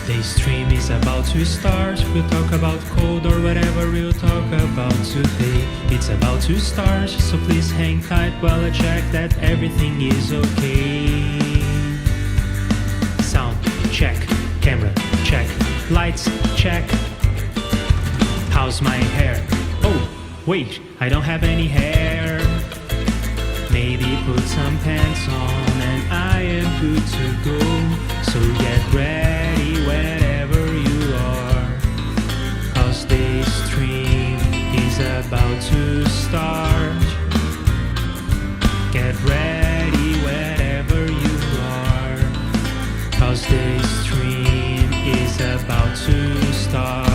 The stream is about to start. We'll talk about code or whatever we'll talk about today. It's about to start, so please hang tight while I check that everything is okay. Sound check, camera check, lights check. How's my hair? Oh, wait, I don't have any hair. Maybe put some pants on and I am good to go. So get ready wherever you are, 'cause the stream is about to start. Get ready wherever you are, 'cause the stream is about to start.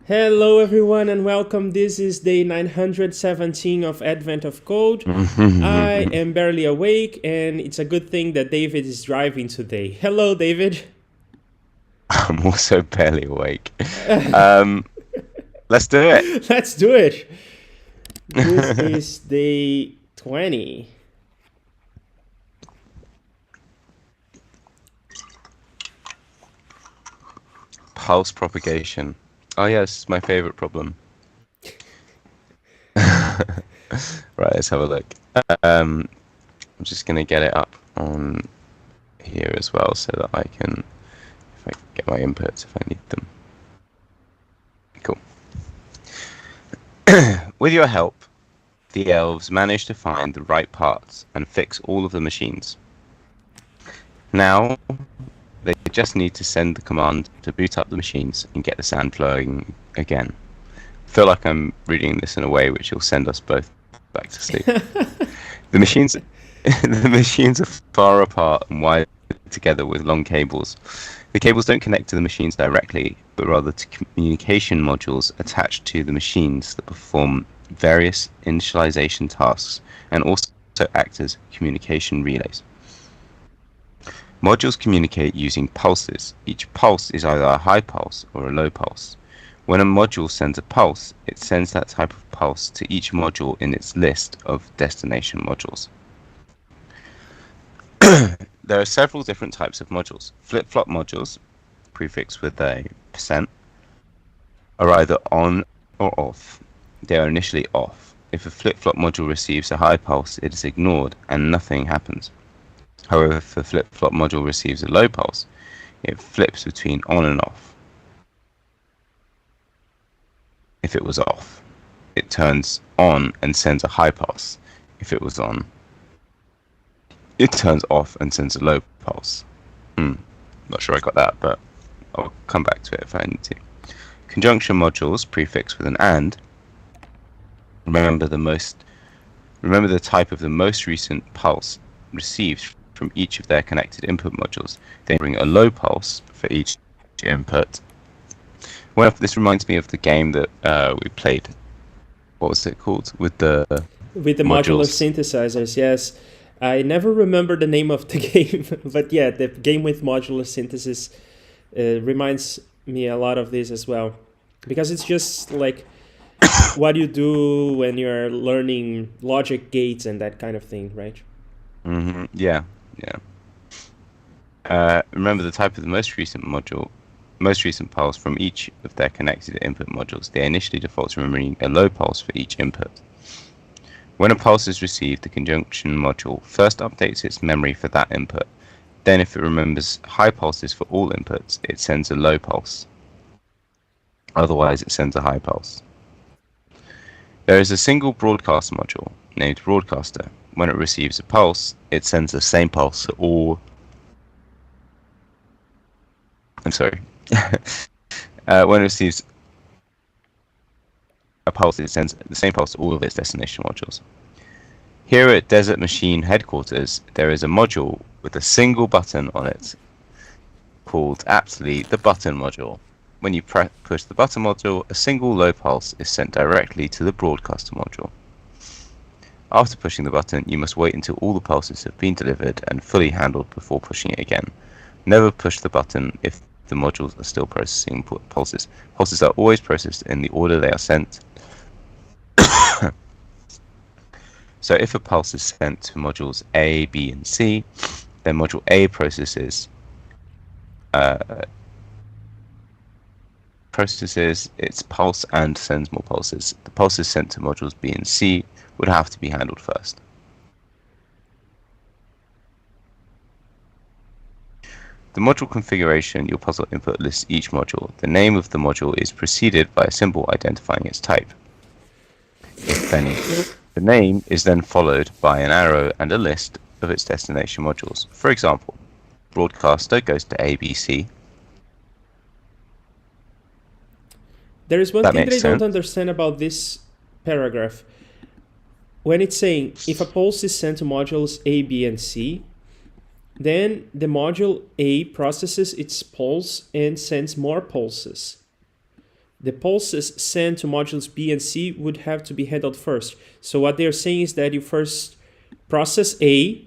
Hello, everyone, and welcome. This is day 917 of Advent of Code. I am barely awake, and it's a good thing that David is driving today. Hello, David. I'm also barely awake. Um, let's do it. Let's do it. This is day 20. Pulse propagation. Oh yes, my favorite problem. Right, let's have a look. I'm just gonna get it up on here as well so that I can, if I can get my inputs if I need them. Cool. With your help, the elves managed to find the right parts and fix all of the machines. Now, they just need to send the command to boot up the machines and get the sand flowing again. I feel like I'm reading this in a way which will send us both back to sleep. The machines, the machines are far apart and wired together with long cables. The cables don't connect to the machines directly, but rather to communication modules attached to the machines that perform various initialization tasks and also act as communication relays. Modules communicate using pulses. Each pulse is either a high pulse or a low pulse. When a module sends a pulse, it sends that type of pulse to each module in its list of destination modules. There are several different types of modules. Flip-flop modules, prefixed with a %, are either on or off. They are initially off. If a flip-flop module receives a high pulse, it is ignored and nothing happens. However, if a flip-flop module receives a low pulse, it flips between on and off. If it was off, it turns on and sends a high pulse. If it was on, it turns off and sends a low pulse. Not sure I got that, but I'll come back to it if I need to. Conjunction modules prefixed with an AND. Remember the type of the most recent pulse received from each of their connected input modules. They bring a low pulse for each input. Well, this reminds me of the game that we played. What was it called? With the Modular modules. synthesizers, yes. I never remember the name of the game, but yeah, the game with modular synthesis reminds me a lot of this as well. Because it's just like what you do when you're learning logic gates and that kind of thing, right? Yeah. Remember the type of the most recent pulse from each of their connected input modules. They initially default to remembering a low pulse for each input. When a pulse is received, the conjunction module first updates its memory for that input. Then, if it remembers high pulses for all inputs, it sends a low pulse. Otherwise, it sends a high pulse. There is a single broadcast module named Broadcaster. When it receives a pulse, it sends the same pulse to all. I'm sorry. When it receives a pulse, it sends the same pulse to all of its destination modules. Here at Desert Machine headquarters, there is a module with a single button on it called aptly the button module. When you push the button module, a single low pulse is sent directly to the broadcaster module. After pushing the button, you must wait until all the pulses have been delivered and fully handled before pushing it again. Never push the button if the modules are still processing pulses. Pulses are always processed in the order they are sent. So if a pulse is sent to modules A, B, and C, then module A processes its pulse and sends more pulses. The pulses sent to modules B and C would have to be handled first. The module configuration your puzzle input lists each module. The name of the module is preceded by a symbol identifying its type, if any. The name is then followed by an arrow and a list of its destination modules. For example, Broadcaster goes to ABC. There is one That thing that I makes don't sense. understand about this paragraph. When it's saying if a pulse is sent to modules A, B, and C, then the module A processes its pulse and sends more pulses. the pulses sent to modules B and C would have to be handled first. So what they're saying is that you first process A,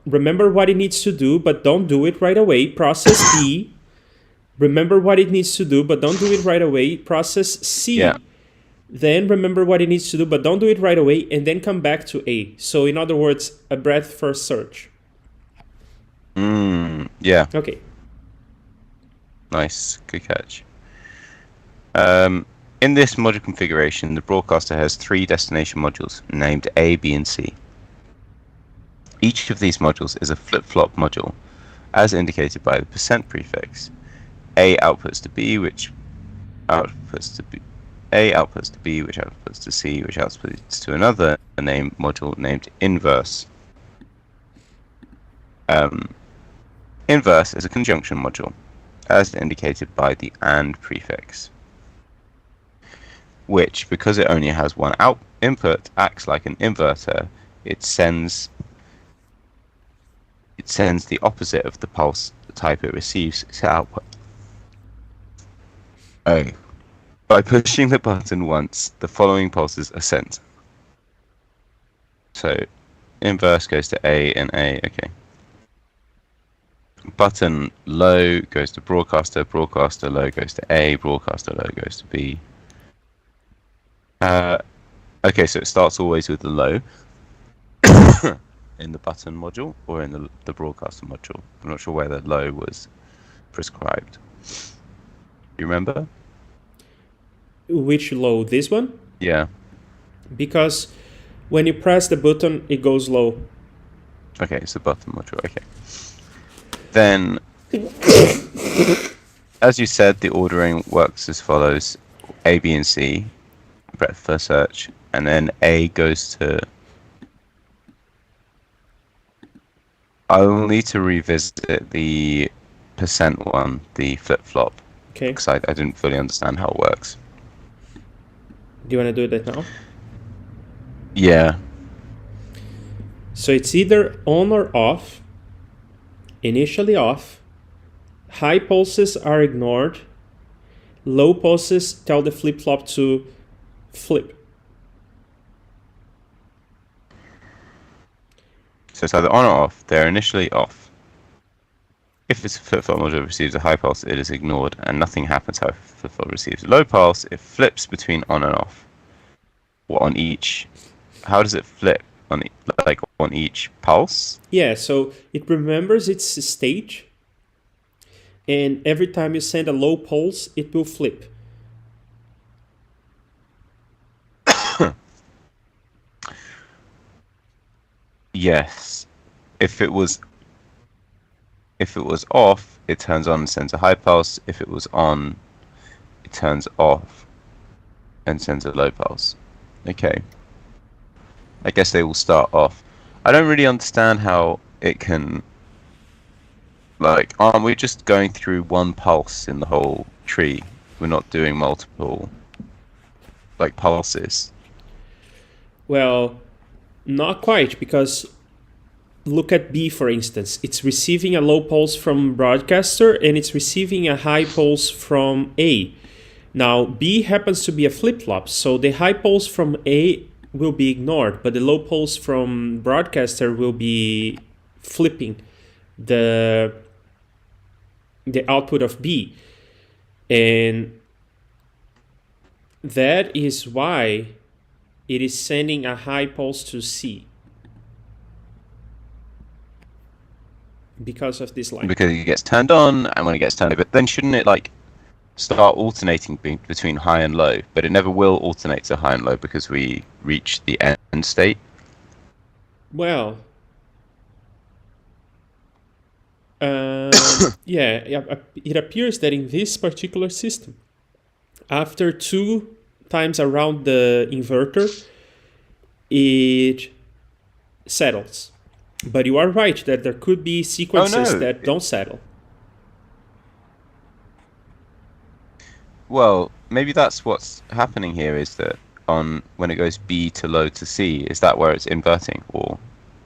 remember what it needs to do, but don't do it right away. Process B, remember what it needs to do, but don't do it right away. Process C, Yeah. then remember what it needs to do, but don't do it right away, and then come back to A. So in other words, a breadth first search. Yeah. Okay. Nice. Good catch. In this module configuration, the broadcaster has 3 destination modules named A, B, and C. Each of these modules is a flip-flop module, as indicated by the % prefix. A outputs to B, which outputs to B. A outputs to B, which outputs to C, which outputs to another module named inverse. Inverse is a conjunction module, as indicated by the AND prefix, which, because it only has one input, acts like an inverter. It sends the opposite of the pulse type it receives to output. Oh. By pushing the button once, the following pulses are sent. So, inverse goes to A and A, okay. Button low goes to broadcaster, broadcaster low goes to A, broadcaster low goes to B. Okay, so it starts always with the low in the button module or in the broadcaster module. I'm not sure where the low was prescribed. You remember? Which low? This one? Yeah. Because when you press the button, it goes low. Okay, it's the button module. Okay. Then, as you said, the ordering works as follows: A, B, and C, breadth first search, and then A goes to. I will need to revisit the % one, the flip flop, Okay. because I didn't fully understand how it works. Do you want to do that now? Yeah. So it's either on or off. Initially off. High pulses are ignored. Low pulses tell the flip-flop to flip. So it's either on or off. They're initially off. If this flip-flop module receives a high pulse, it is ignored, and nothing happens. However, if flip-flop receives a low pulse, it flips between on and off. What, on each? How does it flip? On each pulse? Yeah, so it remembers its stage, and every time you send a low pulse, it will flip. Yes. If it was off, it turns on and sends a high pulse. If it was on, it turns off and sends a low pulse. Okay. I guess they will start off. I don't really understand how it can. Like, aren't we just going through one pulse in the whole tree? We're not doing multiple, like, pulses. Well, not quite, because look at B, for instance. It's receiving a low pulse from broadcaster, and it's receiving a high pulse from A. Now, B happens to be a flip-flop, so the high pulse from A will be ignored, but the low pulse from broadcaster will be flipping the output of B. And that is why it is sending a high pulse to C. Because of this line. Because it gets turned on, and when it gets turned on, but then shouldn't it, like, start alternating between high and low? But it never will alternate to high and low because we reach the end state. Well, yeah, it appears that in this particular system, after 2 times around the inverter, it settles. But you are right that there could be sequences that don't settle. Well, maybe that's what's happening here, is that when it goes B to low to C, is that where it's inverting, or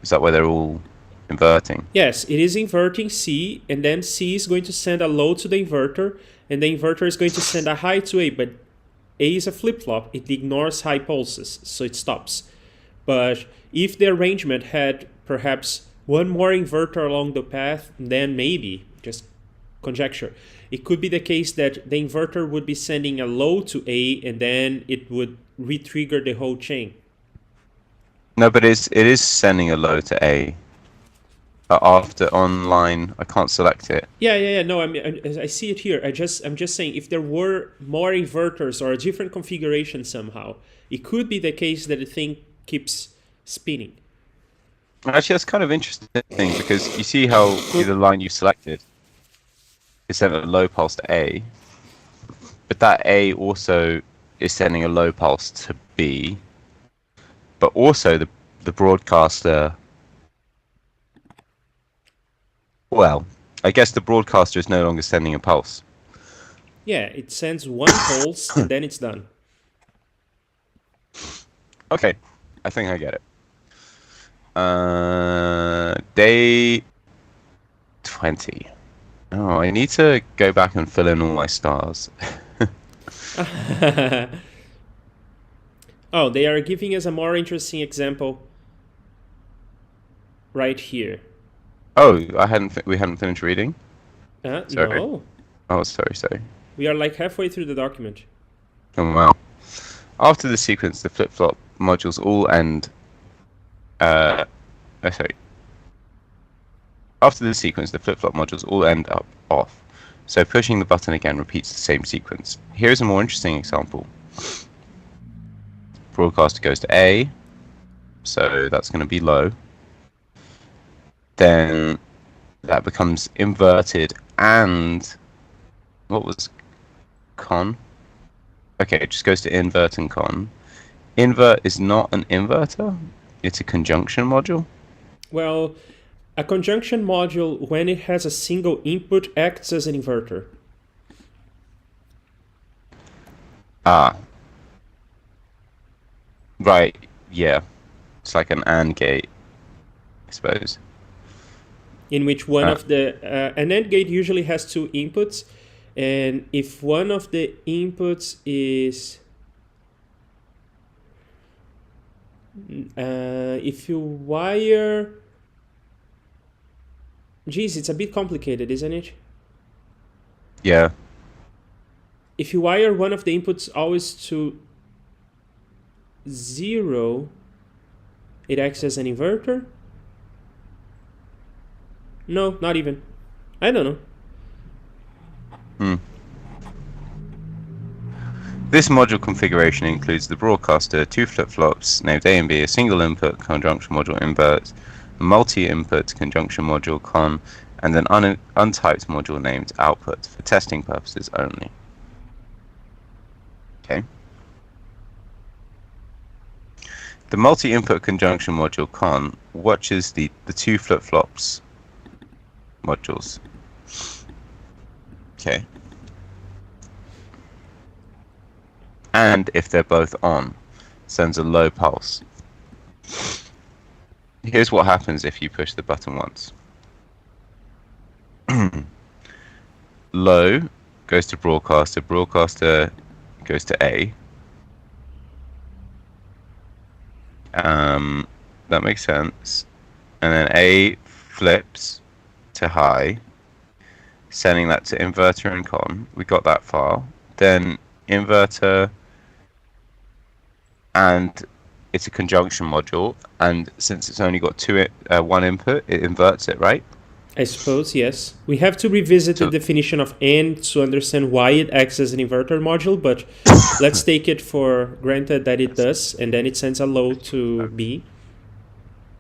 is that where they're all inverting? Yes, it is inverting C, and then C is going to send a low to the inverter, and the inverter is going to send a high to A. But A is a flip-flop, it ignores high pulses, so it stops. But if the arrangement had perhaps one more inverter along the path, then maybe, just conjecture, it could be the case that the inverter would be sending a low to A and then it would re-trigger the whole chain. No, but it is sending a low to A. After online, I can't select it. Yeah. No, I see it here. I'm just saying, if there were more inverters or a different configuration somehow, it could be the case that the thing keeps spinning. Actually, that's kind of interesting because you see how the line you selected is sent a low pulse to A, but that A also is sending a low pulse to B, but also the broadcaster. Well, I guess the broadcaster is no longer sending a pulse. Yeah, it sends one pulse and then it's done. Okay, I think I get it. Day 20. Oh, I need to go back and fill in all my stars. Oh, they are giving us a more interesting example right here. Oh, we hadn't finished reading? Sorry. No, Oh, sorry. we are like halfway through the document. Oh, wow. After the sequence, the flip-flop modules all end... sorry. After the sequence, the flip-flop modules all end up off. So pushing the button again repeats the same sequence. Here's a more interesting example. Broadcaster goes to A, so that's going to be low. Then that becomes inverted and... What was con? Okay, it just goes to invert and con. Invert is not an inverter, it's a conjunction module. Well, a conjunction module, when it has a single input, acts as an inverter. Ah. Right, yeah. It's like an AND gate, I suppose. In which one of the... an AND gate usually has two inputs, and if one of the inputs is... if you wire... Geez, it's a bit complicated, isn't it? Yeah. If you wire one of the inputs always to 0, it acts as an inverter? No, not even. I don't know. This module configuration includes the broadcaster, two flip-flops named A and B, a single input conjunction module invert, a multi-input conjunction module con, and an untyped module named output for testing purposes only. Okay. The multi-input conjunction module con watches the two flip-flops modules. Okay. And if they're both on, sends a low pulse. Here's what happens if you push the button once. Low goes to broadcaster, broadcaster goes to A. That makes sense. And then A flips to high, sending that to inverter and con. We got that far. Then inverter, and it's a conjunction module, and since it's only got one input, it inverts it, right? I suppose, yes. We have to revisit the definition of AND to understand why it acts as an inverter module, but let's take it for granted that it does, and then it sends a low to B.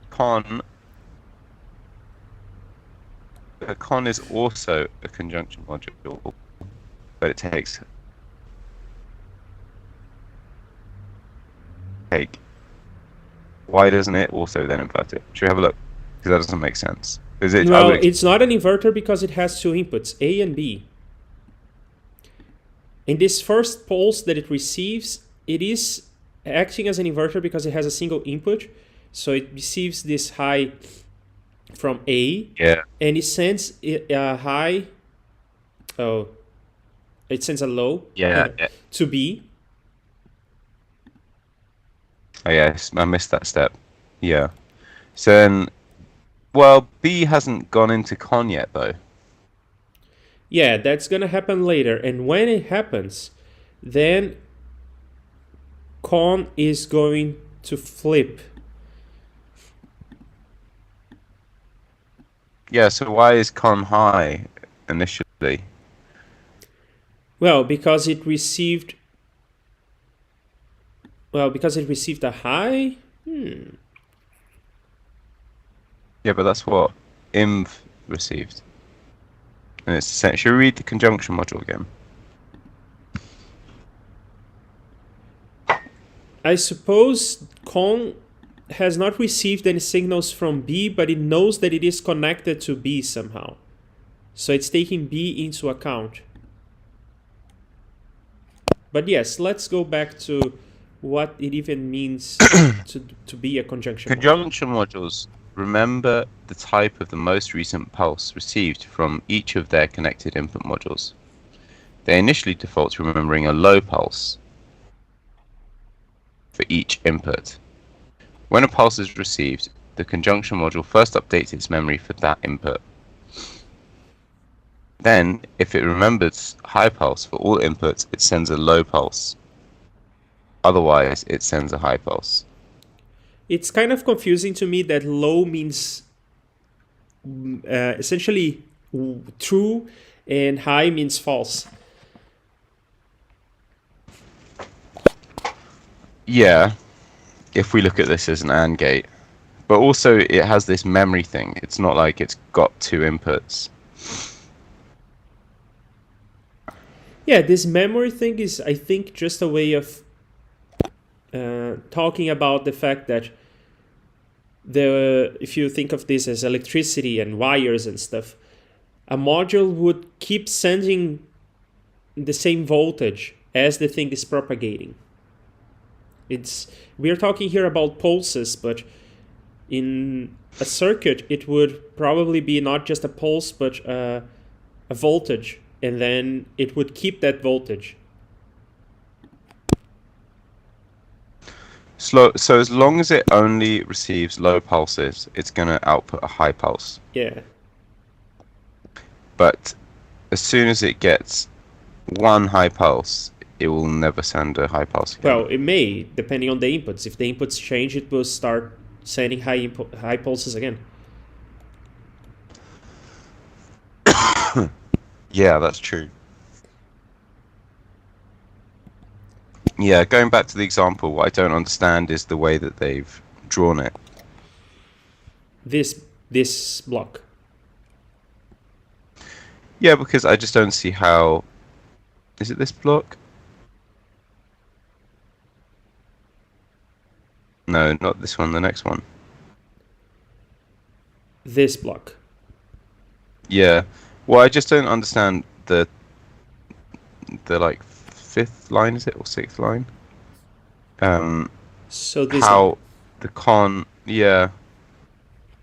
Con is also a conjunction module, but it takes why doesn't it also then invert it? Should we have a look? Because that doesn't make sense. Well, it's not an inverter because it has two inputs, A and B. In this first pulse that it receives, it is acting as an inverter because it has a single input. So it receives this high from A, and it sends a high. Oh, it sends a low to B. Oh yes, I missed that step. Yeah. So then, well, B hasn't gone into con yet though. Yeah, that's gonna happen later. And when it happens, then con is going to flip. Yeah. So why is con high initially? Well, because it received. Well, because it received a high. Yeah, but that's what inv received. And it's essentially. Should we read the conjunction module again? I suppose con has not received any signals from B, but it knows that it is connected to B somehow. So it's taking B into account. But yes, let's go back to what it even means to be a conjunction module. Conjunction modules remember the type of the most recent pulse received from each of their connected input modules. They initially default to remembering a low pulse for each input. When a pulse is received, the conjunction module first updates its memory for that input. Then, if it remembers high pulse for all inputs, it sends a low pulse. Otherwise, it sends a high pulse. It's kind of confusing to me that low means essentially true and high means false. Yeah, if we look at this as an AND gate. But also, it has this memory thing. It's not like it's got two inputs. Yeah, this memory thing is, I think, just a way of talking about the fact that if you think of this as electricity and wires and stuff, a module would keep sending the same voltage as the thing is propagating. We are talking here about pulses, but in a circuit, it would probably be not just a pulse, but a voltage, and then it would keep that voltage. So as long as it only receives low pulses, it's going to output a high pulse. Yeah. But as soon as it gets one high pulse, it will never send a high pulse again. Well, it may, depending on the inputs. If the inputs change, it will start sending high pulses again. Yeah, that's true. Yeah, going back to the example, what I don't understand is the way that they've drawn it. This block. Yeah, because I just don't see how... Is it this block? No, not this one, the next one. This block. Yeah. Well, I just don't understand the like fifth line, is it, or sixth line? So this How one. the con, yeah,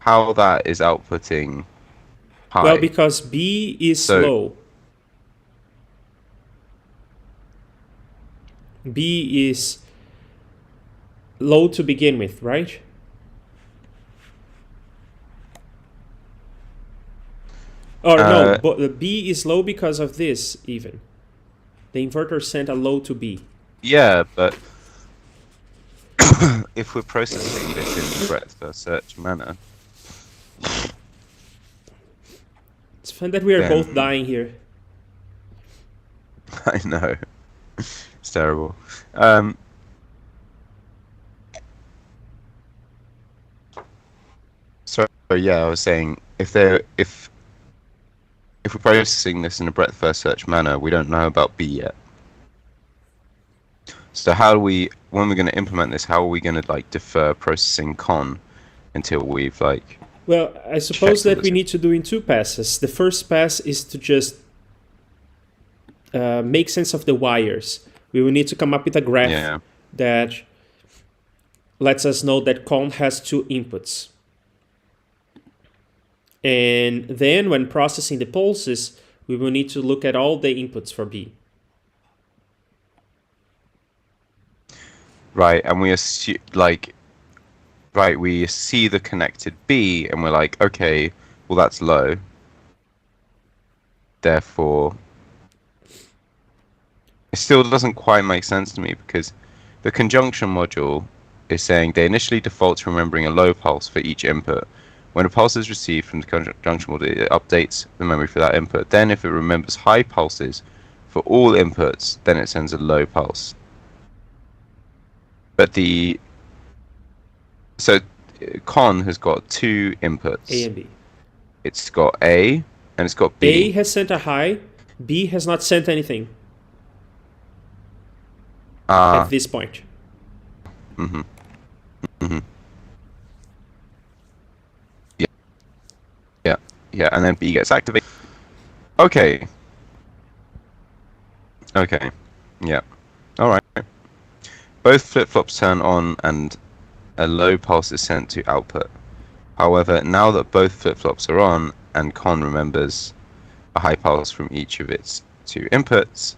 how that is outputting high. Well, because B is So- low. B is low to begin with, right? Or no, but the B is low because of this even. The inverter sent a low to B. Yeah, but if we're processing this in breadth first search manner, It's fun that we are Then- both dying here. I know it's terrible. So yeah, I was saying if we're processing this in a breadth first search manner, we don't know about B yet. So how do we, when we're going to implement this, how are we going to like defer processing con until we've like... Well, I suppose Check that we this. need to do in two passes. The first pass is to just make sense of the wires. We will need to come up with a graph Yeah. that lets us know that con has two inputs. And then when processing the pulses, we will need to look at all the inputs for B. right? And we assume, like, right, we see the connected B, and we're like, okay, well, that's low. Therefore, it still doesn't quite make sense to me, because the conjunction module is saying they initially default to remembering a low pulse for each input. When a pulse is received from the conjunction module, it updates the memory for that input. Then, if it remembers high pulses for all inputs, then it sends a low pulse. But Con has got two inputs. A and B. It's got A and it's got B. A has sent a high. B has not sent anything at this point. Mm-hmm. Mm-hmm. Yeah, and then B gets activated. Okay. Yeah. Alright. Both flip-flops turn on and a low pulse is sent to output. However, now that both flip-flops are on and Con remembers a high pulse from each of its two inputs,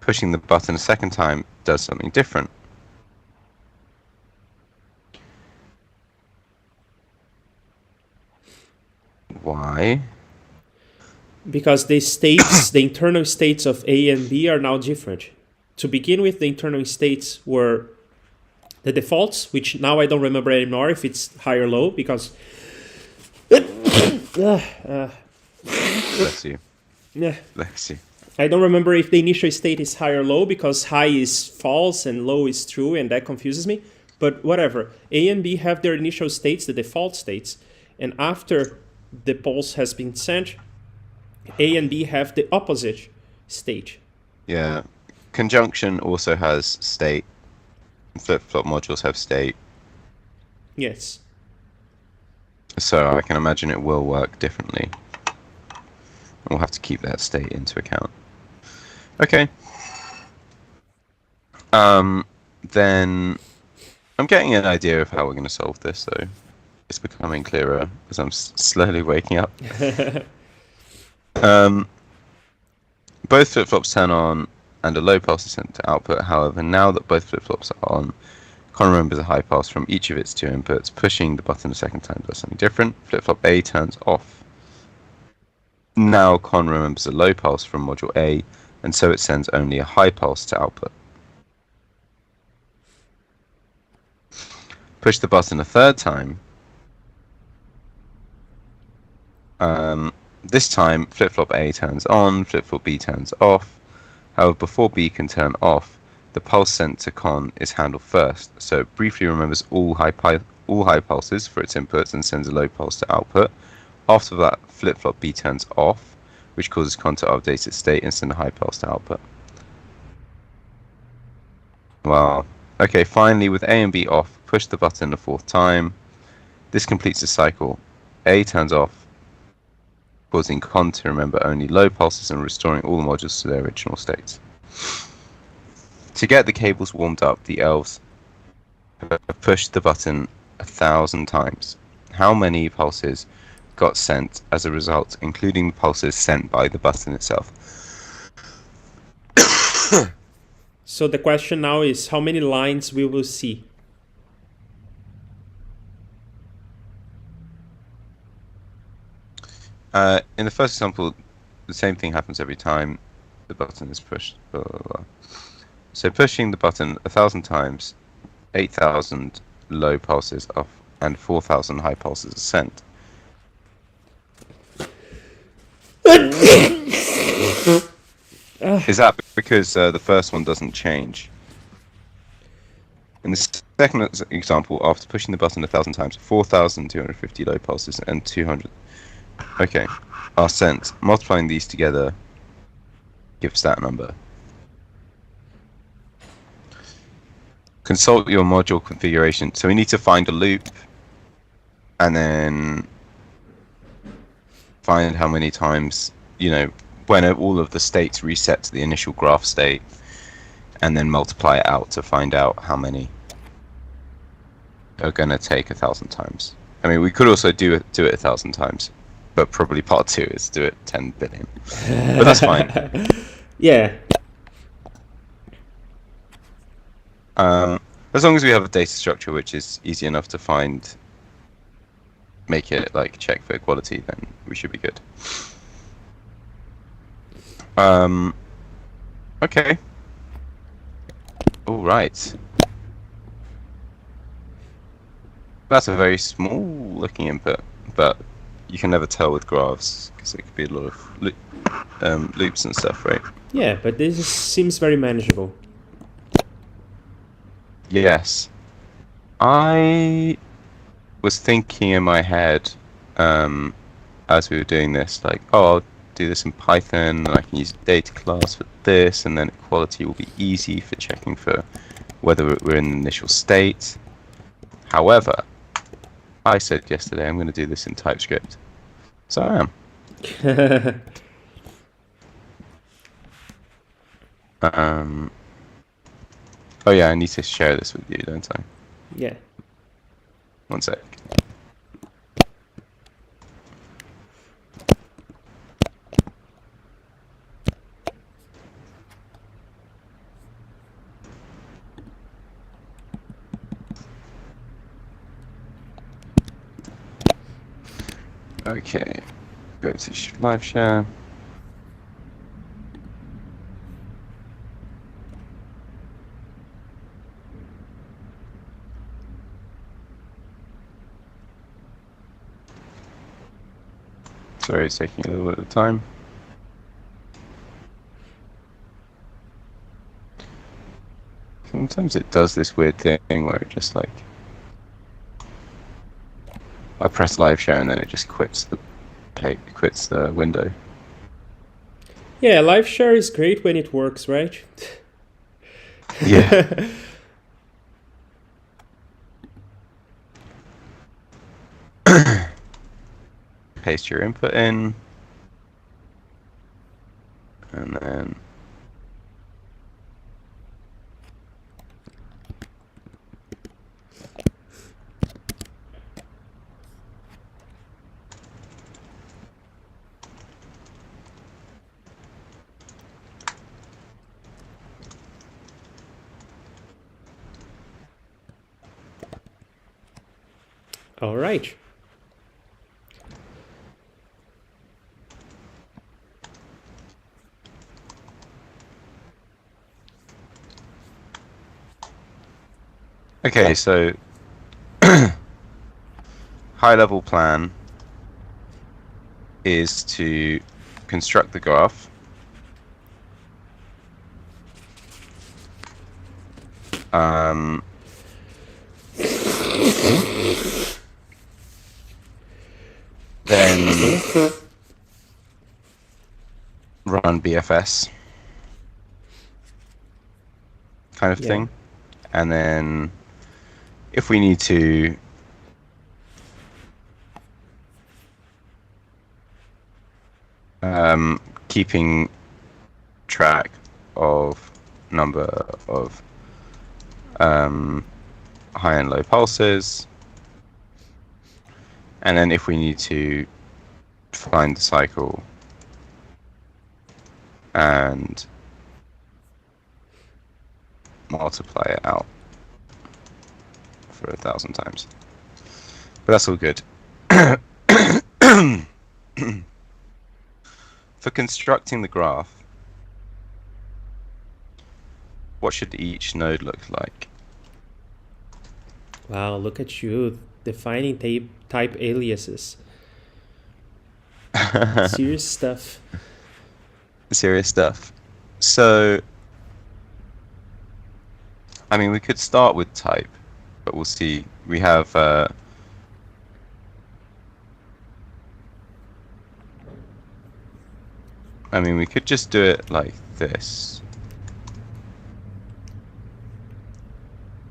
pushing the button a second time does something different. Why? Because the states, the internal states of A and B are now different. To begin with, the internal states were the defaults, which now I don't remember anymore if it's high or low, because Bless you. yeah, Bless you. I don't remember if the initial state is high or low, because high is false and low is true, and that confuses me. But whatever. A and B have their initial states, the default states, and after the pulse has been sent, A and B have the opposite state. Yeah. Conjunction also has state. Flip-flop modules have state. Yes. So I can imagine it will work differently. We'll have to keep that state into account. Okay. Then I'm getting an idea of how we're going to solve this, so it's becoming clearer as I'm slowly waking up. Both flip-flops turn on and a low pulse is sent to output. However, now that both flip-flops are on, Con remembers a high pulse from each of its two inputs. Pushing the button a second time does something different. Flip-flop A turns off. Now Con remembers a low pulse from module A, and so it sends only a high pulse to output. Push the button a third time. This time, flip-flop A turns on, flip-flop B turns off. However, before B can turn off, the pulse sent to Con is handled first, so it briefly remembers all high pulses for its inputs and sends a low pulse to output. After that, flip-flop B turns off, which causes Con to update its state and send a high pulse to output. Well, okay, finally, with A and B off, push the button a fourth time. This completes the cycle. A turns off, causing Con to remember only low pulses and restoring all the modules to their original states. To get the cables warmed up, the elves have pushed the button 1,000 times. How many pulses got sent as a result, including the pulses sent by the button itself? So the question now is how many lines we will see. In the first example, the same thing happens every time the button is pushed. Blah, blah, blah. So pushing the button 1,000 times, 8,000 low pulses off, and 4,000 high pulses are sent. Is that because the first one doesn't change? In the second example, after pushing the button 1,000 times, 4,250 low pulses and 200 are sent. Multiplying these together gives that number. Consult your module configuration. So we need to find a loop and then find how many times, when all of the states reset to the initial graph state, and then multiply it out to find out how many are going to take 1,000 times. I mean, we could also do it 1,000 times, but probably part 2 is do it 10 billion. But that's fine. Yeah. As long as we have a data structure which is easy enough to find, make it like check for equality, then we should be good. Okay. All right. That's a very small looking input, but you can never tell with graphs because it could be a lot of loops and stuff, right? Yeah, but seems very manageable. Yes. I was thinking in my head as we were doing this, like, oh, I'll do this in Python, and I can use a data class for this, and then equality will be easy for checking for whether we're in the initial state. However, I said yesterday I'm going to do this in TypeScript. So I am. Oh yeah, I need to share this with you, don't I? Yeah. One sec. Okay, go to live share. Sorry, it's taking a little bit of time. Sometimes it does this weird thing where it just like I press live share and then it just quits the window. Yeah, live share is great when it works, right? Yeah. Paste your input in, and then All right. okay, so high level plan is to construct the graph. Then run BFS kind of thing. And then if we need to keeping track of number of high and low pulses, and then if we need to find the cycle and multiply it out for 1,000 times. But that's all good. For constructing the graph, what should each node look like? Wow, look at you defining type aliases. Serious stuff. Serious stuff. So, I mean, we could start with type, but we'll see. We have I mean, we could just do it like this.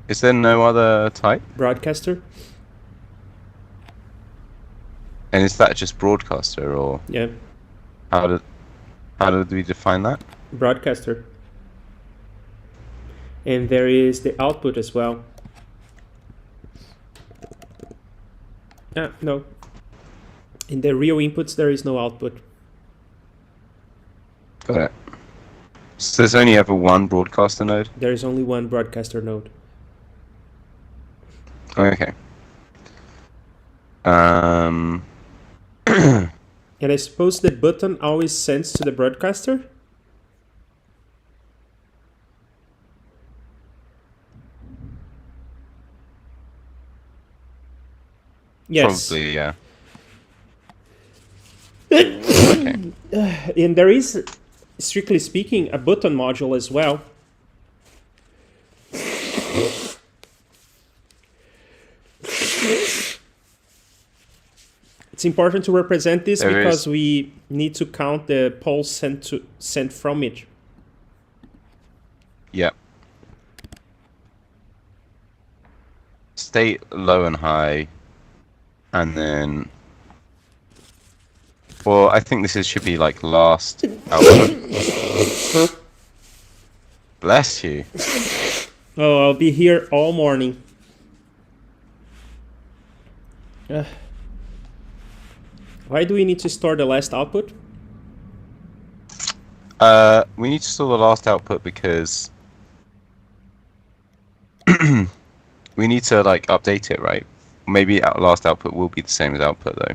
Is there no other type? Broadcaster? And is that just broadcaster, or Yeah, how did we define that? broadcaster. And there is the output as well. No. In the real inputs, there is no output. Got it. So there's only ever one broadcaster node? There is only one broadcaster node. Okay. Um, And I suppose the button always sends to the broadcaster? Yes. Probably, yeah. Okay. And there is, strictly speaking, a button module as well. It's important to represent this There because is. we need to count the pulse sent from it. Yeah. State low and high, and then. Well, I think should be like last output. Bless you. Oh, I'll be here all morning. Why do we need to store the last output? We need to store the last output because we need to like update it, right? Maybe our last output will be the same as output though.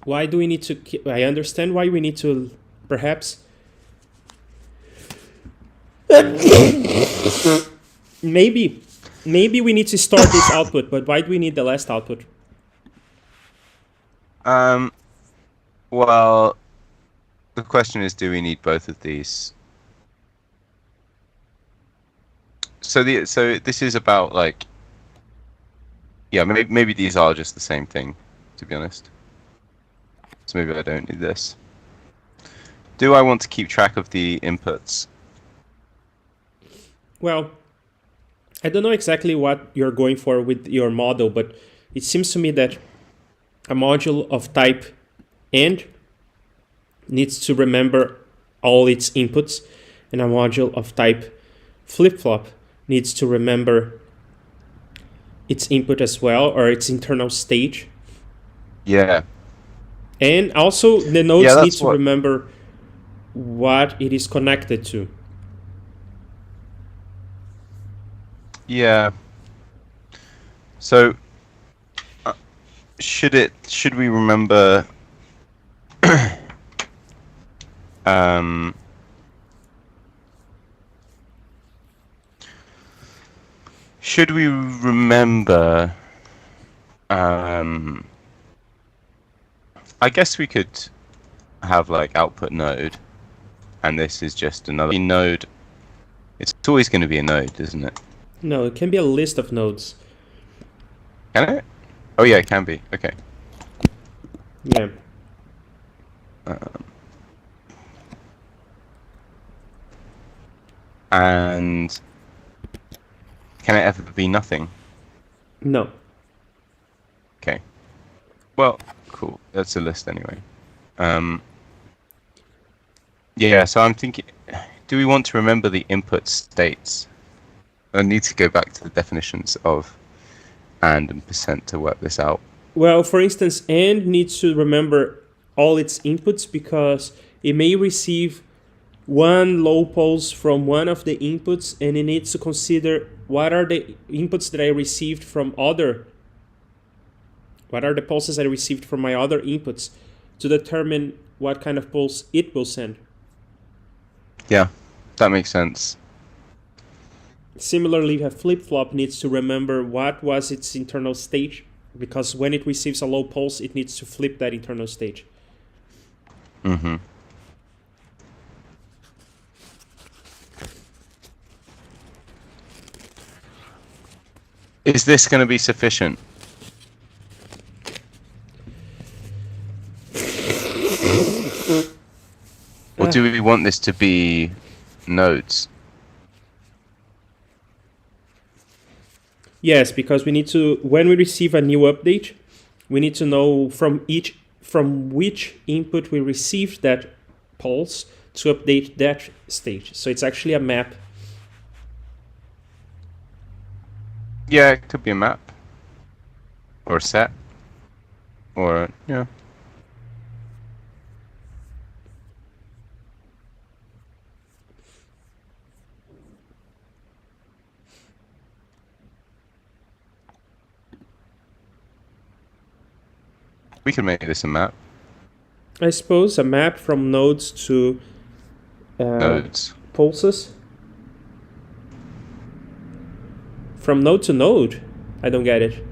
Why do we need to... I understand why we need to perhaps... maybe we need to store this output, but why do we need the last output? Well, the question is, do we need both of these? So this is about like, yeah, maybe these are just the same thing, to be honest. So maybe I don't need this. Do I want to keep track of the inputs? Well, I don't know exactly what you're going for with your model, but it seems to me that a module of type AND needs to remember all its inputs, and a module of type flip-flop needs to remember its input as well, or its internal stage. Yeah. And also the nodes Yeah, need that's to remember what it is connected to. Yeah. So should we remember should we remember I guess we could have like output node, and this is just another node. It's always going to be a node, isn't it? No, it can be a list of nodes. Can it? Oh yeah, it can be. Okay. Yeah. And can it ever be nothing? No. Okay. Well, cool. That's a list anyway. Yeah, so I'm thinking, do we want to remember the input states? I need to go back to the definitions of and percent to work this out. Well, for instance, AND needs to remember all its inputs because it may receive one low pulse from one of the inputs, and it needs to consider what are the inputs that I received from other, what are the pulses I received from my other inputs to determine what kind of pulse it will send. Yeah, that makes sense. Similarly, a flip-flop needs to remember what was its internal stage, because when it receives a low pulse, it needs to flip that internal stage. Mm-hmm. Is this going to be sufficient? Or do we want this to be nodes? Yes, because we need to, when we receive a new update, we need to know from which input we received that pulse to update that stage. So it's actually a map. Yeah, it could be a map. Or a set. Or, yeah. We can make this a map. I suppose a map from nodes to Nodes. pulses. From node to node? I don't get it.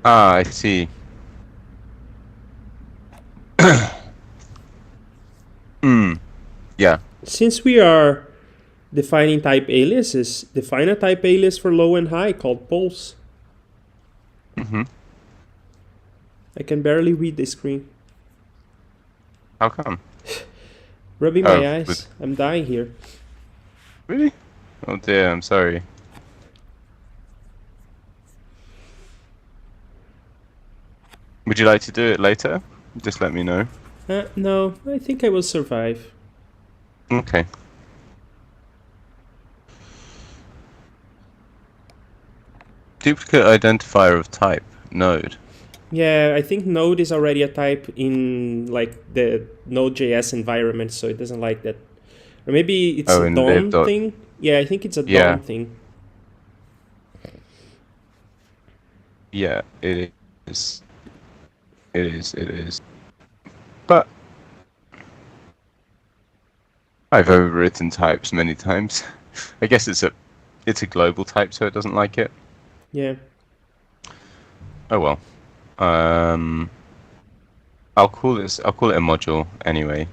Ah, I see. Yeah. Since we are defining type aliases, define a type alias for low and high called pulse. Mm-hmm. I can barely read the screen. How come? Rubbing Oh, my eyes. with- I'm dying here. Really? Oh dear, I'm sorry. Would you like to do it later? Just let me know. No, I think I will survive. Okay. Duplicate identifier of type, node. Yeah, I think Node is already a type in like the Node.js environment, so it doesn't like that. Or maybe it's Oh, a in DOM the thing. Yeah, I think it's a Yeah. DOM thing. Yeah, it is. It is. But I've overwritten types many times. I guess it's a global type, so it doesn't like it. Yeah. Oh well. I'll call it a module anyway.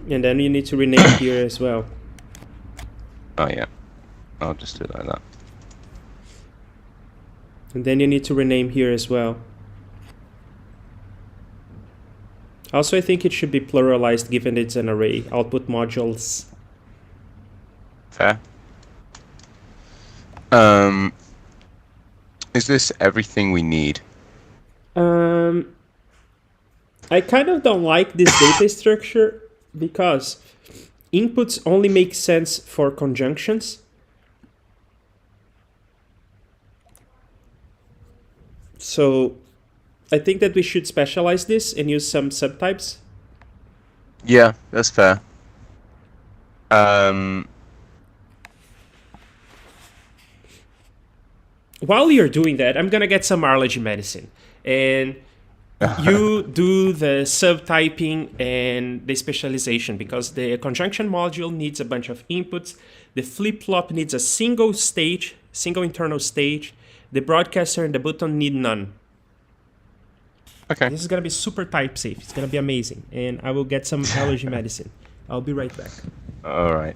And then you need to rename here as well. Oh yeah. I'll just do it like that. And then you need to rename here as well. Also, I think it should be pluralized given it's an array. Output modules. Fair. Is this everything we need? I kind of don't like this data structure because inputs only make sense for conjunctions. So I think that we should specialize this and use some subtypes. Yeah, that's fair. While you're doing that, I'm gonna get some allergy medicine. And you do the subtyping and the specialization because the conjunction module needs a bunch of inputs. The flip-flop needs a single stage, single internal stage. The broadcaster and the button need none. Okay. This is gonna be super type safe. It's gonna be amazing. And I will get some allergy medicine. I'll be right back. All right.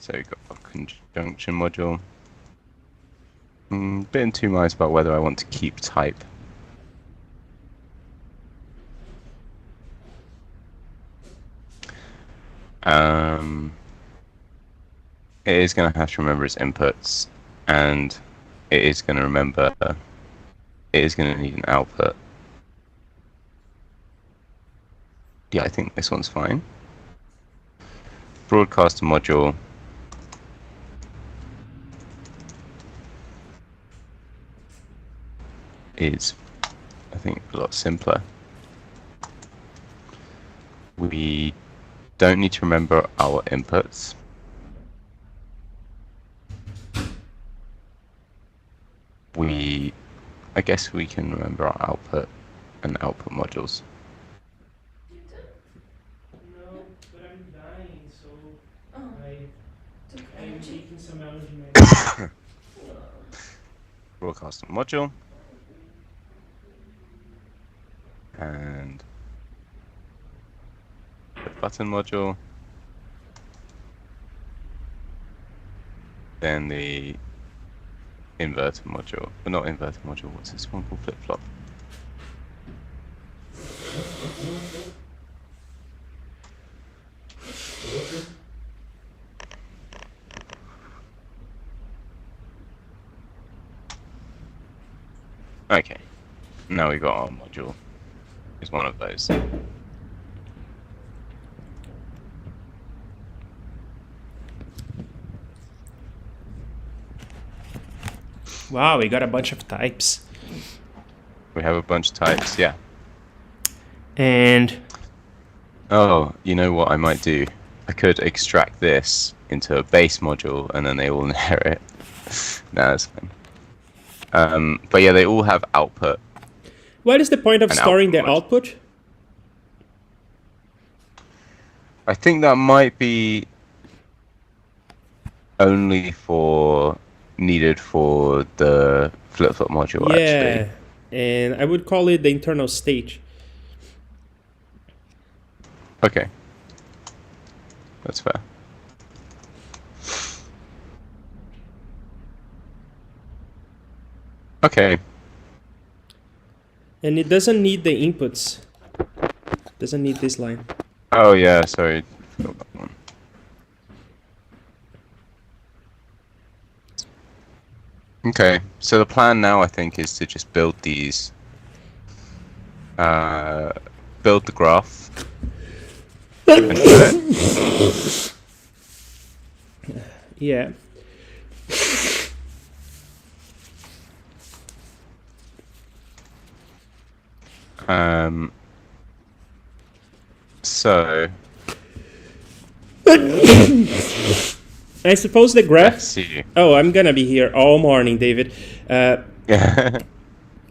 So we've got a conjunction module. Bit in two minds about whether I want to keep type. It is going to have to remember its inputs, and it is going to remember. It is going to need an output. Yeah, I think this one's fine. Broadcaster module. Is, I think, a lot simpler. We don't need to remember our inputs. I guess we can remember our output and output modules. No, but I'm dying, so I'm taking some allergy medicine. Broadcaster module. And the button module. Then the inverter module. But not inverter module, what's this one called? Flip-flop. Okay. Now we got our module. Is one of those. Wow, we got a bunch of types. We have a bunch of types, yeah. And Oh, you know what I might do? I could extract this into a base module, and then they all inherit. Nah, that's fine. But yeah, they all have output. What is the point of An storing the output. output? I think that might be only needed for the flip-flop module, Yeah, actually. and I would call it the internal state. Okay. That's fair. Okay. And it doesn't need the inputs. Doesn't need this line. Oh yeah, sorry. Forgot that one. Okay, so the plan now, I think, is to just build these. Build the graph. And fill it. Yeah. So I suppose the graph. let's see. Oh, I'm gonna be here all morning, David. Yeah.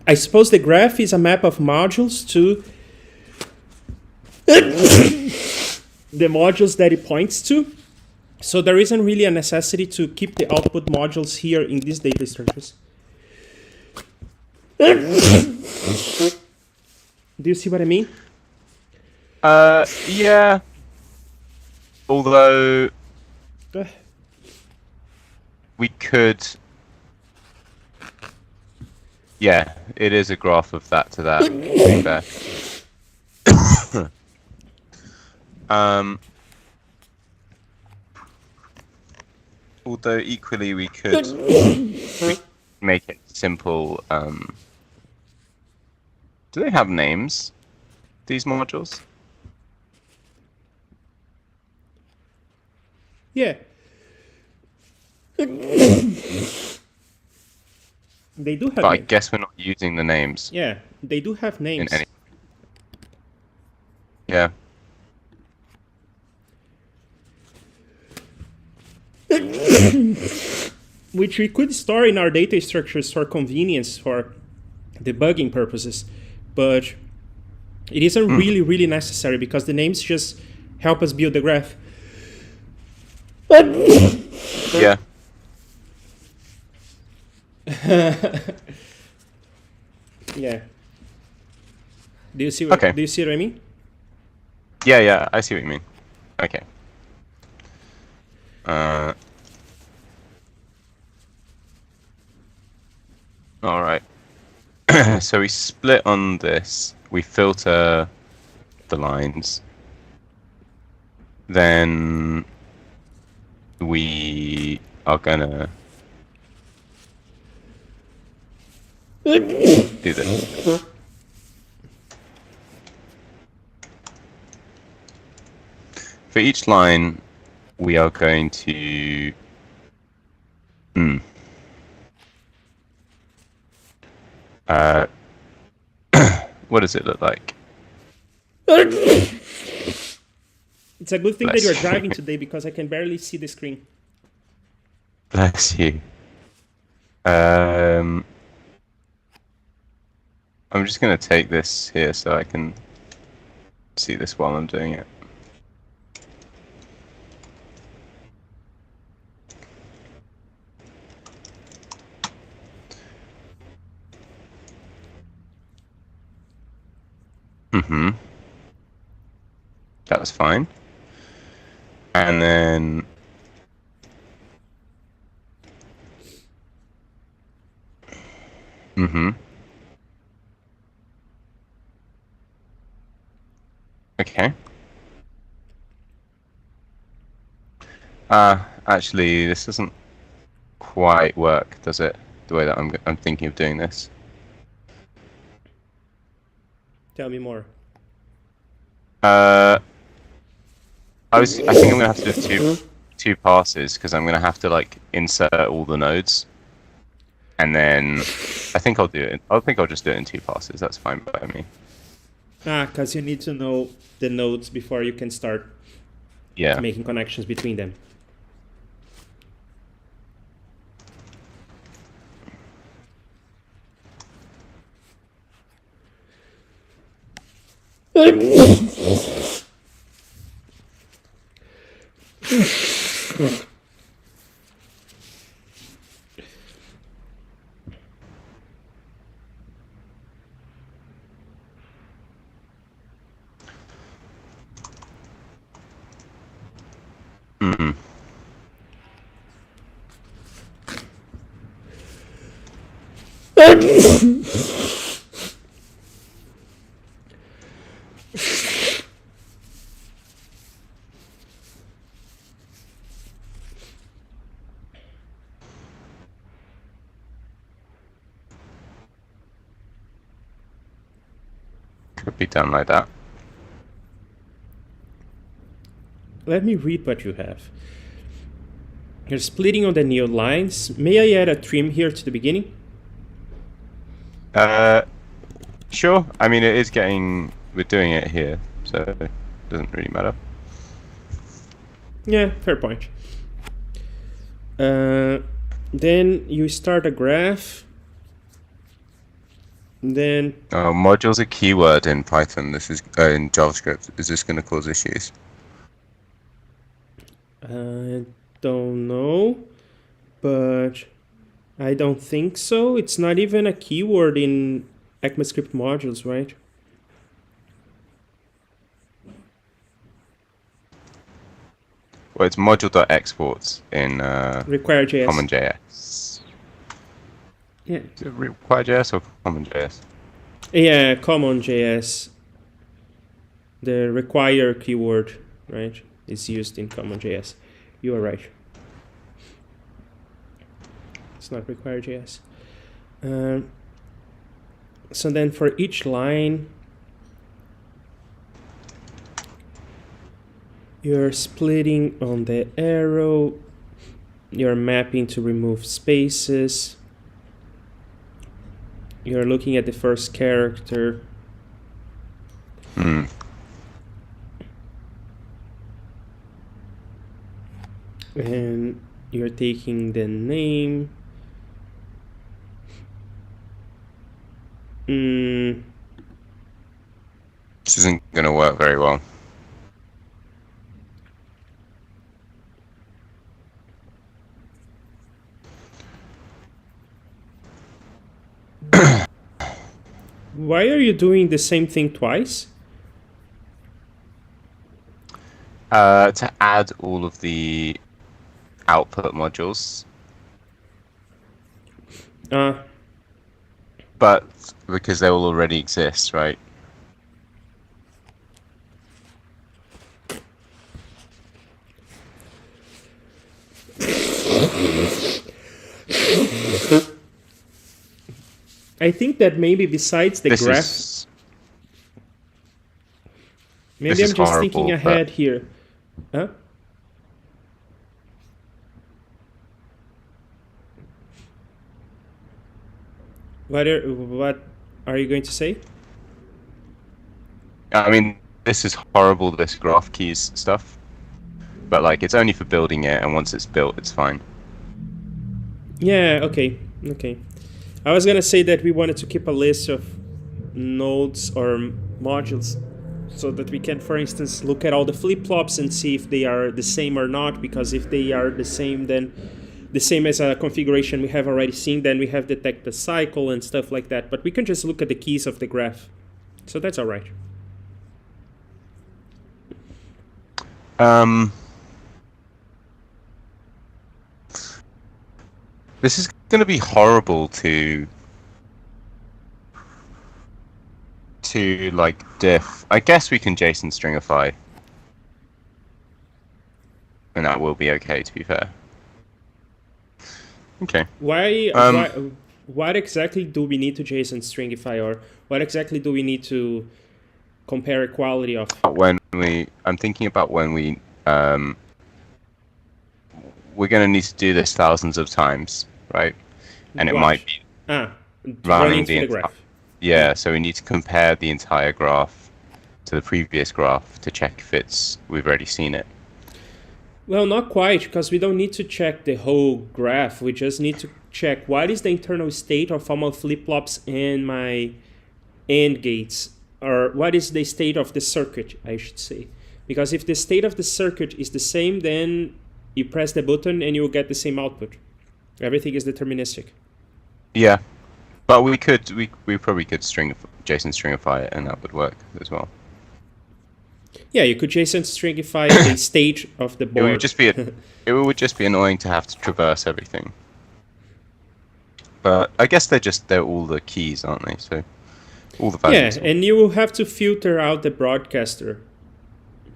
I suppose the graph is a map of modules to the modules that it points to. So there isn't really a necessity to keep the output modules here in these data structures. Do you see what I mean? Yeah. Although we could. Yeah, it is a graph of that to that. To be fair. Although equally we could make it simple. Do they have names? These modules? Yeah. They do have But I names. guess we're not using the names Yeah, they do have in names. any. Yeah. Which we could store in our data structures for convenience, for debugging purposes, but it isn't really, really necessary because the names just help us build the graph. Yeah. Yeah. Do you see what? Okay. Do you see what I mean? Yeah, yeah, I see what you mean. Okay. All right. So we split on this. We filter the lines. Then we are gonna do this. For each line, we are going to. What does it look like? It's a good thing that Bless you're you. driving today because I can barely see the screen. Bless you. I'm just gonna take this here so I can see this while I'm doing it. That was fine. And then okay. Actually, this doesn't quite work, does it? The way that I'm thinking of doing this. Tell me more. I think I'm gonna have to do two passes because I'm gonna have to like insert all the nodes, and then I think I'll do it. I think I'll just do it in two passes. That's fine by me. Because you need to know the nodes before you can start Yeah. making connections between them. Mm. Could be done like that. Let me read what you have. You're splitting on the node lines. May I add a trim here to the beginning? Sure. I mean, it is getting. We're doing it here, so it doesn't really matter. Yeah, fair point. Then you start a graph. Then Module's a keyword in Python. This is in JavaScript. Is this going to cause issues? I don't know, but I don't think so. It's not even a keyword in ECMAScript modules, right? Well, it's module.exports in Require.js. CommonJS. Yeah. Is it Require.js or CommonJS? Yeah, CommonJS. The require keyword, right, is used in CommonJS. You are right. It's not Require.js. So then for each line, you're splitting on the arrow. You're mapping to remove spaces. You're looking at the first character. Hmm. And you're taking the name. This isn't going to work very well. Why are you doing the same thing twice? To add all of the output modules, but because they will already exist, right? I think that maybe besides the This graph, is maybe this I'm is just horrible, thinking ahead here. Huh? What are you going to say? I mean, this is horrible, this graph keys stuff. But, like, it's only for building it, and once it's built, it's fine. Yeah, okay. I was gonna say that we wanted to keep a list of nodes or modules so that we can, for instance, look at all the flip-flops and see if they are the same or not, because if they are the same, then the same as a configuration we have already seen, then we have detect the cycle and stuff like that. But we can just look at the keys of the graph. So that's all right. This is going to be horrible to like diff. I guess we can JSON stringify, and that will be okay, to be fair. Okay. What exactly do we need to JSON stringify, or what exactly do we need to compare equality of? I'm thinking about when we're going to need to do this thousands of times, right? And it might be running through the graph. Yeah, so we need to compare the entire graph to the previous graph to check if we've already seen it. Well, not quite, because we don't need to check the whole graph. We just need to check what is the internal state of all my flip-flops and my AND gates, or what is the state of the circuit, I should say. Because if the state of the circuit is the same, then you press the button and you will get the same output. Everything is deterministic. Yeah, but we probably could JSON stringify it, and that would work as well. Yeah, you could JSON stringify the state of the board. It would just be annoying to have to traverse everything. But I guess they're all the keys, aren't they? So all the values. Yeah, and you will have to filter out the broadcaster.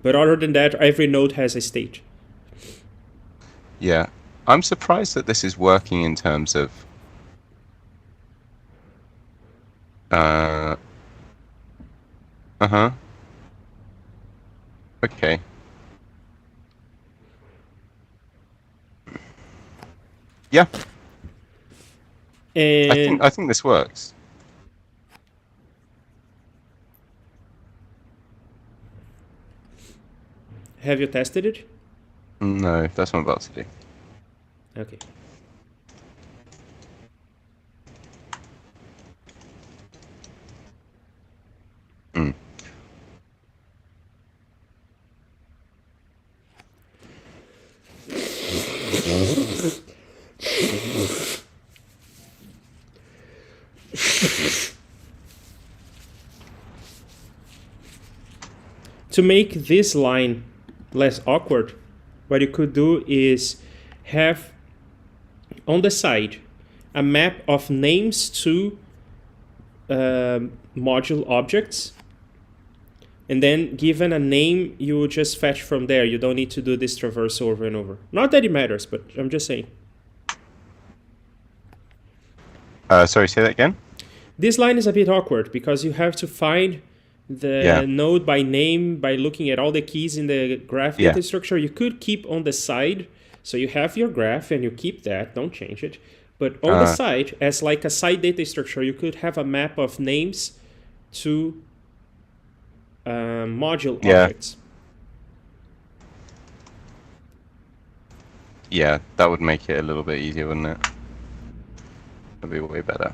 But other than that, every node has a state. Yeah, I'm surprised that this is working in terms of. Okay. Yeah, And I think this works. have you tested it? No, that's what I'm about to do. Okay. To make this line less awkward, what you could do is have on the side a map of names to module objects, and then given a name, you will just fetch from there. You don't need to do this traverse over and over. Not that it matters, but I'm just saying. Sorry, say that again? This line is a bit awkward because you have to find the node by name by looking at all the keys in the graph data structure. You could keep on the side, so you have your graph and you keep that, don't change it. But on the side, as like a side data structure, you could have a map of names to module objects. Yeah, that would make it a little bit easier, wouldn't it? That'd be way better.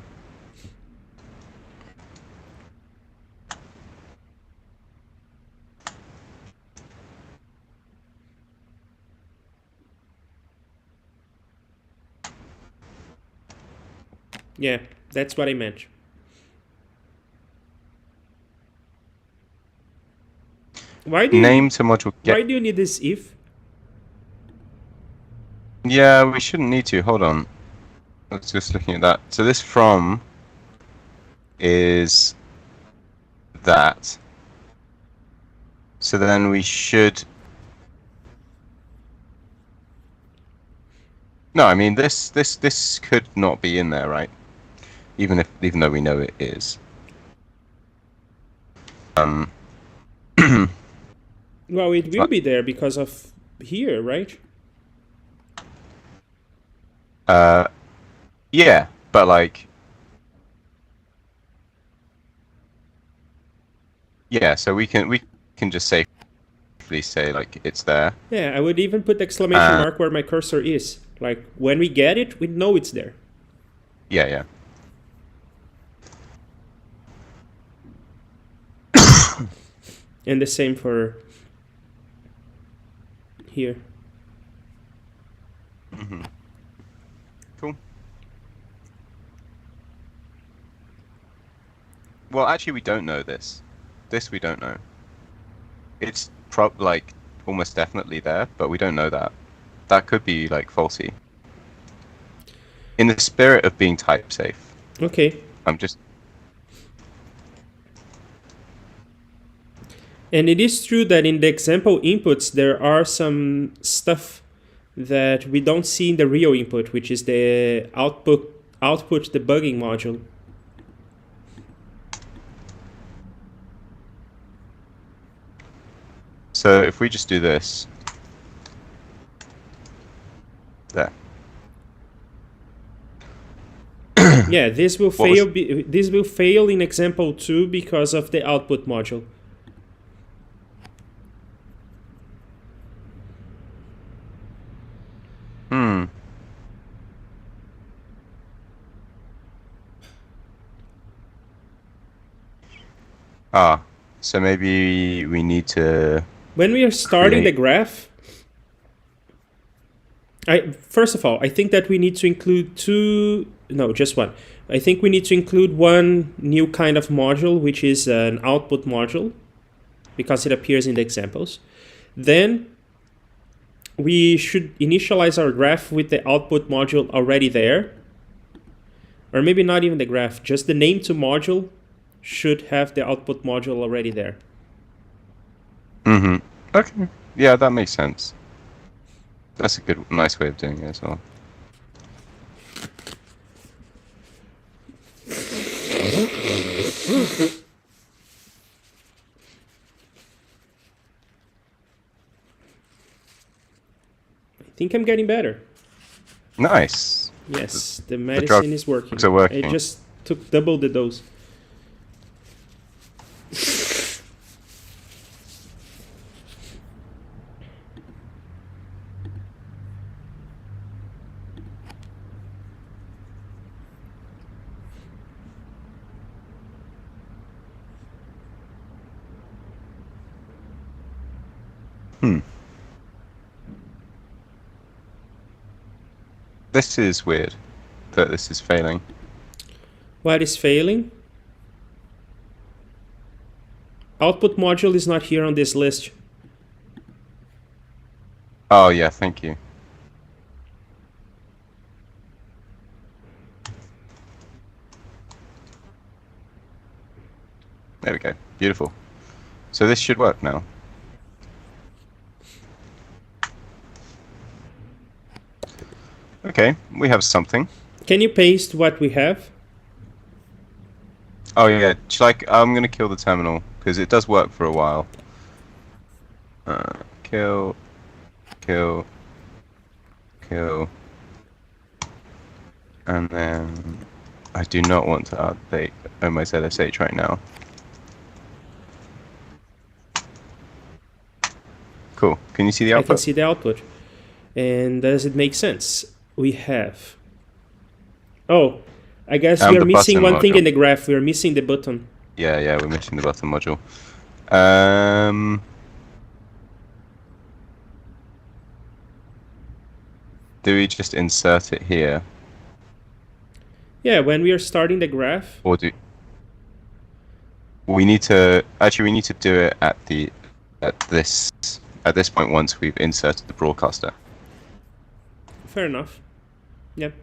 Yeah, that's what I meant. Why do Name to module. Why do you need this if? Yeah, we shouldn't need to. Hold on. I was just looking at that. So this from is that. So then we should. No, I mean this could not be in there, right? Even though we know it is. Well, it will be there because of here, right? Yeah, but like. Yeah, so we can just safely say like it's there. Yeah, I would even put exclamation mark where my cursor is. Like when we get it, we know it's there. Yeah. And the same for here. Mm-hmm. Cool. Well, actually, we don't know this. This we don't know. It's like almost definitely there, but we don't know that. That could be like faulty. In the spirit of being type safe. Okay. I'm just. And it is true that in the example inputs, there are some stuff that we don't see in the real input, which is the output debugging module. So if we just do this. There. Yeah, this will fail. This will fail in example 2 because of the output module. So maybe we need to. When we are starting the Create. graph, first of all, I think that we need to include just one. I think we need to include one new kind of module, which is an output module, because it appears in the examples. Then we should initialize our graph with the output module already there. Or maybe not even the graph, just the name to module should have the output module already there. Mm-hmm. Okay. Yeah, that makes sense. That's a nice way of doing it as well. I think I'm getting better. Nice. Yes, the medicine is working. drugs are working. I just took double the dose. This is weird that this is failing. What is failing? Output module is not here on this list. Oh yeah, thank you. There we go. Beautiful. So this should work now. Okay, we have something. Can you paste what we have? Oh yeah, I'm gonna kill the terminal because it does work for a while. Kill, kill, kill, and then I do not want to update my ZSH right now. Cool. Can you see the I output? can see the output. And does it make sense? We have. Oh, I guess And we are the missing button one thing module. in the graph. We are missing the button. Yeah, we're missing the button module. Do we just insert it here, Yeah, when we are starting the graph. or do we need to? Actually, we need to do it at this point once we've inserted the broadcaster. Fair enough. Yep.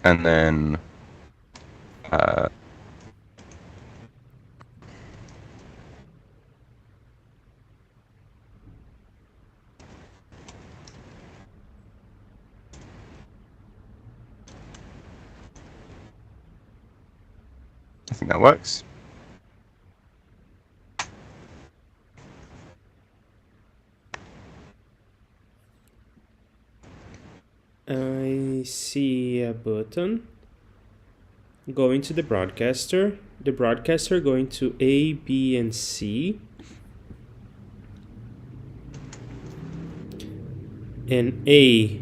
And then I think that works. I see a button going to the broadcaster going to A, B, and C, and A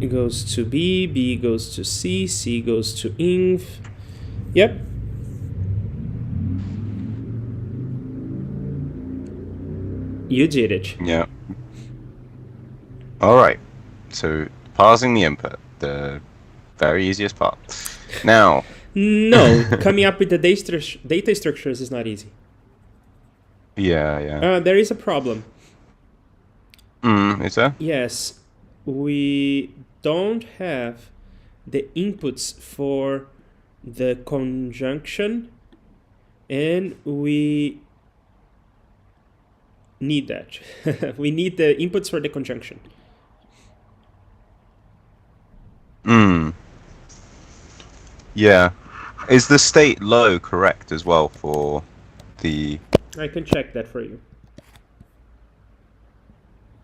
goes to B, B goes to C, C goes to INV. Yep. You did it. Yeah. All right. So parsing the input, the very easiest part. Now. No, coming up with the data structures is not easy. Yeah. There is a problem. Is there? Yes, we don't have the inputs for the conjunction, and we need that. We need the inputs for the conjunction. Yeah. Is the state low correct as well for the... I can check that for you.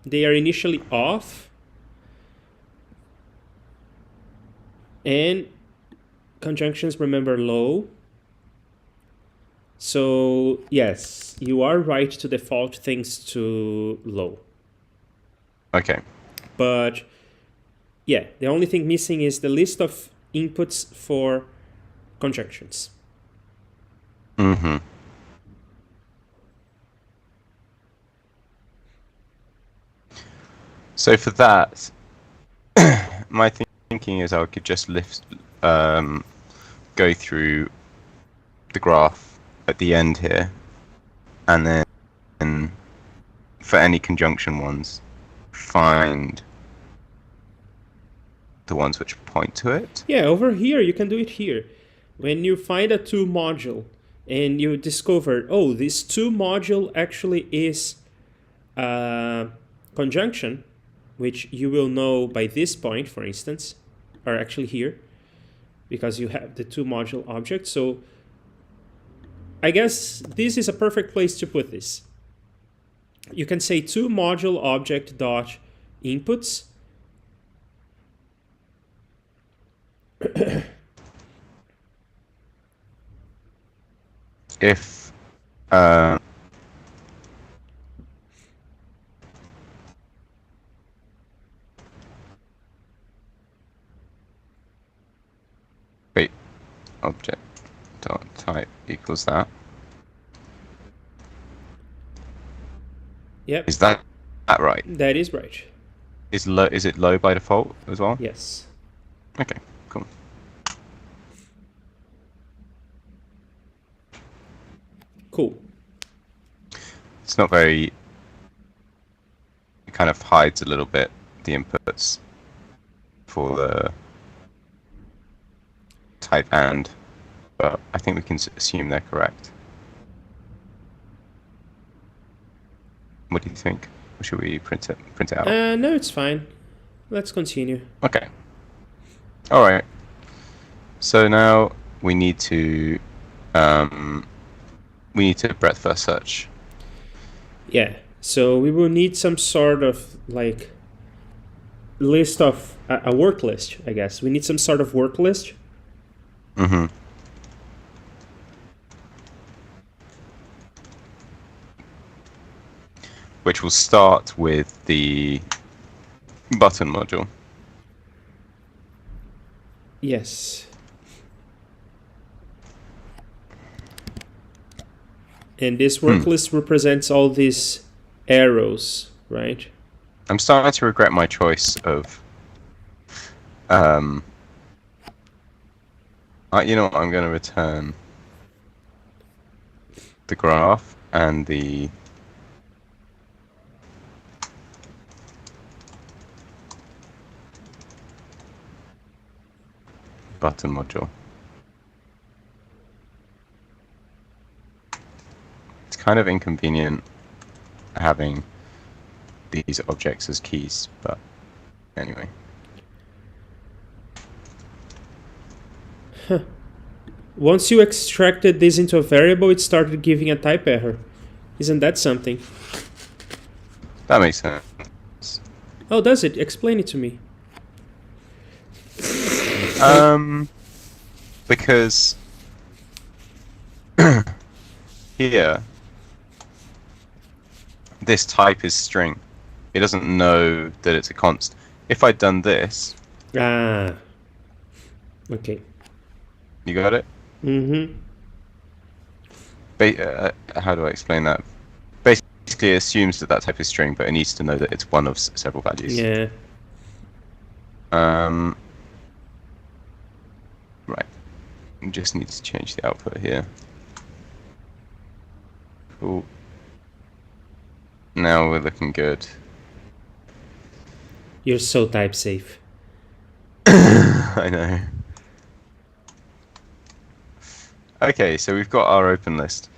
They are initially off, and conjunctions, remember, low. So yes, you are right to default things to low. Okay. But yeah, the only thing missing is the list of inputs for conjunctions. Mm-hmm. So for that, my thinking is I could just go through the graph at the end here, and then for any conjunction ones, find the ones which point to it. Yeah, over here, you can do it here. When you find a to module and you discover, oh, this to module actually is a conjunction, which you will know by this point, for instance, or actually here, because you have the to module object. So I guess this is a perfect place to put this. You can say to module object dot inputs. If wait, object dot type equals that. Yep, Is that right? that is right. Is it low by default as well? Yes. Okay, cool. Cool. It's not very. It kind of hides a little bit the inputs for the type and, but I think we can assume they're correct. What do you think? Or should we print it out? No, it's fine. Let's continue. Okay. All right. So now we need to breadth first search. Yeah. So we will need some sort of like list of a work list, I guess. We need some sort of work list. Mm-hmm. Which will start with the button module. Yes. And this work list represents all these arrows, right? I'm starting to regret my choice of you know what, I'm going to return the graph and the button module. It's kind of inconvenient having these objects as keys, but anyway. Once you extracted this into a variable, it started giving a type error. Isn't that something? That makes sense. Oh, does it? Explain it to me. Because here, this type is string. It doesn't know that it's a const. If I'd done this, Ah. Okay. you got it? Mm-hmm. How do I explain that? Basically, it assumes that that type is string, but it needs to know that it's one of several values. Yeah. Right. We just need to change the output here. Cool. Now we're looking good. You're so type safe. I know. Okay, so we've got our open list.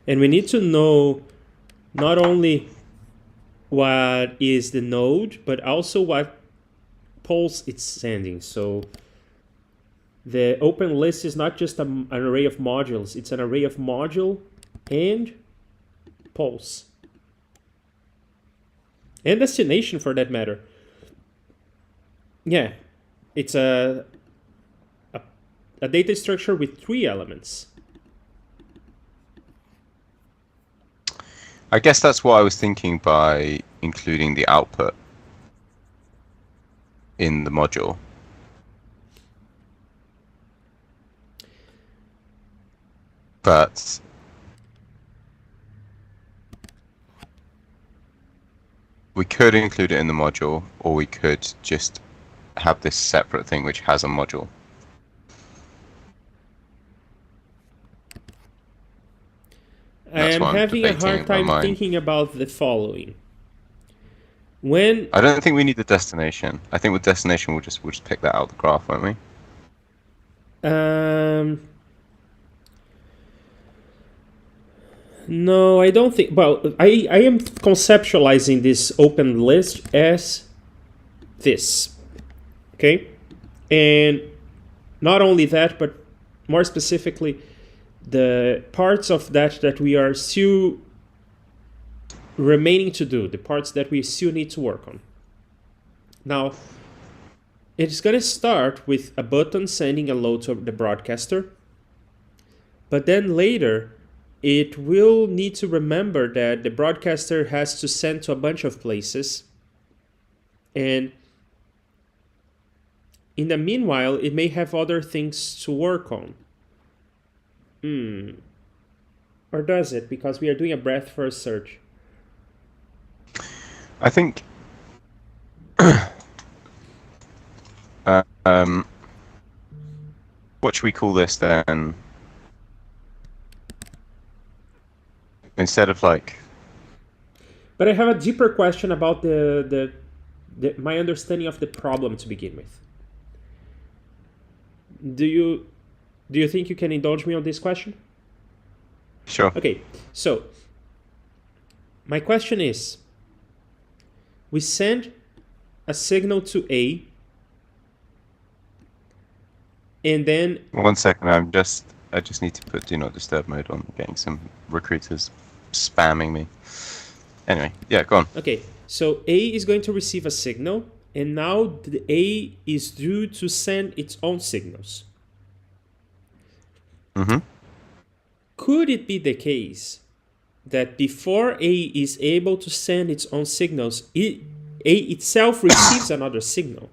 And we need to know not only what is the node, but also what polls it's sending. So the open list is not just an array of modules, it's an array of module and polls. And destination for that matter. Yeah, it's a a data structure with 3 elements. I guess that's what I was thinking by including the output in the module. But we could include it in the module, or we could just have this separate thing which has a module. I That's am what I'm having a debating in hard my time mind. thinking about the following. When I don't think we need the destination. I think with destination we'll just pick that out of the graph, won't we? No, I don't think. Well, I am conceptualizing this open list as this. Okay? And not only that, but more specifically, the parts of that we are still remaining to do, the parts that we still need to work on. Now, it's going to start with a button sending a load to the broadcaster, but then later it will need to remember that the broadcaster has to send to a bunch of places, and in the meanwhile it may have other things to work on. Or does it? Because we are doing a breadth first search. I think what should we call this then? Instead of like, But I have a deeper question about my understanding of the problem to begin with. Do you think you can indulge me on this question? sure. Okay, so my question is, we send a signal to A, and then 1 second, I just need to put do not disturb mode on. I'm getting some recruiters spamming me. Anyway, yeah, go on. okay, so A is going to receive a signal, and now the A is due to send its own signals. Mm-hmm. Could it be the case that before A is able to send its own signals, A itself receives another signal?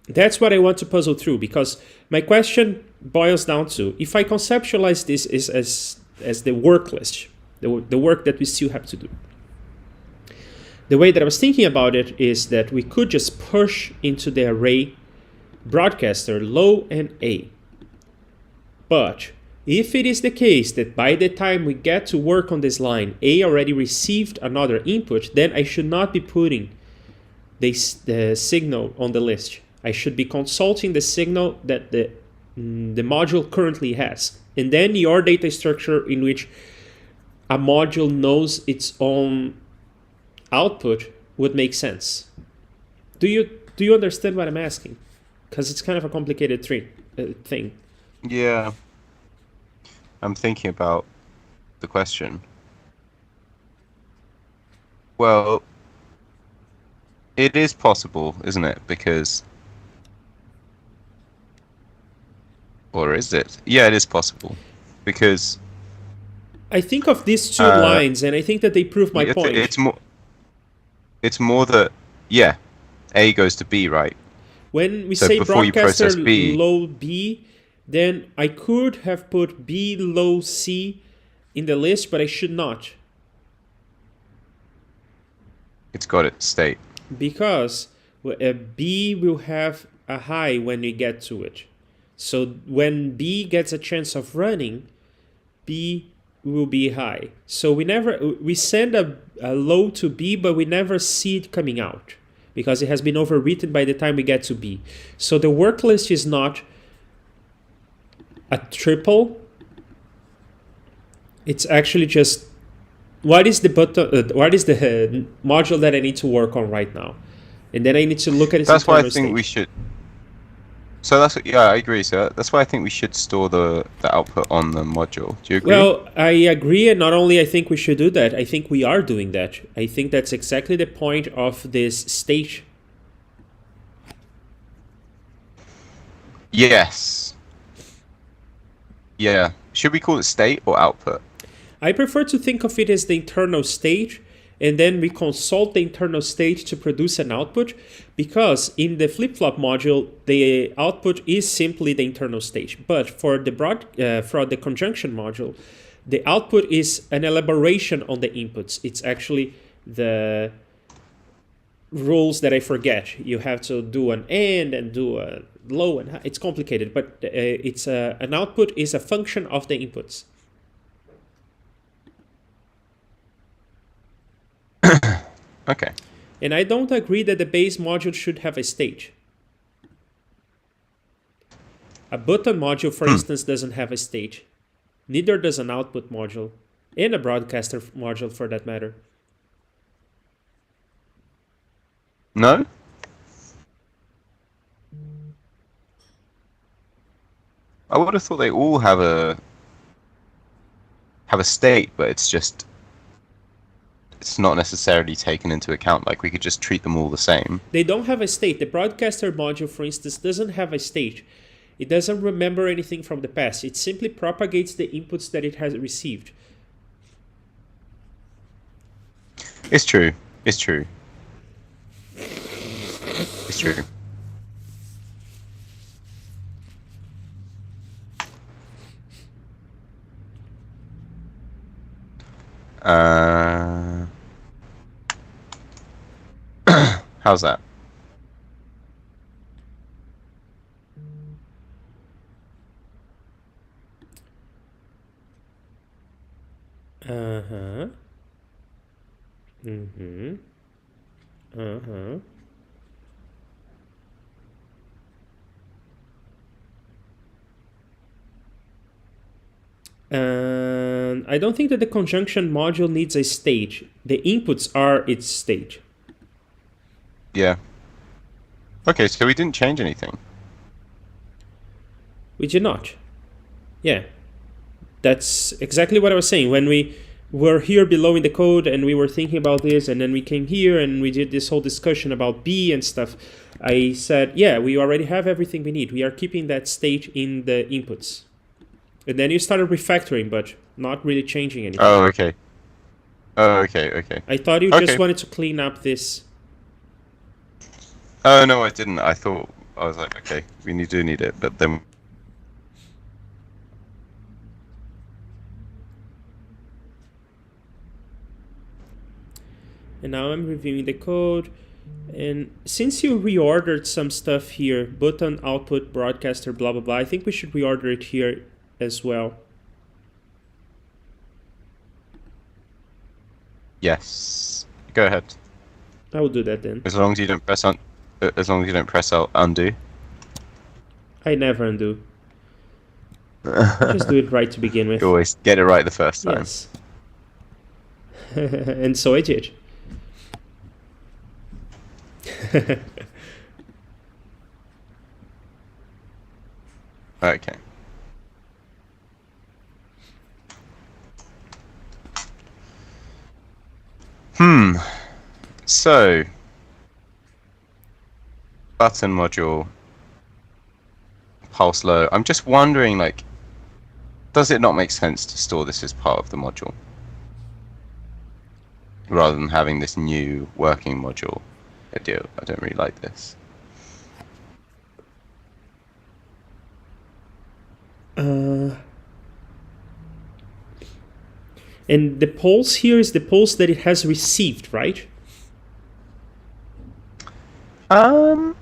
That's what I want to puzzle through, because my question boils down to, if I conceptualize this as the work list, the work that we still have to do. The way that I was thinking about it is that we could just push into the array broadcaster low and A. But if it is the case that by the time we get to work on this line, A already received another input, then I should not be putting the signal on the list. I should be consulting the signal that the module currently has. And then your data structure in which a module knows its own output would make sense. Do you understand what I'm asking? Because it's kind of a complicated thing. Yeah. I'm thinking about the question. Well, it is possible, isn't it? Because... Or is it? Yeah, it is possible. Because... I think of these two lines, and I think that they prove my point. It's more that, yeah, A goes to B, right? When we So say before you broadcaster process B- low B, then I could have put B low C in the list, but I should not. It's got its state. Because B will have a high when we get to it. So when B gets a chance of running, B will be high. So we send a low to B, but we never see it coming out because it has been overwritten by the time we get to B. So the work list is not a triple. It's actually just what is the module that I need to work on right now, and then I need to look at it. That's why I think we should. So I agree. So that's why I think we should store the output on the module. Do you agree? Well, I agree, and not only I think we should do that, I think we are doing that. I think that's exactly the point of this stage. Yes. Yeah. Should we call it state or output? I prefer to think of it as the internal state, and then we consult the internal state to produce an output, because in the flip-flop module, the output is simply the internal state. But for the conjunction module, the output is an elaboration on the inputs. It's actually the rules that I forget. You have to do an AND and do a low and high. It's complicated, but an output is a function of the inputs. Okay. And I don't agree that the base module should have a stage. A button module, for instance, doesn't have a stage. Neither does an output module, and a broadcaster module for that matter. No? I would have thought they all have a state, but it's not necessarily taken into account. Like, we could just treat them all the same. They don't have a state. The broadcaster module, for instance, doesn't have a state. It doesn't remember anything from the past. It simply propagates the inputs that it has received. It's true. It's true. It's true. How's that? Uh-huh. Mm-hmm. Uh-huh. And I don't think that the conjunction module needs a stage. The inputs are its stage. Yeah. Okay, so we didn't change anything. We did not. Yeah. That's exactly what I was saying. When we were here below in the code and we were thinking about this, and then we came here and we did this whole discussion about B and stuff, I said, yeah, we already have everything we need. We are keeping that state in the inputs. And then you started refactoring, but not really changing anything. Oh, okay. Oh, okay, okay. I thought you just wanted to clean up this. Oh, no, I didn't. I was like, okay, we do need it, but then... And now I'm reviewing the code. And since you reordered some stuff here, button, output, broadcaster, blah, blah, blah, I think we should reorder it here as well. Yes. Go ahead. I will do that then. As long as you don't press undo. I never undo. Just do it right to begin with. You always get it right the first time. Yes. And so I did. Okay. So, button module, pulse low. I'm just wondering, like, does it not make sense to store this as part of the module rather than having this new working module? I don't really like this. And the pulse here is the pulse that it has received, right? I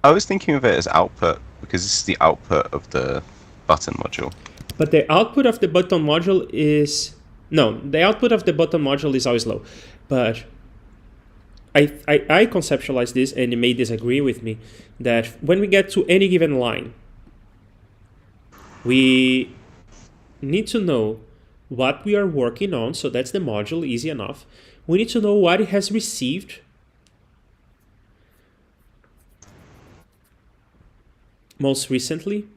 was thinking of it as output because this is the output of the button module. But the output of the button module is... No, the output of the button module is always low. But I conceptualize this, and you may disagree with me, that when we get to any given line, we need to know what we are working on. So that's the module, easy enough. We need to know what it has received most recently.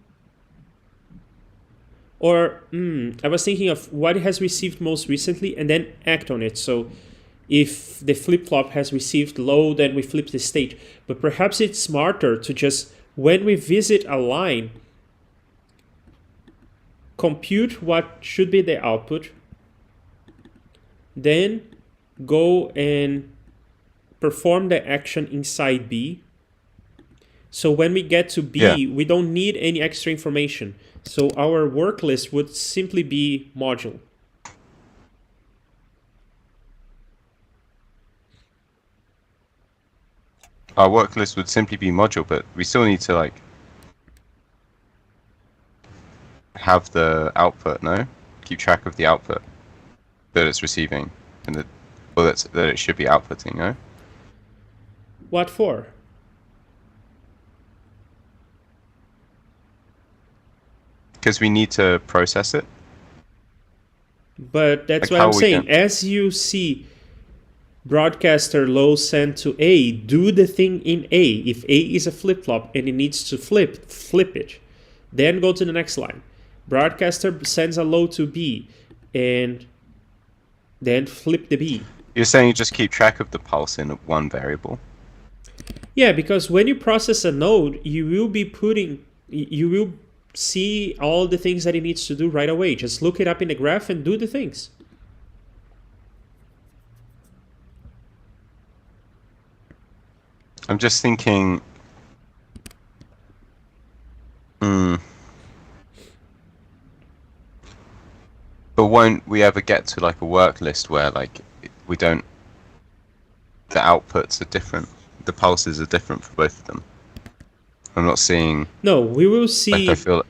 Or I was thinking of what it has received most recently and then act on it. So if the flip-flop has received low, then we flip the state. But perhaps it's smarter to just when we visit a line, compute what should be the output, then go and perform the action inside B. So when we get to B, Yeah. we don't need any extra information. So our work list would simply be module. Our work list would simply be module, but we still need to like have the output, no? Keep track of the output that it's receiving and that it should be outputting, no? What for? Because we need to process it. But that's Like what how I'm we saying. can- As you see broadcaster low send to A, do the thing in A. If A is a flip-flop and it needs to flip it. Then go to the next line. Broadcaster sends a low to B and then flip the B. You're saying you just keep track of the pulse in one variable. Yeah, because when you process a node, you will see all the things that it needs to do right away. Just look it up in the graph and do the things. I'm just thinking. But won't we ever get to like a work list where like we don't? The outputs are different. The pulses are different for both of them. I'm not seeing. No, we will Like see I feel.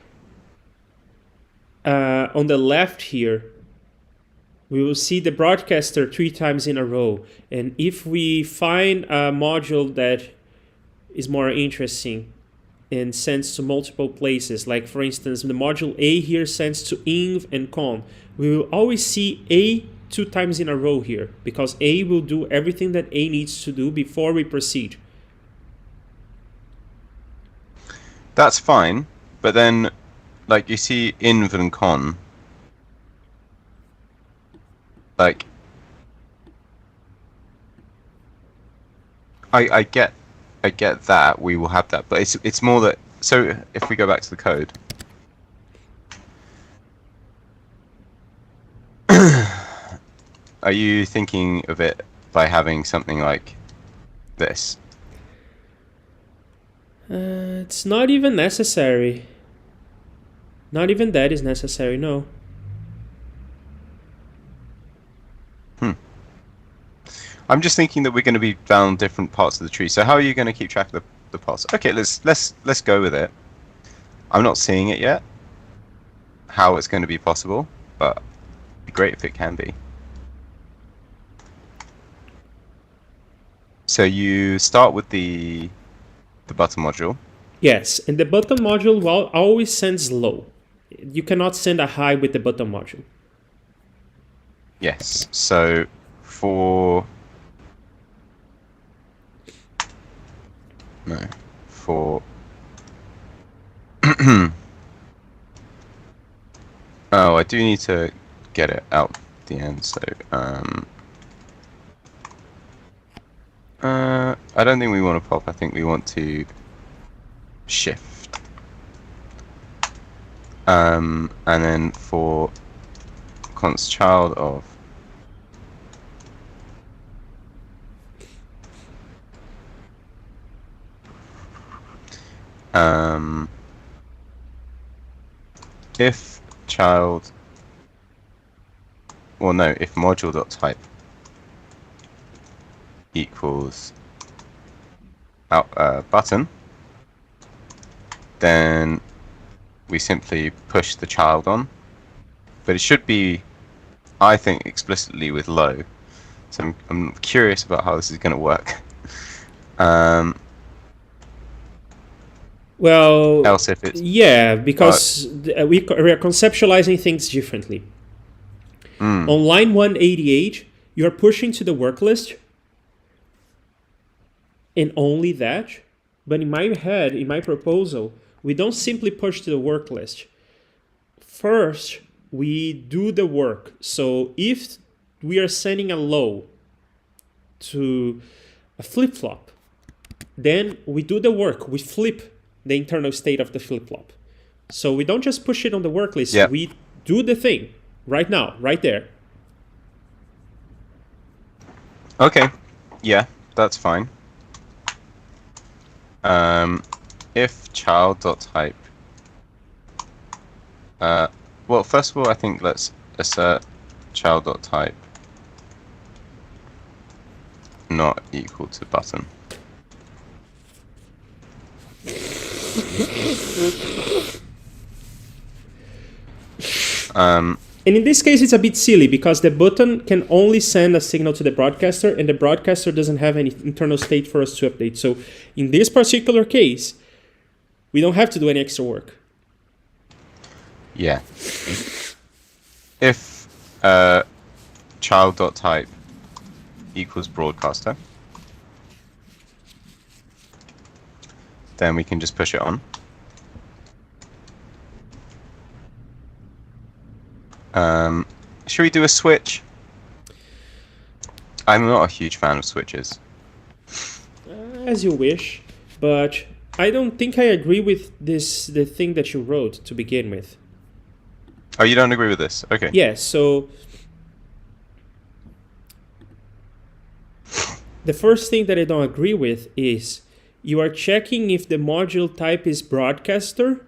on the left here, we will see the broadcaster 3 times in a row. And if we find a module that is more interesting and sends to multiple places, like for instance, the module A here sends to inv and con, we will always see A 2 times in a row here, because A will do everything that A needs to do before we proceed. That's fine, but then, like you see inv and con. Like, I get that we will have that, but it's more that. So if we go back to the code, are you thinking of it by having something like this? It's not even necessary. Not even that is necessary, no. I'm just thinking that we're going to be down different parts of the tree. So how are you going to keep track of the parts? Okay, let's go with it. I'm not seeing it yet. How it's going to be possible, but it'd be great if it can be. So you start with the button module. Yes, and the button module always sends low. You cannot send a high with the button module. Yes. So for oh, I do need to get it out at the end. So I don't think we want to pop. I think we want to shift. And then for const child of if child, well no, if module.type equals button, then we simply push the child on, but it should be, I think, explicitly with low. So I'm curious about how this is going to work. Well, Else if it's yeah, because we are conceptualizing things differently. On line 188, you're pushing to the work list, and only that. But in my head, in my proposal, we don't simply push to the work list. First, we do the work. So if we are sending a low to a flip-flop, then we do the work. We flip the internal state of the flip-flop. So we don't just push it on the work list. Yeah. We do the thing right now, right there. Okay, yeah, that's fine. If child.type, well, first of all, I think let's assert child.type not equal to button. And in this case, it's a bit silly because the button can only send a signal to the broadcaster, and the broadcaster doesn't have any internal state for us to update. So in this particular case, we don't have to do any extra work. Yeah. If child.type equals broadcaster, then we can just push it on. Should we do a switch? I'm not a huge fan of switches. As you wish, but I don't think I agree with the thing that you wrote to begin with. Oh, you don't agree with this? Okay. Yeah, so the first thing that I don't agree with is you are checking if the module type is broadcaster,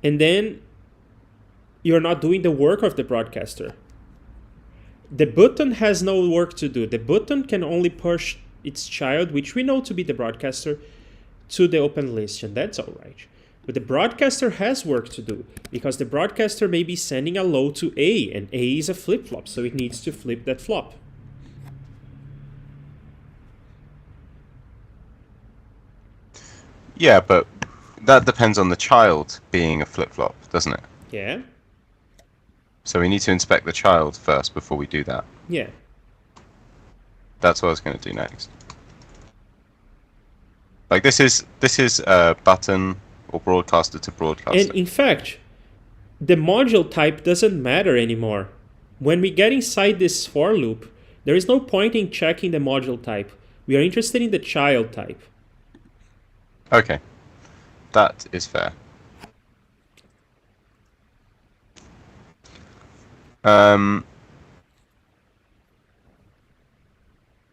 and then you're not doing the work of the broadcaster. The button has no work to do. The button can only push its child, which we know to be the broadcaster, to the open list, and that's all right. But the broadcaster has work to do because the broadcaster may be sending a low to A, and A is a flip-flop, so it needs to flip that flop. Yeah, but that depends on the child being a flip-flop, doesn't it? Yeah? So we need to inspect the child first before we do that. Yeah. That's what I was going to do next. Like this is button or broadcaster to broadcaster. And in fact, the module type doesn't matter anymore. When we get inside this for loop, there is no point in checking the module type. We are interested in the child type. Okay, that is fair.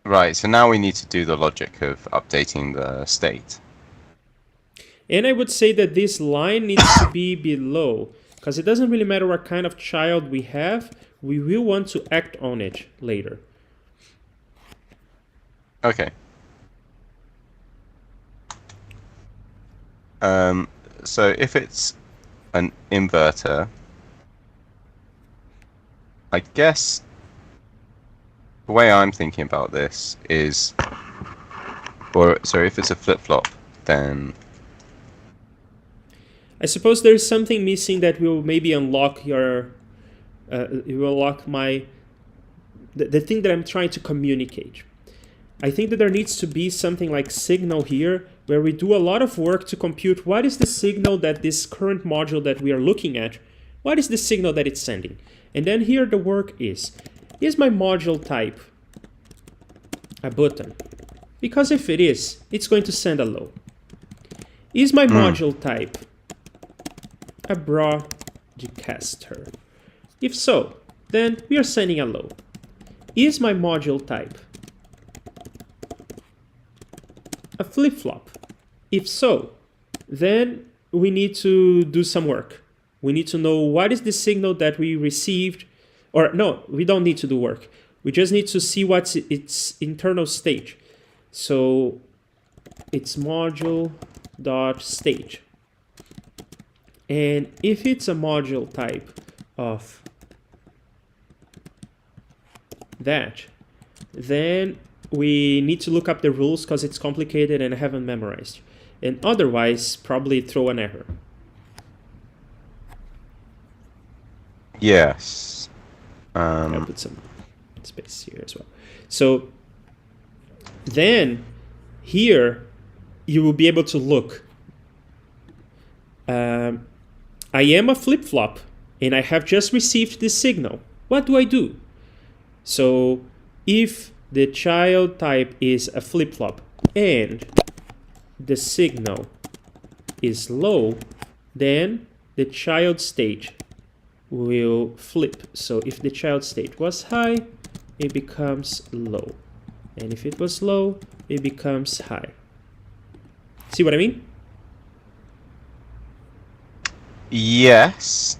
Right, so now we need to do the logic of updating the state. And I would say that this line needs to be below, because it doesn't really matter what kind of child we have, we will want to act on it later. Okay. So if it's an inverter, I guess the way I'm thinking about this is, or sorry, if it's a flip-flop, then I suppose there is something missing that will maybe unlock your, it will unlock the thing that I'm trying to communicate. I think that there needs to be something like signal here, where we do a lot of work to compute what is the signal that this current module that we are looking at, what is the signal that it's sending? And then here the work is my module type a button? Because if it is, it's going to send a low. Is my module type a broadcaster? If so, then we are sending a low. Is my module type a flip-flop? If so, then we need to do some work. We need to know what is the signal that we received, or no, we don't need to do work. We just need to see what's its internal state. So it's module.state. And if it's a module type of that, then we need to look up the rules because it's complicated and I haven't memorized. And otherwise, probably throw an error. yes. I'll put some space here as well. So then here you will be able to look. I am a flip-flop and I have just received this signal. What do I do? So if the child type is a flip-flop and the signal is low, then the child state will flip. So if the child state was high, it becomes low. And if it was low, it becomes high. See what I mean? Yes.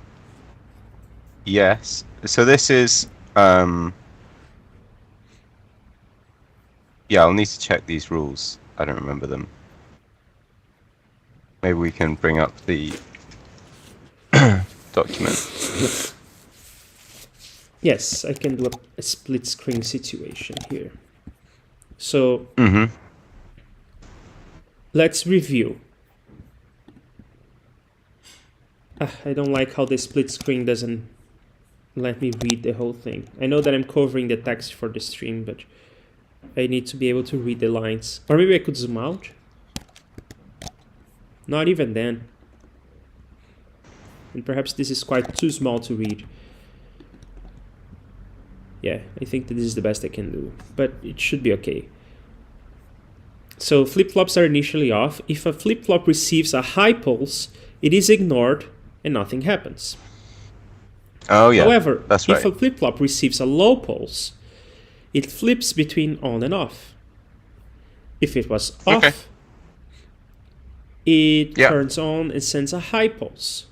Yes. So this is yeah, I'll need to check these rules. I don't remember them. Maybe we can bring up the document. Yes, I can do a split screen situation here. So let's review. I don't like how the split screen doesn't let me read the whole thing. I know that I'm covering the text for the stream, but I need to be able to read the lines. Or maybe I could zoom out. Not even then. And perhaps this is quite too small to read. Yeah, I think that this is the best I can do, but it should be okay. So flip-flops are initially off. If a flip-flop receives a high pulse, it is ignored and nothing happens. Oh yeah, However, that's right. if a flip-flop receives a low pulse, it flips between on and off. If it was off, Okay. it Yeah. turns on and sends a high pulse.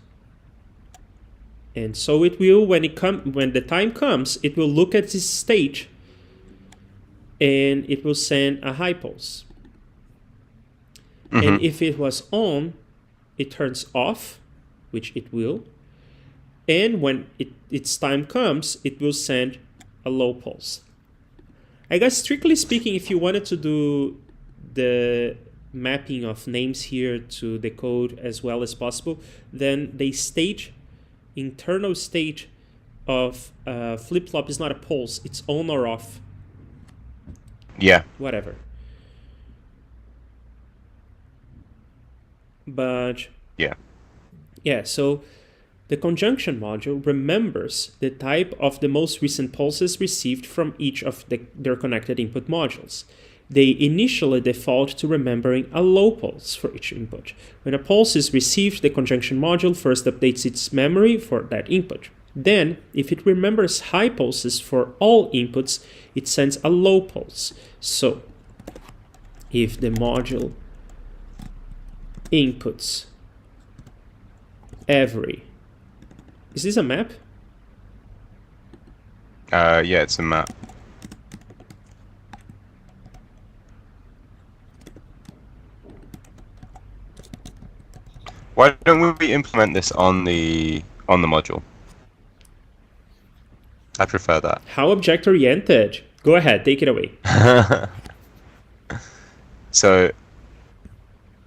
And so it will, when the time comes, it will look at this state and it will send a high pulse. And if it was on, it turns off, which it will. And when its time comes, it will send a low pulse. I guess strictly speaking, if you wanted to do the mapping of names here to the code as well as possible, then the internal state of flip-flop is not a pulse, it's on or off. Yeah. Whatever. But yeah, so the conjunction module remembers the type of the most recent pulses received from each of their connected input modules. They initially default to remembering a low pulse for each input. When a pulse is received, the conjunction module first updates its memory for that input. Then, if it remembers high pulses for all inputs, it sends a low pulse. So, if the module inputs every... Is this a map? Yeah, it's a map. Why don't we implement this on the module? I prefer that. How object-oriented? Go ahead, take it away. So,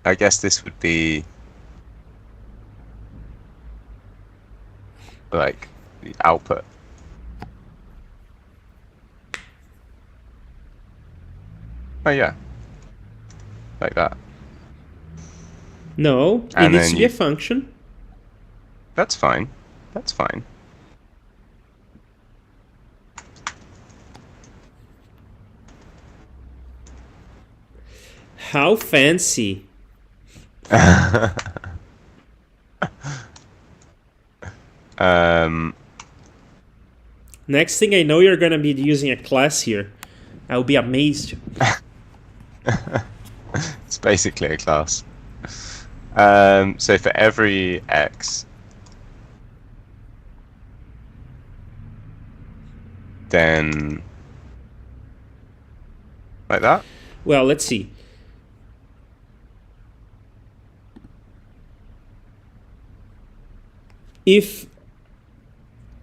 I guess this would be like the output. Oh yeah, like that. No, it And needs then to be a function. That's fine. That's fine. How fancy. Next thing I know, you're gonna be using a class here. I'll be amazed. It's basically a class. So for every x, then like that. Well, let's see. If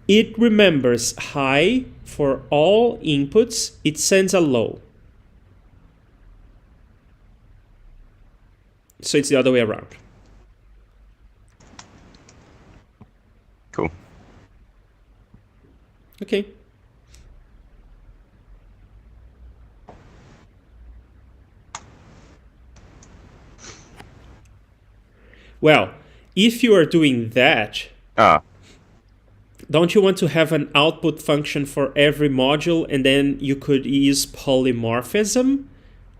it remembers high for all inputs, it sends a low. So it's the other way around. Cool. Okay. Well, if you are doing that, don't you want to have an output function for every module and then you could use polymorphism?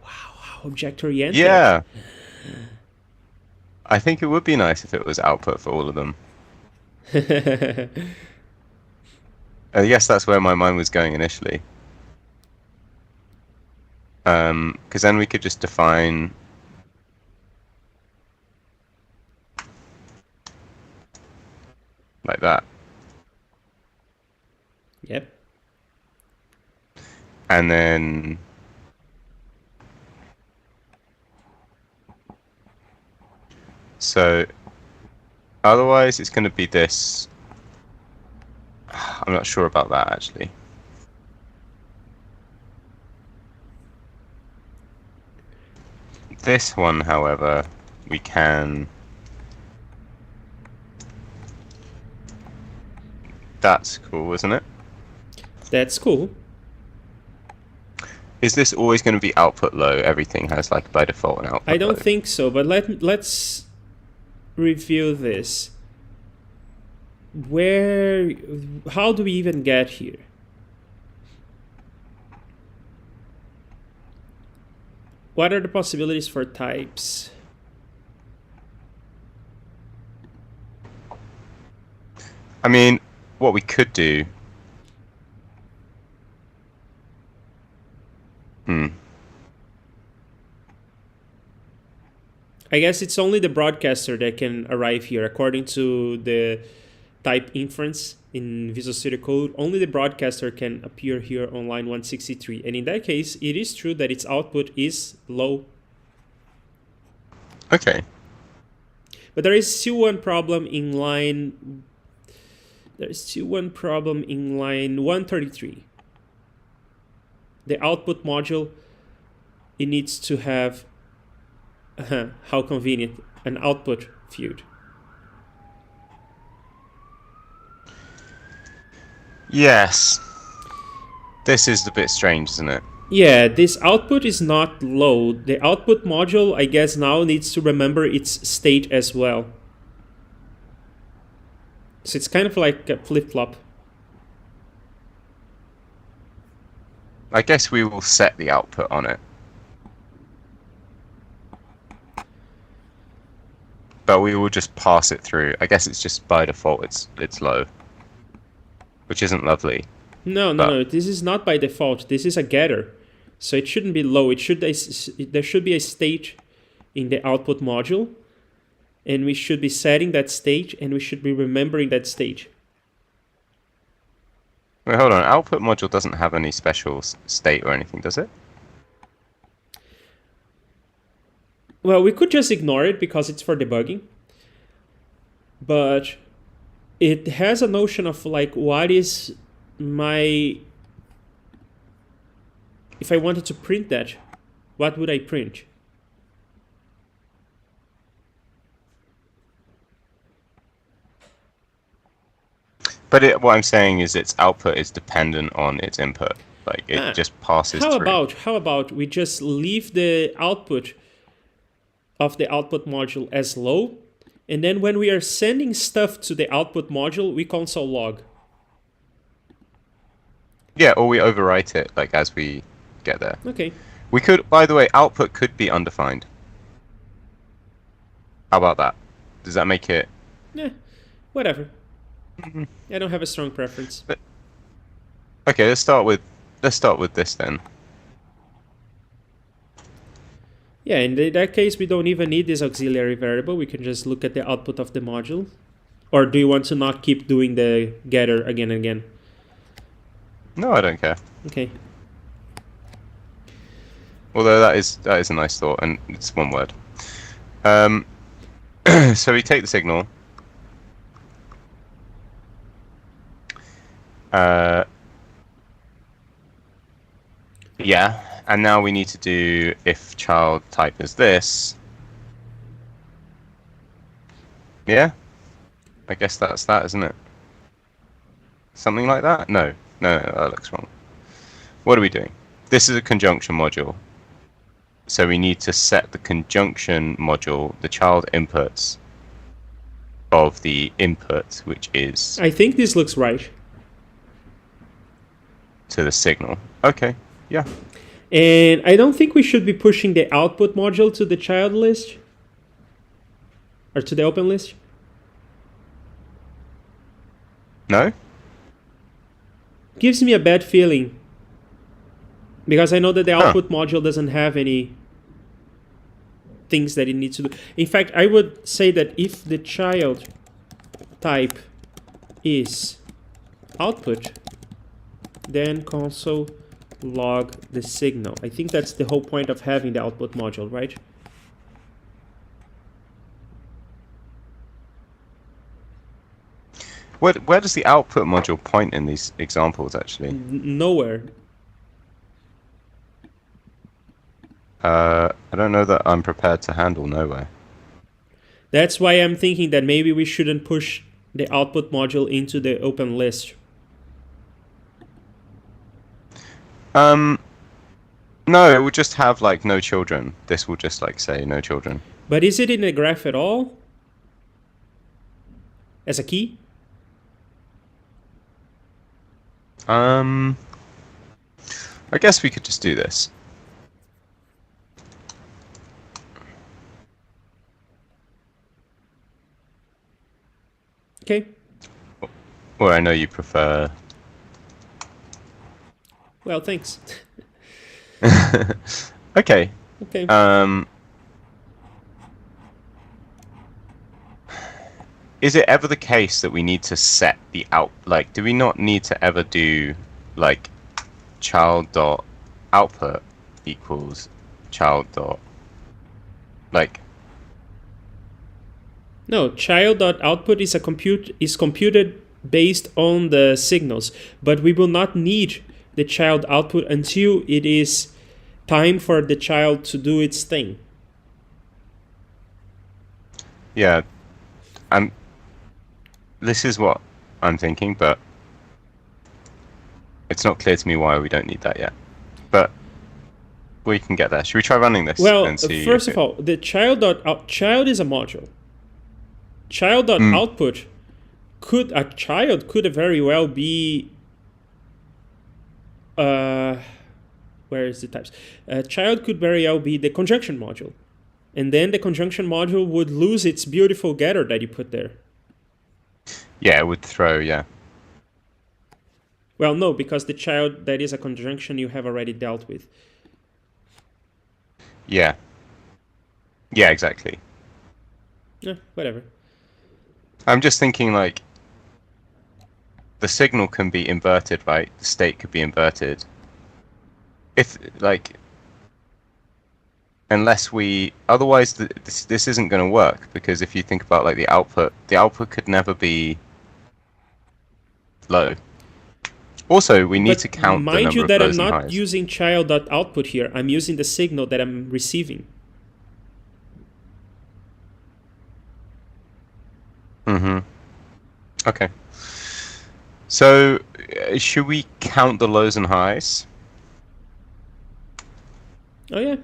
Wow, how Object-oriented. Yeah. I think it would be nice if it was output for all of them. I guess that's where my mind was going initially. Because then we could just define like that. Yep. And then so otherwise it's going to be this. I'm not sure about that actually. This one, however, we can. That's cool, isn't it? That's cool. Is this always going to be output low? Everything has like by default an output I don't low. think so, but let's review this. How do we even get here? What are the possibilities for types? I mean, what we could do. I guess it's only the broadcaster that can arrive here. According to the type inference in Visual Studio Code, only the broadcaster can appear here on line 163. And in that case, it is true that its output is low. Okay. But there is still one problem in line. There's still one problem in line 133. The output module, it needs to have, how convenient, an output field. Yes. This is a bit strange, isn't it? Yeah, this output is not low. The output module, I guess, now needs to remember its state as well. So it's kind of like a flip-flop. I guess we will set the output on it. But we will just pass it through. I guess it's just by default it's low. Which isn't lovely. No, this is not by default. This is a getter. So it shouldn't be low. There should be a state in the output module. And we should be setting that state, and we should be remembering that state. Wait, hold on. Output module doesn't have any special state or anything, does it? Well, we could just ignore it because it's for debugging. But it has a notion of like, what is my... If I wanted to print that, what would I print? But what I'm saying is its output is dependent on its input. Like it just passes through. How about we just leave the output of the output module as low, and then when we are sending stuff to the output module, we console log. Yeah, or we overwrite it like as we get there. Okay. We could, by the way, output could be undefined. How about that? Does that make it? Yeah, whatever. I don't have a strong preference. Okay, let's start with this then. Yeah, in that case, we don't even need this auxiliary variable. We can just look at the output of the module. Or do you want to not keep doing the getter again and again? No, I don't care. Okay. Although that is a nice thought, and it's one word. So we take the signal. Yeah, and now we need to do if child type is this. Yeah? I guess that's that, isn't it? Something like that? No, that looks wrong. What are we doing? This is a conjunction module. So we need to set the conjunction module, the child inputs of the input, which is I think this looks right. to the signal. Okay, yeah. And I don't think we should be pushing the output module to the child list or to the open list. No? Gives me a bad feeling because I know that the output module doesn't have any things that it needs to do. In fact, I would say that if the child type is output, then console log the signal. I think that's the whole point of having the output module, right? Where does the output module point in these examples, actually? Nowhere. I don't know that I'm prepared to handle nowhere. That's why I'm thinking that maybe we shouldn't push the output module into the open list. No, it would just have like no children. This will just like say no children. But is it in the graph at all? As a key? I guess we could just do this. Okay. Or I know you prefer. Well, thanks. Okay. Okay. Is it ever the case that we need to set the out? Like, do we not need to ever do like child dot output equals child dot like? No, child.output is computed based on the signals, but we will not need the child output until it is time for the child to do its thing. Yeah, this is what I'm thinking, but it's not clear to me why we don't need that yet. But we can get there. Should we try running this? Well, and see first of all, the child is a module. Child.output could very well be where is the types? Child could very well be the conjunction module. And then the conjunction module would lose its beautiful getter that you put there. Yeah, it would throw, yeah. Well, no, because the child that is a conjunction you have already dealt with. Yeah. Yeah, exactly. Yeah, whatever. I'm just thinking like the signal can be inverted, right? The state could be inverted. If like, unless we, otherwise this isn't going to work, because if you think about like the output could never be low. Also, we need to count the number mind you of that I'm lows and not highs. using child.output here. I'm using the signal that I'm receiving. Mm-hmm. Okay. So, should we count the lows and highs? Oh yeah.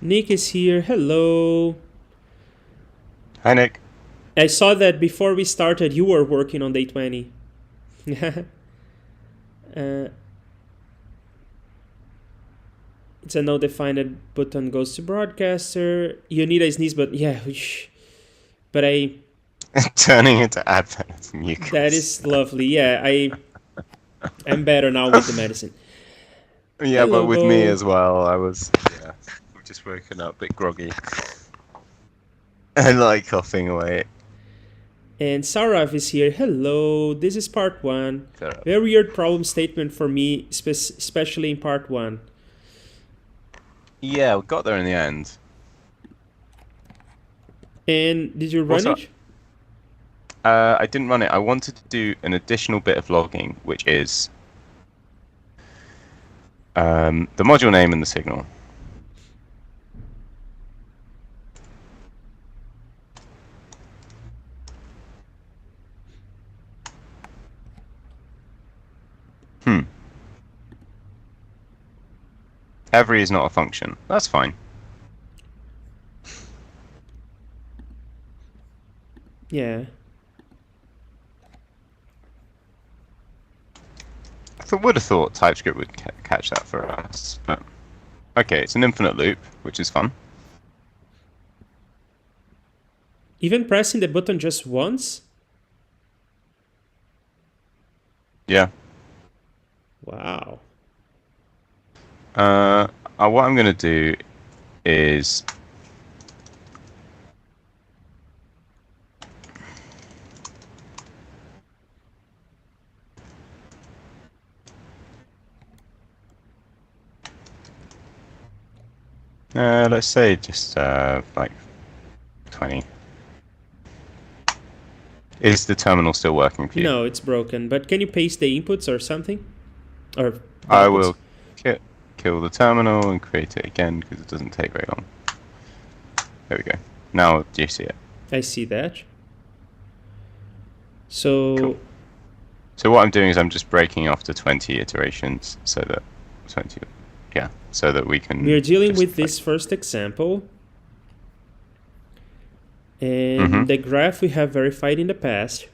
Nick is here. Hello. Hi, Nick. I saw that before we started, you were working on day 20. It's a no defined button goes to broadcaster. You need a sneeze, but yeah. But Turning into Advent mucus. that is lovely. Yeah, I'm better now with the medicine. Yeah, Hello, but with me Bo. as well. I was, yeah, I've just woken up a bit groggy. And like coughing away. And Sarav is here. Hello. This is part 1. Sarav. Very weird problem statement for me, especially in part 1. Yeah, we got there in the end. And did you What's run up? it? I didn't run it. I wanted to do an additional bit of logging, which is the module name and the signal. every is not a function. That's fine. Yeah. Would have thought TypeScript would catch that for us, but okay, it's an infinite loop, which is fun. Even pressing the button just once? Yeah. Wow. What I'm going to do is let's say just like 20. Is the terminal still working for you? No, it's broken. But can you paste the inputs or something? Or the I outputs? will kill the terminal and create it again because it doesn't take very long. There we go. Now do you see it? I see that. So Cool. So what I'm doing is I'm just breaking off to 20 iterations so that so that we can. we're dealing just, with this first example. And Mhm. the graph we have verified in the past.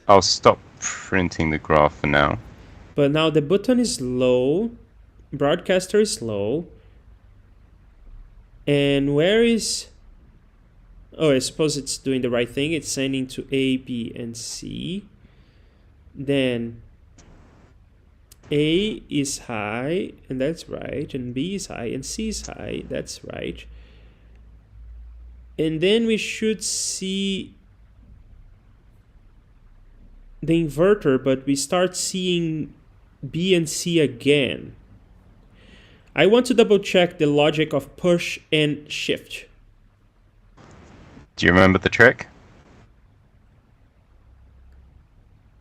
I'll stop printing the graph for now. But now the button is low. Broadcaster is low. And where is... Oh, I suppose it's doing the right thing. It's sending to A, B, and C. Then A is high, and that's right. And B is high, and C is high. That's right. And then we should see the inverter, but we start seeing B and C again. I want to double check the logic of push and shift. Do you remember the trick?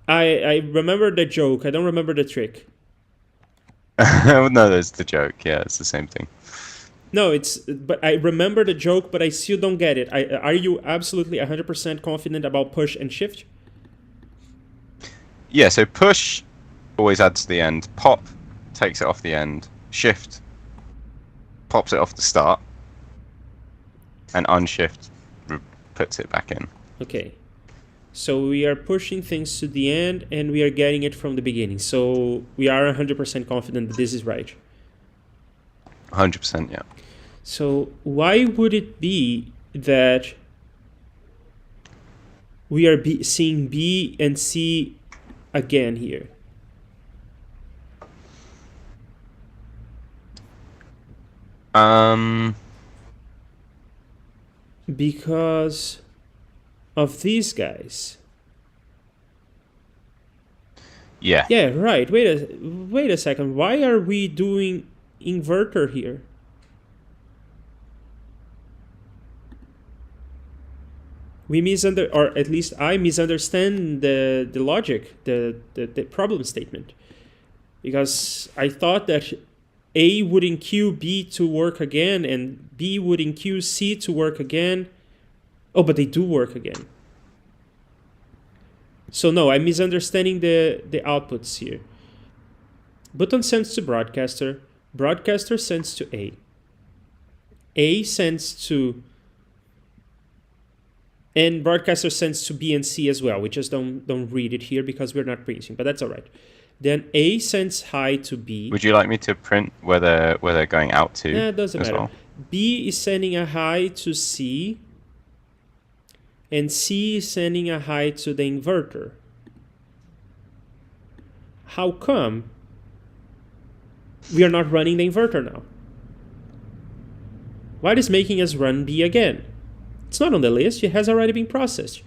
I remember the joke. I don't remember the trick. No, that's the joke. Yeah, it's the same thing. No, but I remember the joke, but I still don't get it. Are you absolutely 100% confident about push and shift? Yeah, so push always adds to the end. Pop takes it off the end. Shift pops it off the start. And unshift puts it back in. Okay. So we are pushing things to the end and we are getting it from the beginning. So we are 100% confident that this is right. 100%, yeah. So why would it be that we are seeing B and C again here? Because of these guys. Yeah. Yeah, right. Wait a second. Why are we doing inverter here? We or at least I misunderstand the logic, the problem statement. Because I thought that A would enqueue B to work again and B would enqueue C to work again. Oh, but they do work again. So no, I'm misunderstanding the outputs here. Button sends to broadcaster. Broadcaster sends to A. A sends to... And broadcaster sends to B and C as well. We just don't read it here because we're not printing, but that's all right. Then A sends high to B. Would you like me to print where they're going out to? Yeah, it doesn't matter. Well? B is sending a high to C. And C is sending a high to the inverter. How come we are not running the inverter now? What is making us run B again? It's not on the list. It has already been processed.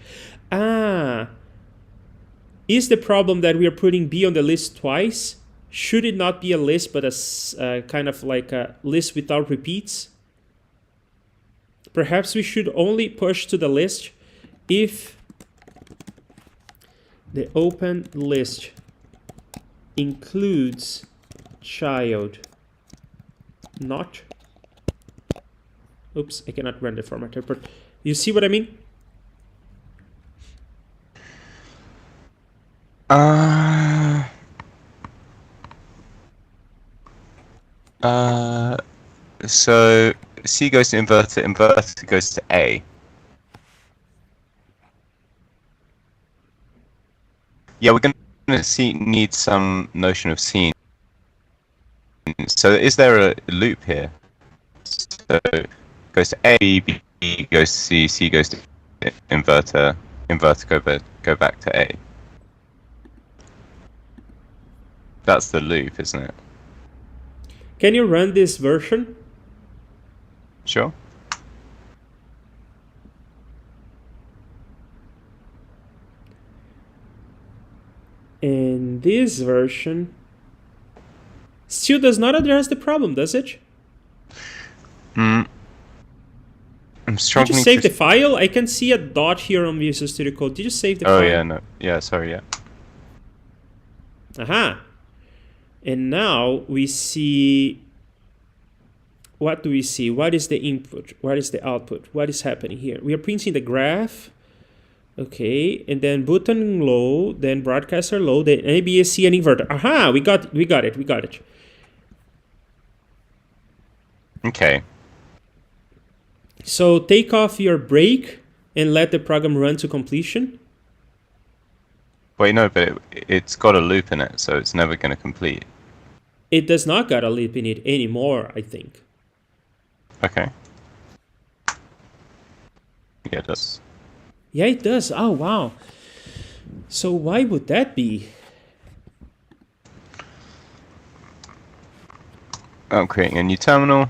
Is the problem that we are putting B on the list twice? Should it not be a list, but a kind of like a list without repeats? Perhaps we should only push to the list if the open list includes child not... Oops, I cannot run the formatter, but you see what I mean? So C goes to inverter, inverter goes to A. Yeah, we're gonna need some notion of scene. So is there a loop here? So goes to A, B goes to C, C goes to inverter, inverter go back to A. That's the loop, isn't it? Can you run this version? Sure. And this version still does not address the problem, does it? I'm Did you struggling save to... the file? I can see a dot here on Visual Studio Code. Did you save the Oh file? yeah, no. Yeah, sorry, yeah. Aha. And now we see... What do we see? What is the input? What is the output? What is happening here? We are printing the graph. Okay, and then button low, then broadcaster low, then ABSC and inverter. Aha, we got it. Okay. So take off your break and let the program run to completion. Wait, no, but it's got a loop in it, so it's never going to complete. It does not got a loop in it anymore, I think. Okay. Yeah, it does. Yeah, it does. Oh, wow. So why would that be? I'm creating a new terminal.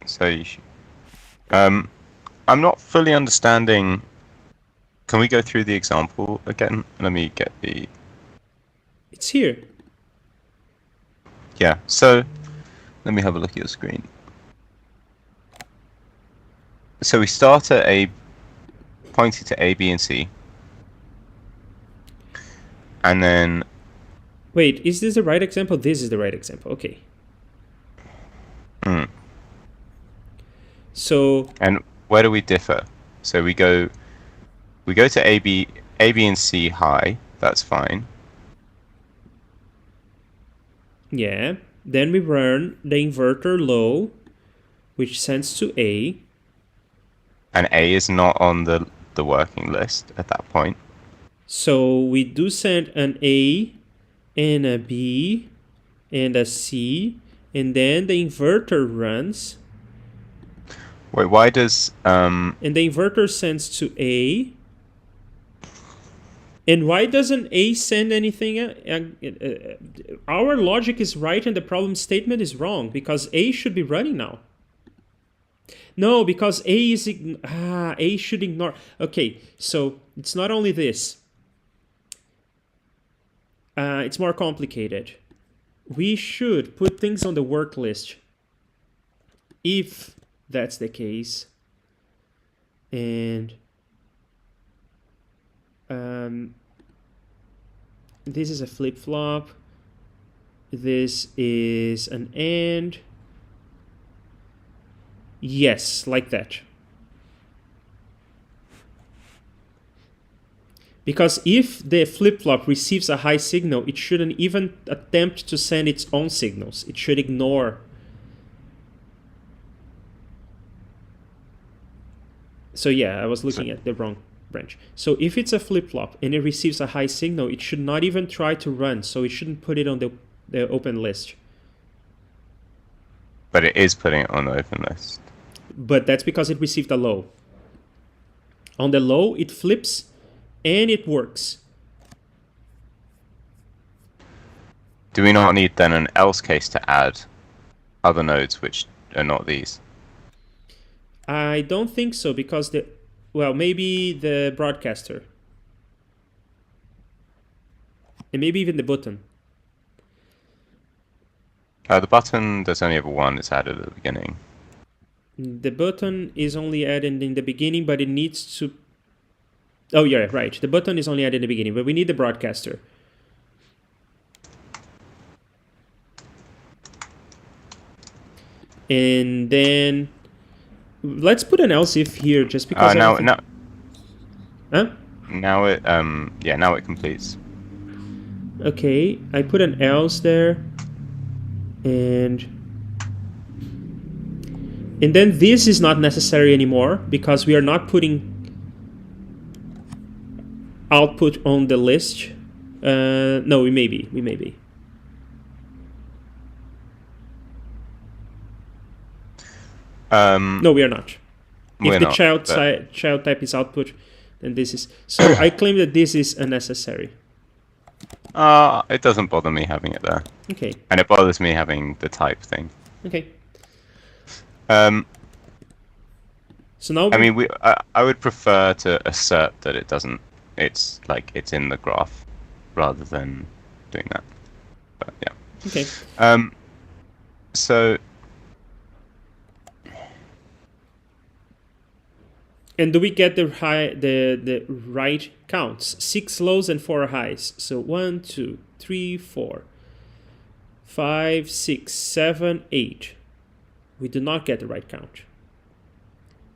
So you should... I'm not fully understanding. Can we go through the example again? Let me get the... It's here. Yeah, so let me have a look at your screen. So we start at A, pointing to A, B, and C. And then... Wait, is this the right example? This is the right example. Okay. So... And where do we differ? So we go to A, B and C high. That's fine. Yeah. Then we run the inverter low, which sends to A. And A is not on the working list at that point. So we do send an A and a B and a C, and then the inverter runs. Wait, why does... And the inverter sends to A. And why doesn't A send anything? Our logic is right and the problem statement is wrong, because A should be running now. No, because A is... A should ignore... Okay, so it's not only this. It's more complicated. We should put things on the work list. If that's the case. And... this is a flip-flop. This is an AND. Yes, like that. Because if the flip-flop receives a high signal, it shouldn't even attempt to send its own signals. It should ignore. So yeah, I was looking at the wrong branch. So if it's a flip-flop and it receives a high signal, it should not even try to run. So it shouldn't put it on the open list. But it is putting it on the open list. But that's because it received a low. On the low, it flips and it works. Do we not need then an else case to add other nodes which are not these? I don't think so, because well, maybe the broadcaster. And maybe even the button. The button, there's only ever one that's added at the beginning. The button is only added in the beginning, but it needs to... Oh, yeah, right. The button is only added in the beginning, but we need the broadcaster. And then... Let's put an else if here, just because... Now it completes. Okay, I put an else there, and then this is not necessary anymore because we are not putting output on the list. No, we may be. No, we are not. We're If the not, child type is output, then this is. So I claim that this is unnecessary. it doesn't bother me having it there. Okay. And it bothers me having the type thing. Okay. Um, So now I mean, I would prefer to assert that it doesn't. It's like it's in the graph, rather than doing that. But yeah. okay. So And do we get the right counts? 6 lows and 4 highs. So 1, 2, 3, 4, 5, 6, 7, 8. We do not get the right count.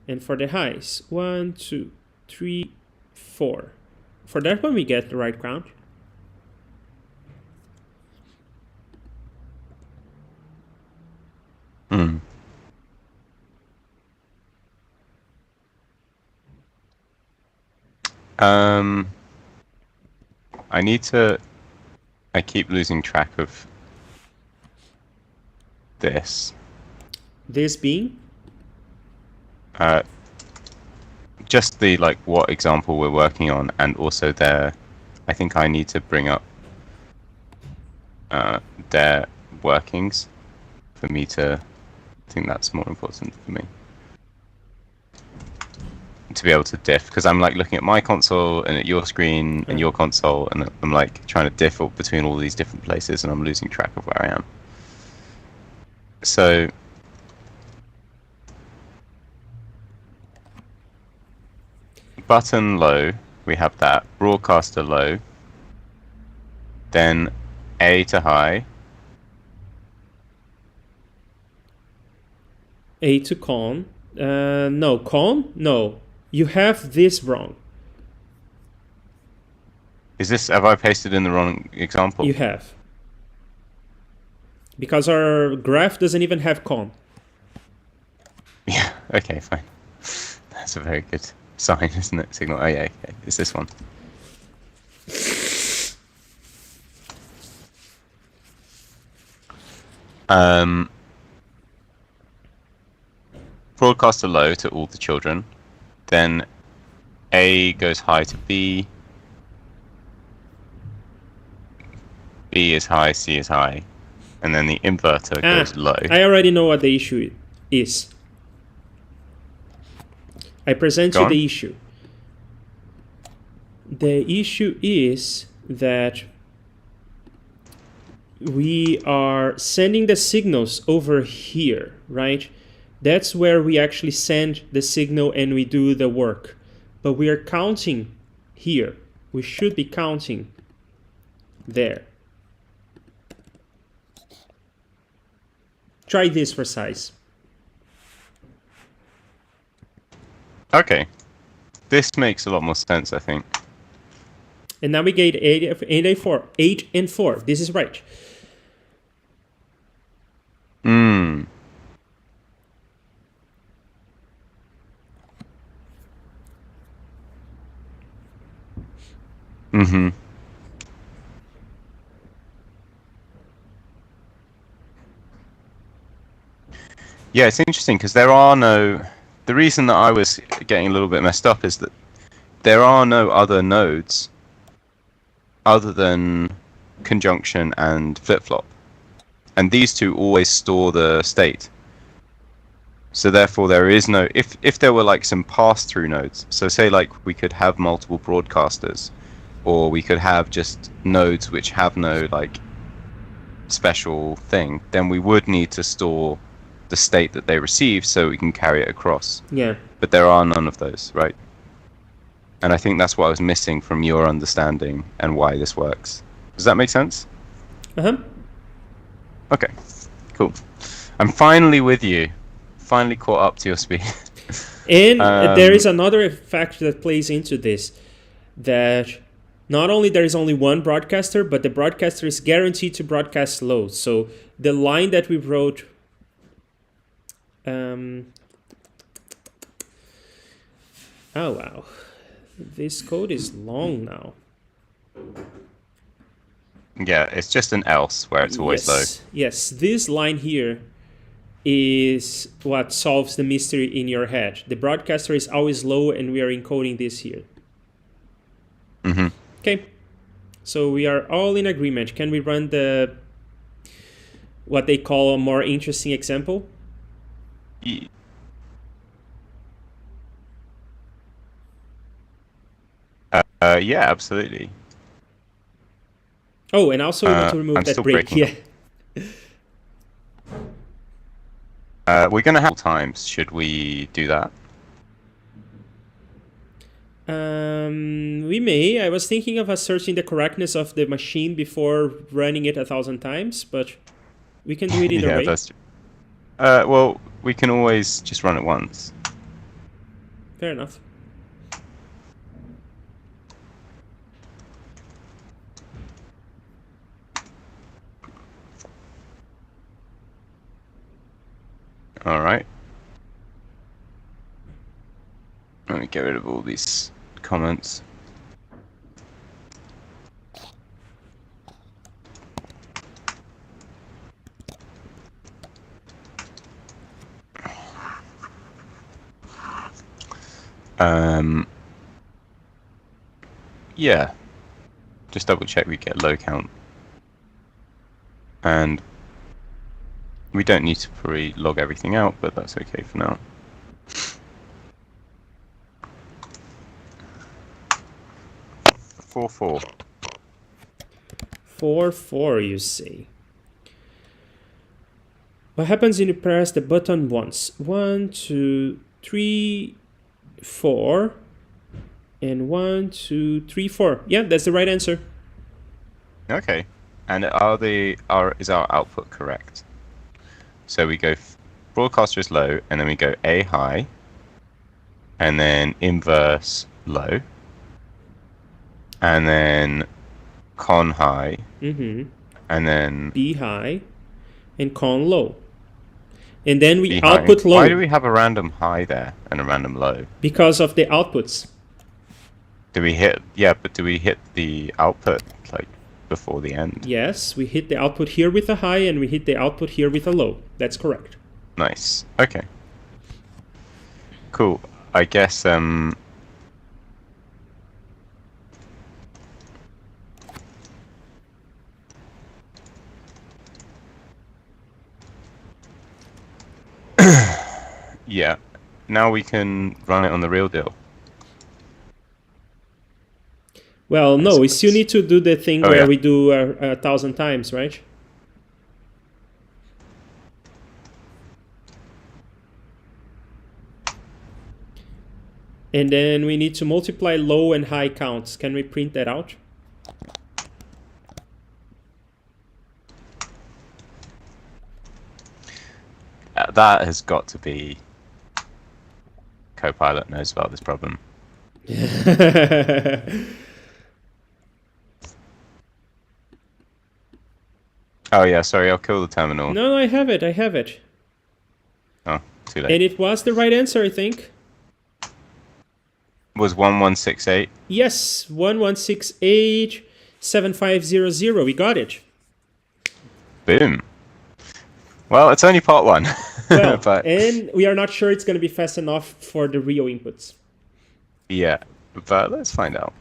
And for the highs, 1, 2, 3, 4. For that one, we get the right count. I keep losing track of this. This being? Just the like what example we're working on, and also I think I need to bring up their workings for me to. I think that's more important for me to be able to diff, because I'm like looking at my console and at your screen and your console, and I'm like trying to diff between all these different places, and I'm losing track of where I am. So button low, we have that. Broadcaster low. Then A to high. A to con. No, con? No. You have this wrong. Have I pasted in the wrong example? You have. Because our graph doesn't even have con. Yeah, okay, fine. That's a very good sign, isn't it? Signal. Oh yeah, okay. It's this one. Broadcaster low to all the children. Then A goes high to B. B is high, C is high. And then the inverter goes low. I already know what the issue is. I present you the issue. The issue is that we are sending the signals over here, right? That's where we actually send the signal and we do the work. But we are counting here. We should be counting there. Try this for size. Okay. This makes a lot more sense, I think. And now we get 8 and 4. This is right. Mm-hmm. Yeah, it's interesting because there are no... The reason that I was getting a little bit messed up is that there are no other nodes other than conjunction and flip-flop. And these two always store the state. So therefore there is no... If there were like some pass-through nodes, so say like we could have multiple broadcasters, or we could have just nodes which have no like special thing, then we would need to store the state that they receive so we can carry it across. Yeah. But there are none of those, right? And I think that's what I was missing from your understanding and why this works. Does that make sense? Uh-huh. Okay, cool. I'm finally with you. Finally caught up to your speed. And there is another factor that plays into this, that not only there is only one broadcaster, but the broadcaster is guaranteed to broadcast low. So the line that we wrote, oh wow, this code is long now. Yeah, it's just an else where it's always low. Yes, this line here is what solves the mystery in your head. The broadcaster is always low, and we are encoding this here. Mm-hmm. Okay, so we are all in agreement. Can we run the what they call a more interesting example? Yeah, absolutely. Oh, and also we need to remove I'm that still break. breaking. Yeah. We're going to have times. Should we do that? We may. I was thinking of asserting the correctness of the machine before running it 1,000 times, but we can do it either way. That's well, we can always just run it once. Fair enough. All right. Let me get rid of all these comments. Yeah. Just double check we get low count. And we don't need to pre-log everything out, but that's okay for now. Four. 4, you say. What happens when you press the button once? 1, 2, 3, 4, and 1, 2, 3, 4. Yeah, that's the right answer. Okay. And is our output correct? So we go broadcaster is low, and then we go A high, and then inverse low, and then con high, Mm-hmm. and then B high, and con low. And then we B high. output low. Why do we have a random high there and a random low? Because of the outputs. Do we hit the output like before the end? Yes, we hit the output here with a high, and we hit the output here with a low. That's correct. Nice. Okay. Cool. I guess yeah. Now we can run it on the real deal. Well, no, we still need to do the thing where yeah. we do 1,000 times, right? And then we need to multiply low and high counts. Can we print that out? That has got to be Copilot knows about this problem. Oh yeah, sorry, I'll kill the terminal. No, I have it. Oh, too late. And it was the right answer, I think. Was 1168? Yes, 1168 7500. We got it. Boom. Well, it's only part one. Well, but and we are not sure it's going to be fast enough for the real inputs. yeah, but let's find out.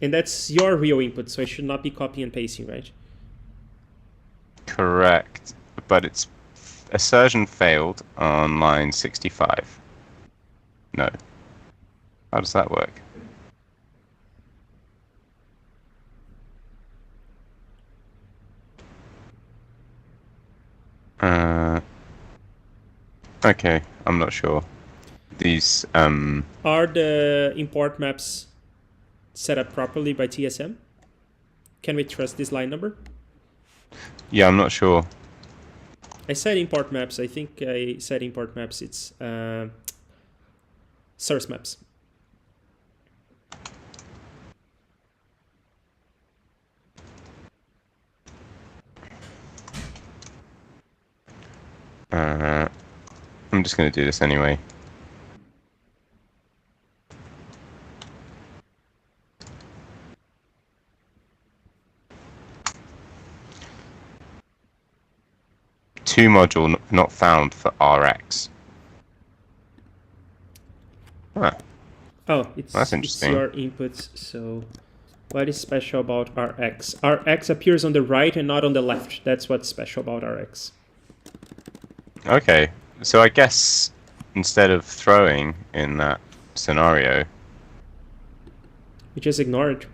And that's your real input, so I should not be copying and pasting, right? Correct, but it's assertion failed on line 65. No. How does that work? Okay, I'm not sure. These Are the import maps set up properly by TSM? Can we trust this line number? yeah, I'm not sure. I said import maps. I think I said import maps. It's source maps. I'm just going to do this anyway. Two module not found for RX. Huh. Oh, it's That's interesting. your inputs. So, what is special about RX? RX appears on the right and not on the left. That's what's special about RX. Okay, so I guess instead of throwing in that scenario, You just ignore it.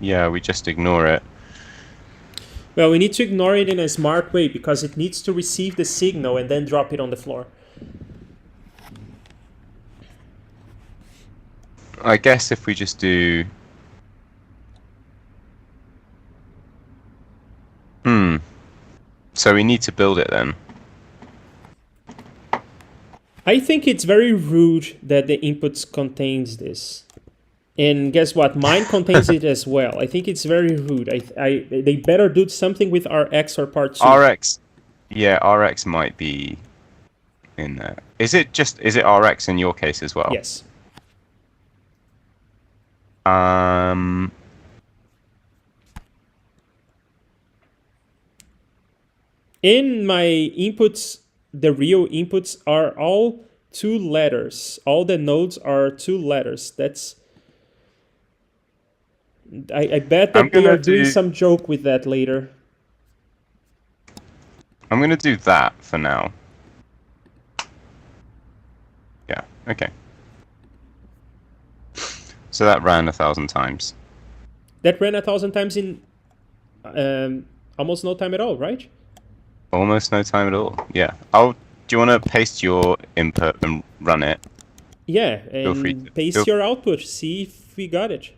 yeah, we just ignore it. Well, we need to ignore it in a smart way because it needs to receive the signal and then drop it on the floor. I guess if we just do... So we need to build it then. I think it's very rude that the inputs contains this. And guess what? Mine contains it as well. I think it's very rude. They better do something with RX or part 2. RX. Yeah, RX might be in there. Is it RX in your case as well? Yes. In my inputs, the real inputs are all 2 letters. All the nodes are 2 letters. That's... I bet that they are doing some joke with that later. I'm going to do that for now. Yeah, okay. So that ran 1,000 times. That ran 1,000 times in almost no time at all, right? Almost no time at all. Yeah. Do you want to paste your input and run it? Yeah, Feel free and to. paste your output. See if we got it.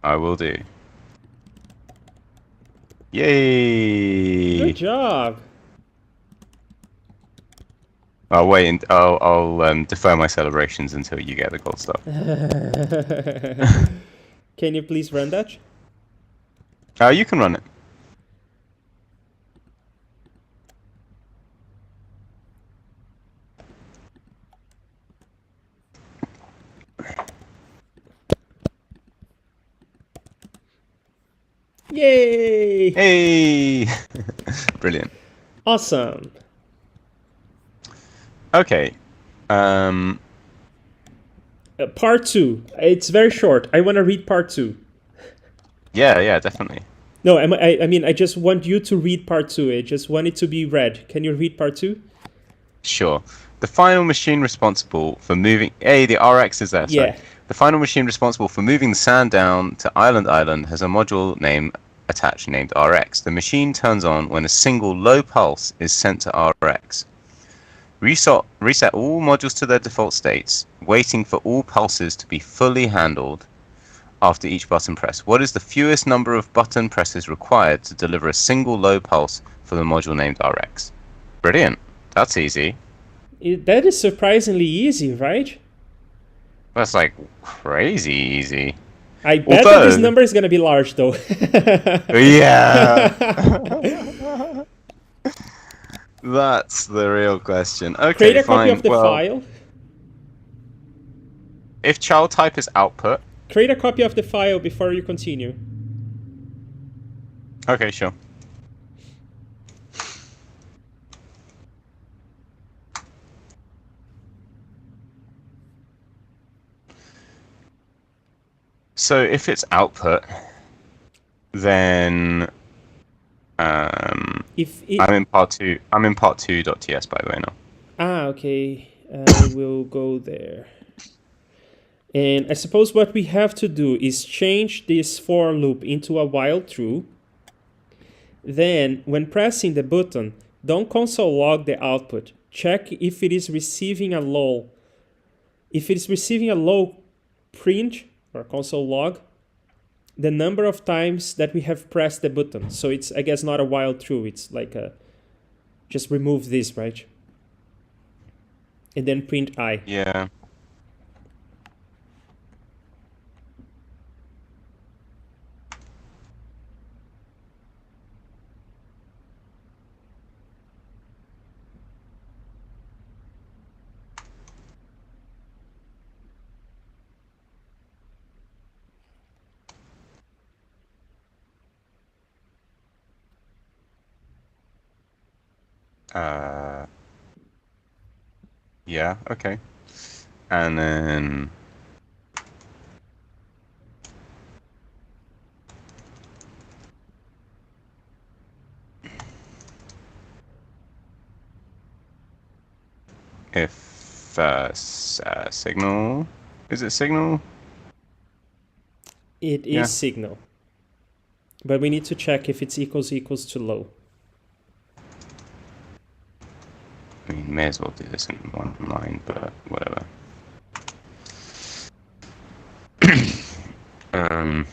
I will do. Yay! Good job. I'll wait and I'll defer my celebrations until you get the gold star. Can you please run that? You can run it. Yay! Hey! Brilliant. Awesome. Okay. Part 2. It's very short. I want to read part 2. Yeah, definitely. No, I mean, I just want you to read part 2. I just want it to be read. Can you read part 2? Sure. The final machine responsible for moving... Hey, the RX is there. Sorry. Yeah. The final machine responsible for moving the sand down to Island has a module name attached named RX. The machine turns on when a single low pulse is sent to RX. Reset all modules to their default states, waiting for all pulses to be fully handled after each button press. What is the fewest number of button presses required to deliver a single low pulse for the module named RX? Brilliant. That's easy. That is surprisingly easy, right? That's like crazy easy. I bet that this number is going to be large, though. Yeah. That's the real question. Okay, Create a fine. copy of the file. If child type is output. Create a copy of the file before you continue. Okay, sure. So if it's output, then I'm in part 2. I'm in part 2.ts by the way now. Ah, okay. I will go there. And I suppose what we have to do is change this for loop into a while true. Then, when pressing the button, don't console log the output. Check if it is receiving a low. If it is receiving a low, print or console log the number of times that we have pressed the button. So it's, I guess, not a while true. It's like a, just remove this, right? And then print I. Yeah. Yeah, okay. And then if signal, is it signal? It is Yeah. signal. But we need to check if it's equals to low. I mean, may as well do this in one line, but whatever. um,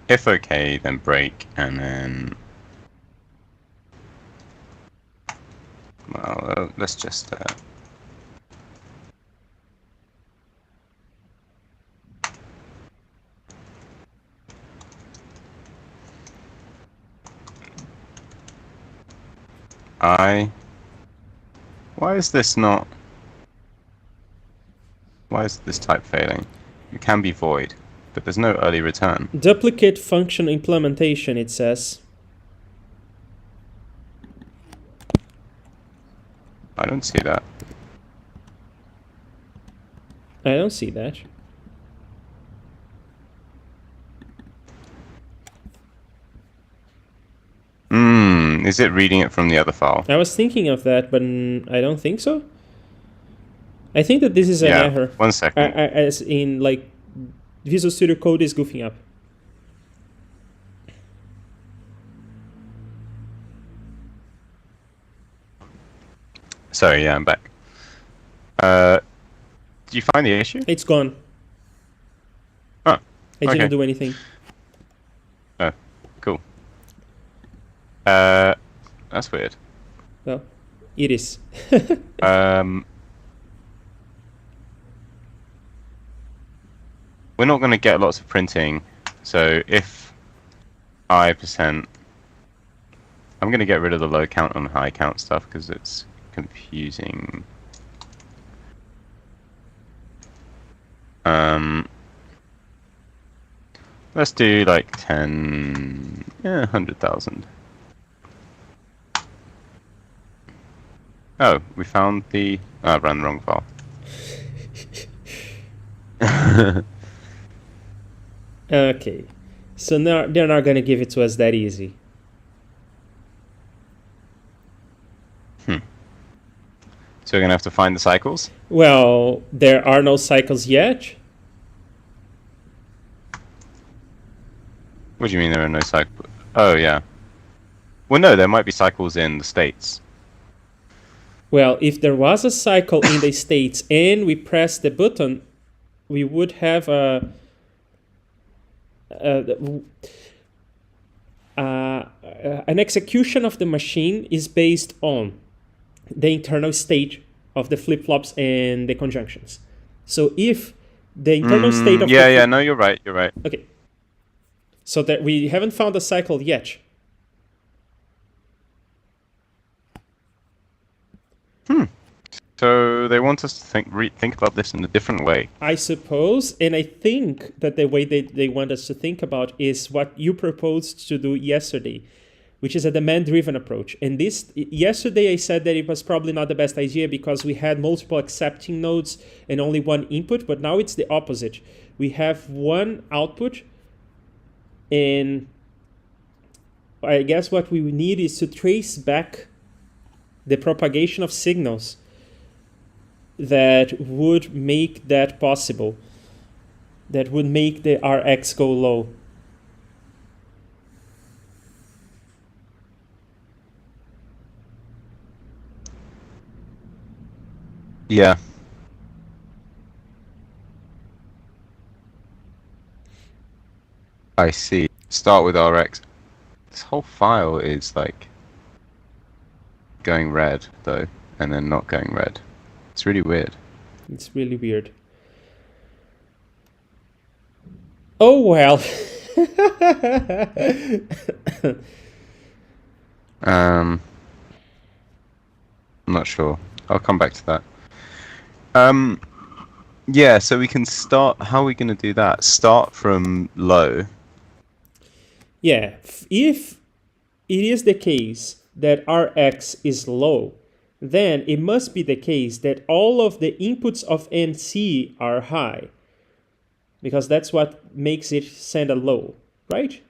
if okay, then break, and then well, let's just why is this not? Why is this type failing? It can be void, but there's no early return. Duplicate function implementation, it says. I don't see that. I don't see that. Is it reading it from the other file? I was thinking of that, but I don't think so. I think that this is an error. 1 second. As in, like, Visual Studio Code is goofing up. Sorry, yeah, I'm back. Did you find the issue? It's gone. Oh, I okay. didn't do anything. Oh, cool. That's weird. Well, it is. We're not going to get lots of printing, so if I%, I'm going to get rid of the low count on high count stuff because it's confusing. Let's do like 10, 100,000. Oh, we found the... Oh, I ran the wrong file. Okay. So now they're not going to give it to us that easy. So we're going to have to find the cycles? Well, there are no cycles yet. What do you mean there are no cycles? Oh, yeah. Well, no, there might be cycles in the states. Well, if there was a cycle in the states and we press the button, we would have an execution of the machine is based on the internal state of the flip-flops and the conjunctions. So if the internal state of no, you're right. Okay. So that we haven't found a cycle yet. So they want us to think about this in a different way. I suppose, and I think that the way they want us to think about is what you proposed to do yesterday, which is a demand-driven approach. And yesterday I said that it was probably not the best idea because we had multiple accepting nodes and only one input, but now it's the opposite. We have one output, and I guess what we need is to trace back the propagation of signals that would make that possible, that would make the Rx go low. Yeah. I see. Start with RX. This whole file is like going red though, and then not going red. It's really weird. It's really weird. Oh well. I'm not sure. I'll come back to that. Yeah, so we can start. How are we going to do that? Start from low, Yeah, if it is the case that Rx is low, then it must be the case that all of the inputs of NC are high, because that's what makes it send a low, right?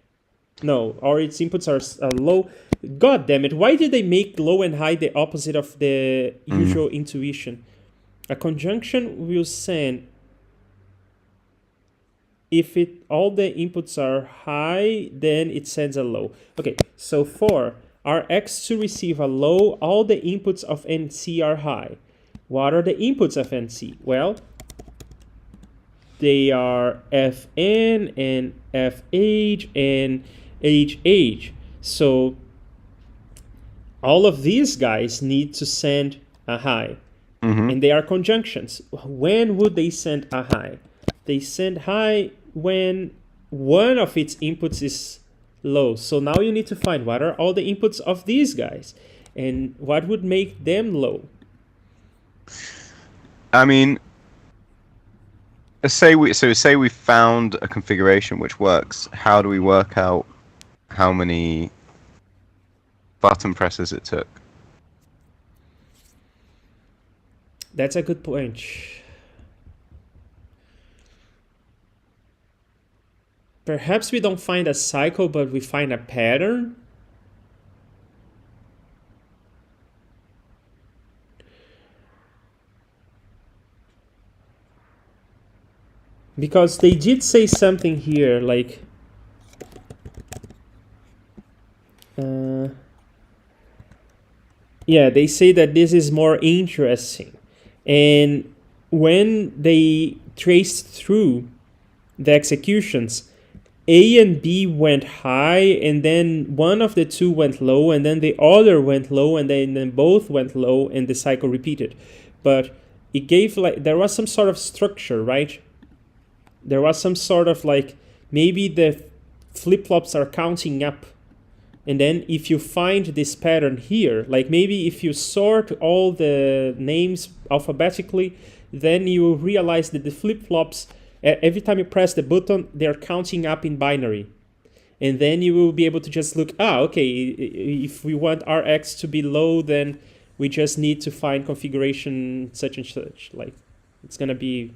No, or its inputs are low. God damn it, why did they make low and high the opposite of the usual intuition? A conjunction will send if all the inputs are high, then it sends a low. Okay, so for Rx to receive a low, all the inputs of NC are high. What are the inputs of NC? Well, they are Fn and Fh and Hh. So all of these guys need to send a high. And they are conjunctions. When would they send a high? They send high when one of its inputs is low. So now you need to find what are all the inputs of these guys and what would make them low. I mean, say we found a configuration which works. How do we work out how many button presses it took? That's a good point. Perhaps we don't find a cycle, but we find a pattern. Because they did say something here, like yeah, they say that this is more interesting. And when they traced through the executions, A and B went high, and then one of the two went low, and then the other went low, and then both went low, and the cycle repeated. But it gave, like, there was some sort of structure, right? There was some sort of, like, maybe the flip-flops are counting up. And then if you find this pattern here, like maybe if you sort all the names alphabetically, then you will realize that the flip-flops, every time you press the button, they're counting up in binary. And then you will be able to just look, okay, if we want Rx to be low, then we just need to find configuration such and such. Like, it's going to be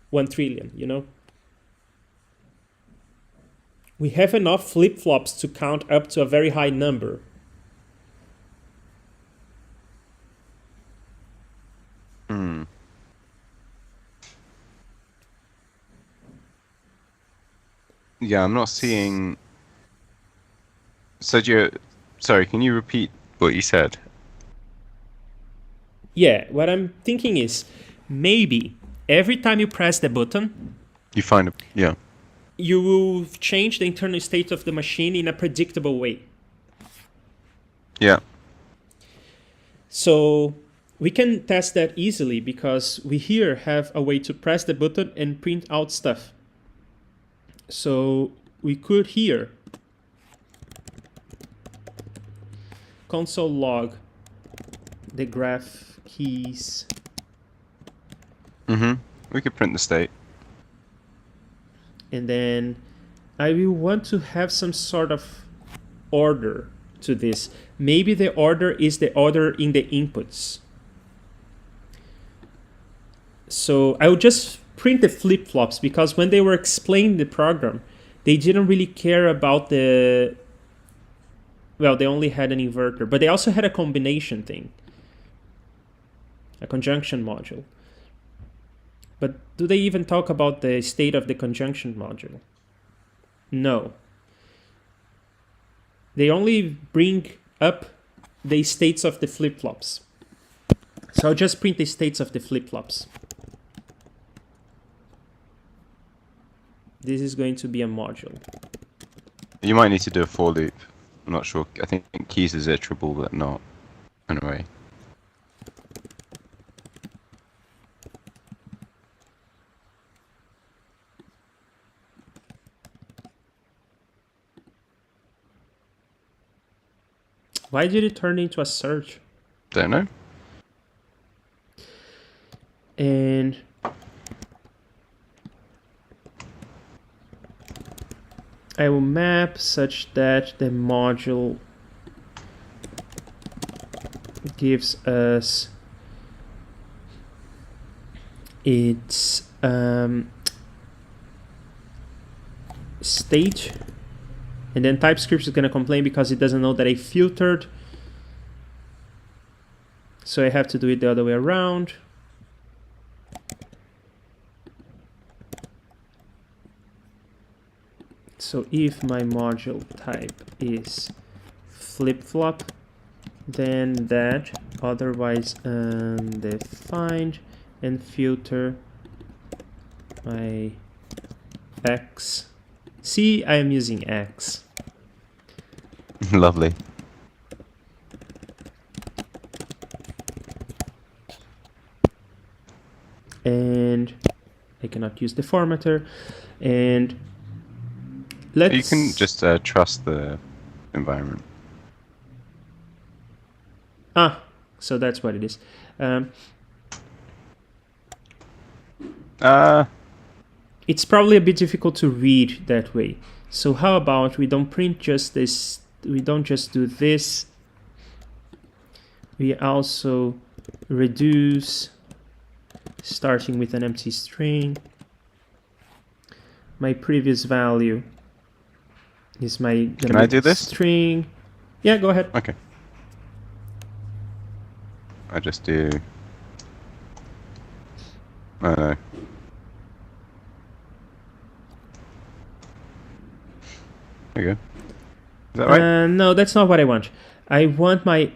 1 trillion, you know? We have enough flip-flops to count up to a very high number. Yeah, I'm not seeing. Sorry, can you repeat what you said? Yeah, what I'm thinking is maybe every time you press the button, You find a yeah. you will change the internal state of the machine in a predictable way. Yeah. So we can test that easily because we here have a way to press the button and print out stuff. So we could here console log the graph keys. We could print the state. And then I will want to have some sort of order to this. Maybe the order is the order in the inputs. So I will just print the flip-flops because when they were explaining the program, they didn't really care about the... Well, they only had an inverter, but they also had a combination thing. A conjunction module. But do they even talk about the state of the conjunction module? No. They only bring up the states of the flip-flops. So I'll just print the states of the flip-flops. This is going to be a module. You might need to do a for loop. I'm not sure. I think keys is iterable, but not. Anyway. Why did it turn into a search? Don't know. And I will map such that the module gives us its state, and then TypeScript is going to complain because it doesn't know that I filtered, so I have to do it the other way around. So if my module type is flip-flop, then that, otherwise undefined, and filter my X. See, I am using X. Lovely. And I cannot use the formatter. And let's... You can just trust the environment. Ah, so that's what it is. It's probably a bit difficult to read that way. So how about we don't print just this, we don't just do this. We also reduce, starting with an empty string. My previous value is my Can I do this? string. Yeah, go ahead. Okay. I just do... I don't know. There you go. Is that right? No, that's not what I want. I want my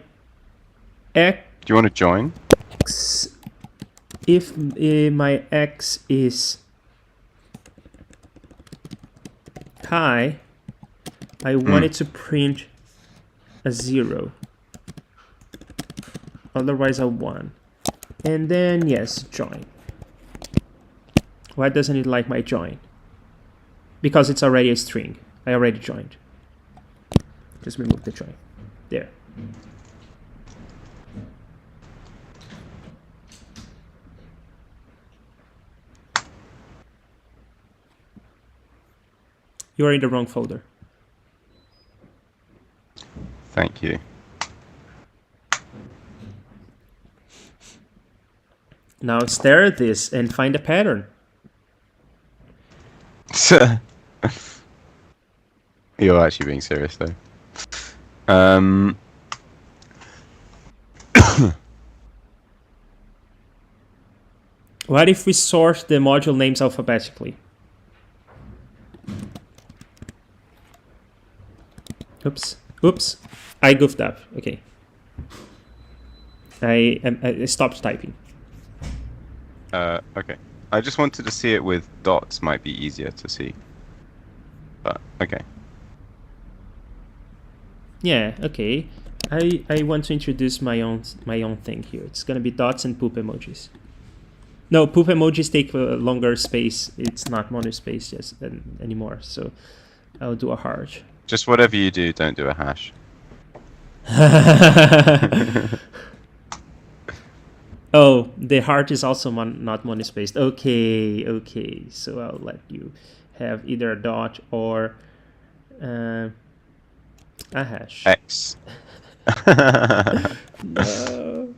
X. Do you want to join? If my X is high, I want it to print a 0. Otherwise a 1. And then, yes, join. Why doesn't it like my join? Because it's already a string. I already joined. Just remove the join. There. You are in the wrong folder. Thank you. Now stare at this and find a pattern. You're actually being serious, though. What if we sort the module names alphabetically? Oops. Oops. I goofed up. Okay. I stopped typing. Okay. I just wanted to see it with dots. Might be easier to see. But, okay. Yeah, okay. I want to introduce my own thing here. It's gonna be dots and poop emojis. No, poop emojis take a longer space. It's not monospace just anymore. So I'll do a heart. Just whatever you do, don't do a hash. Oh, the heart is also not monospaced. Okay, okay. So I'll let you have either a dot or a hash. X. No.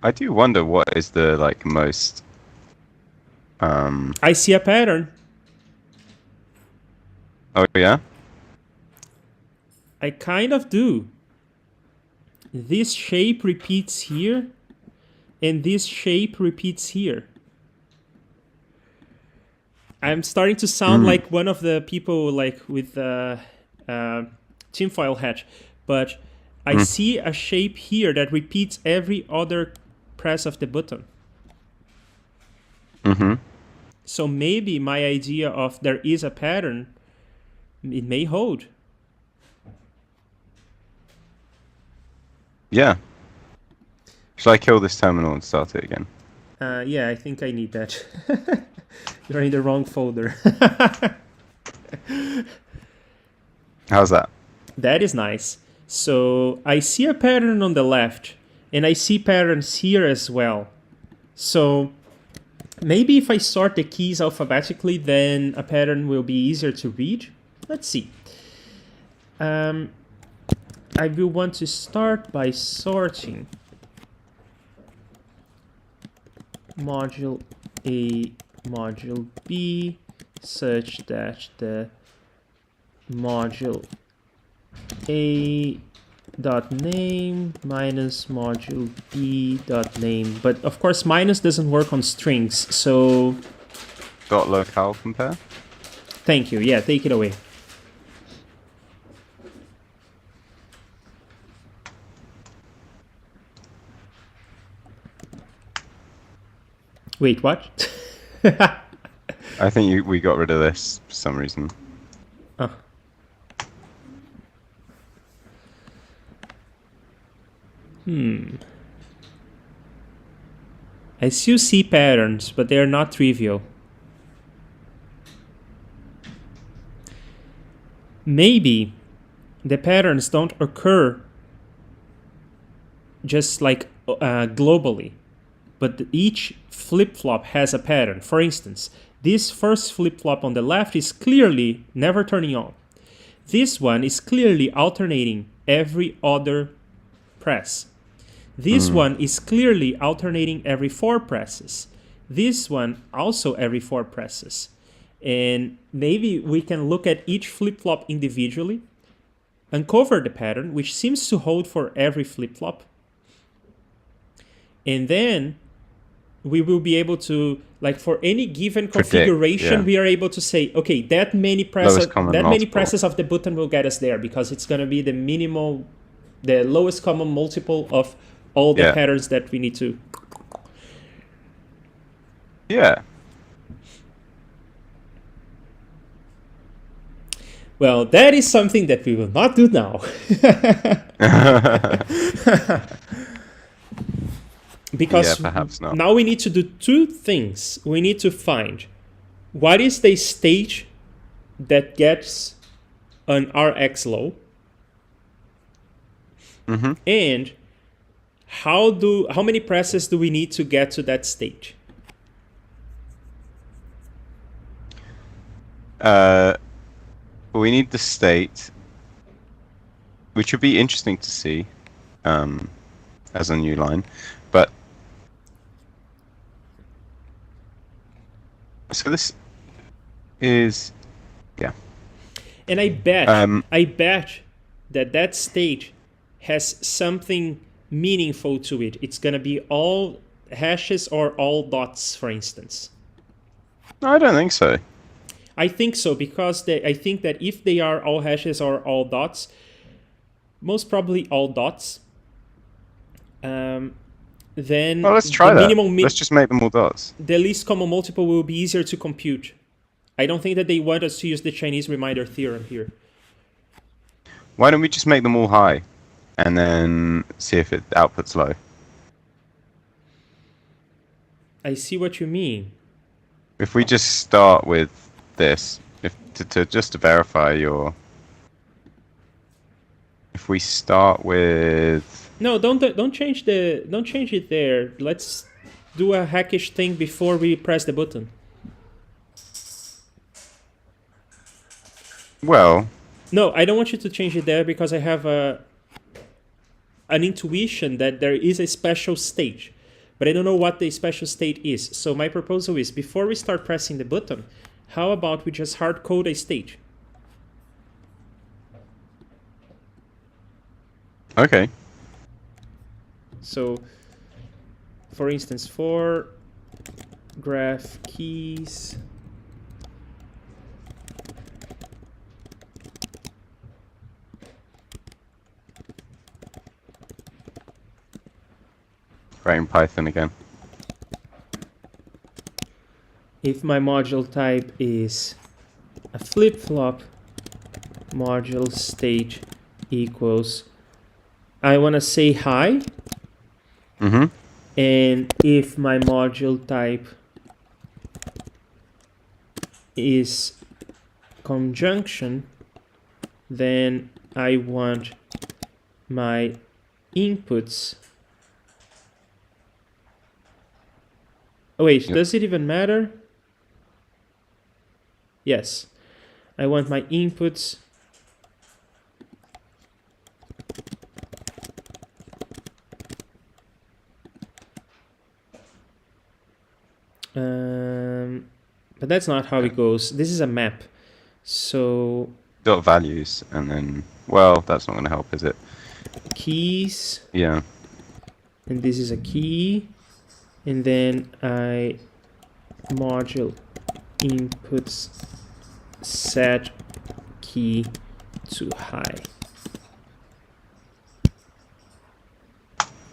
I do wonder what is the most. I see a pattern. Oh yeah. I kind of do. This shape repeats here, and this shape repeats here. I'm starting to sound like one of the people with tinfoil hat, but I see a shape here that repeats every other press of the button. So maybe my idea of there is a pattern, it may hold. Yeah. Should I kill this terminal and start it again? Yeah, I think I need that. You're in the wrong folder. How's that? That is nice. So I see a pattern on the left, and I see patterns here as well. So Maybe if I sort the keys alphabetically, then a pattern will be easier to read. Let's see. I will want to start by sorting module A, module B, such that the module A dot name minus module B dot name. But of course, minus doesn't work on strings, so Dot locale compare. thank you. Yeah, take it away. Wait, what? I think we got rid of this for some reason. Oh. I still see patterns, but they are not trivial. Maybe the patterns don't occur just like globally, but each flip-flop has a pattern. For instance, this first flip-flop on the left is clearly never turning on. This one is clearly alternating every other press. This one is clearly alternating every 4 presses. This one also every 4 presses. And maybe we can look at each flip-flop individually, uncover the pattern, which seems to hold for every flip-flop. And then we will be able to, like for any given configuration, we are able to say, okay, that many presses of the button will get us there, because it's going to be the lowest common multiple of all the patterns that we need to. Yeah. Well, that is something that we will not do now. Because perhaps not. Now we need to do 2 things. We need to find what is the stage that gets an Rx low, and how many presses do we need to get to that stage? We need the state, which would be interesting to see as a new line. But so this is, and I bet that state has something meaningful to it. It's gonna be all hashes or all dots, for instance. No, I don't think so. I think so, because I think that if they are all hashes or all dots, most probably all dots, then well, let's try that. Let's just make them all dots. The least common multiple will be easier to compute. I don't think that they want us to use the Chinese reminder theorem here. Why don't we just make them all high and then see if it outputs low? I see what you mean. If we just start with this, just to verify if we start with, no, don't change it there. Let's do a hackish thing before we press the button. well, No, I don't want you to change it there, because I have an intuition that there is a special stage, but I don't know what the special state is. So my proposal is, before we start pressing the button, how about we just hard code a stage? okay. So, for instance, for graph keys, Writing Python again. if my module type is a flip-flop, module state equals, I want to say high, and if my module type is conjunction, then I want my inputs Oh, wait, Yep. does it even matter? Yes. I want my inputs. But that's not how it goes. This is a map. So Dot values, and then, well, that's not going to help, is it? keys, Yeah. and this is a key, and then I module inputs set key to high.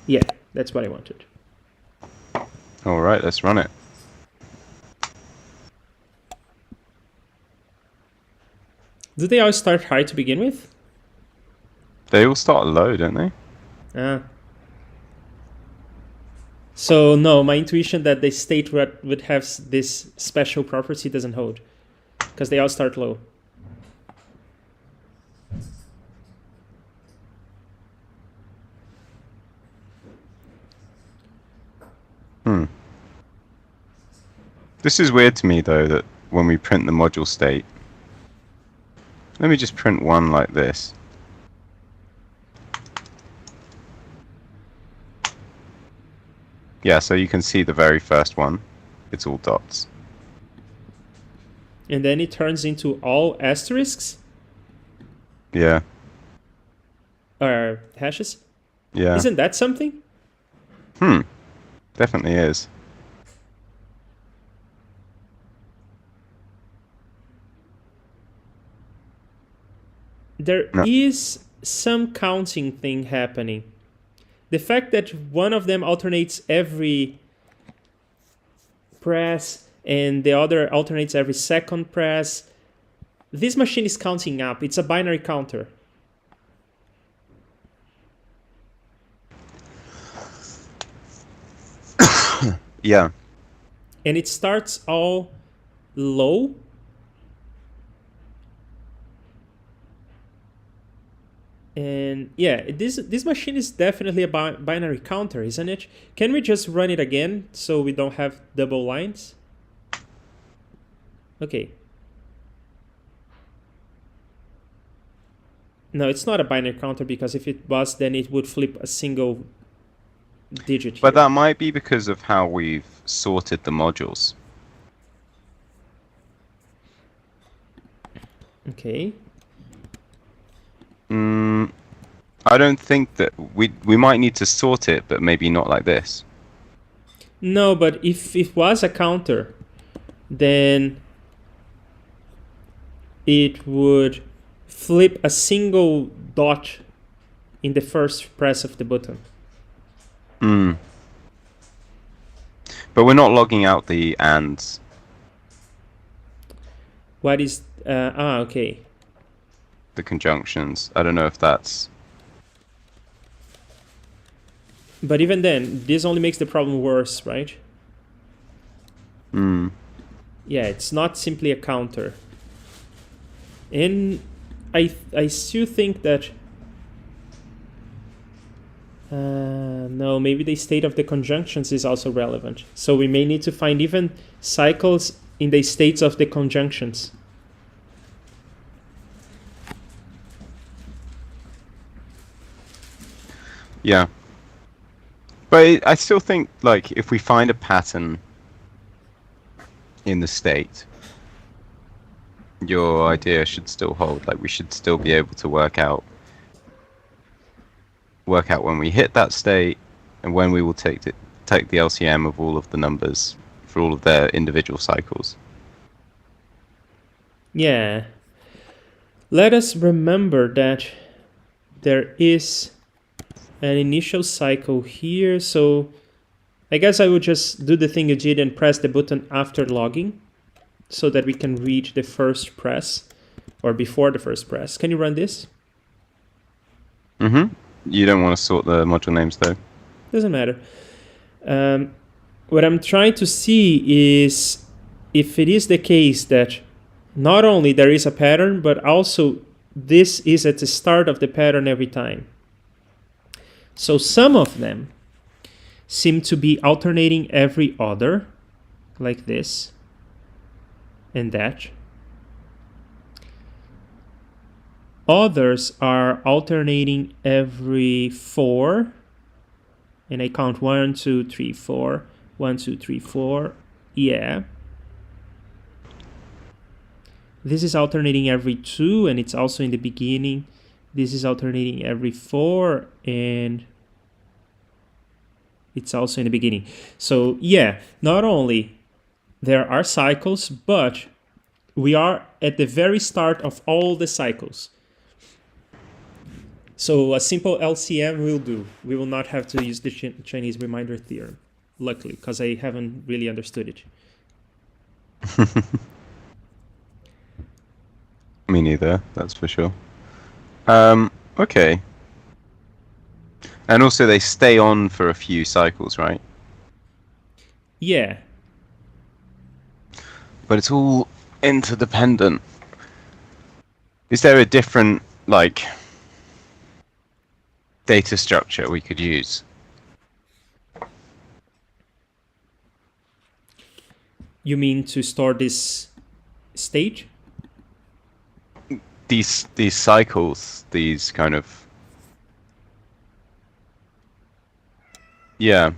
Yeah, that's what I wanted. All right, let's run it. Do they all start high to begin with? They all start low, don't they? Ah. So no, my intuition that the state would have this special property doesn't hold, because they all start low. This is weird to me, though, that when we print the module state, let me just print one like this. Yeah, so you can see the very first one. It's all dots. And then it turns into all asterisks Yeah, or hashes. yeah. Isn't that something? Definitely is. There No. is some counting thing happening. The fact that one of them alternates every press and the other alternates every second press, this machine is counting up. It's a binary counter. Yeah. And it starts all low. And yeah, this machine is definitely a binary counter, isn't it? Can we just run it again so we don't have double lines? Okay. No, it's not a binary counter, because if it was, then it would flip a single digit here. But that might be because of how we've sorted the modules. Okay. I don't think that we might need to sort it, but maybe not like this. No, but if it was a counter, then it would flip a single dot in the first press of the button. But we're not logging out the ands. What is okay. The conjunctions. I don't know if that's... But even then, this only makes the problem worse, right? Yeah, it's not simply a counter. And I still think that no, maybe the state of the conjunctions is also relevant. So we may need to find even cycles in the states of the conjunctions. Yeah. But I still think, like, if we find a pattern in the state, your idea should still hold. Like, we should still be able to work out when we hit that state and when we will take the LCM of all of the numbers for all of their individual cycles. Yeah. Let us remember that there is an initial cycle here, so I guess I would just do the thing you did and press the button after logging so that we can read the first press or before the first press. Can you run this? You don't want to sort the module names, though. Doesn't matter. What I'm trying to see is if it is the case that not only there is a pattern, but also this is at the start of the pattern every time. So some of them seem to be alternating every other, like this and that. Others are alternating every 4, and I count 1, 2, 3, 4, 1, 2, 3, 4. Yeah. This is alternating every 2, and it's also in the beginning. This is alternating every 4, and it's also in the beginning. So yeah, not only there are cycles, but we are at the very start of all the cycles. So a simple LCM will do. We will not have to use the Chinese reminder theorem, luckily, because I haven't really understood it. Me neither, that's for sure. Okay. And also they stay on for a few cycles, right? Yeah. But it's all interdependent. Is there a different, like, data structure we could use? You mean to store this state? These cycles, these kind of... Yeah.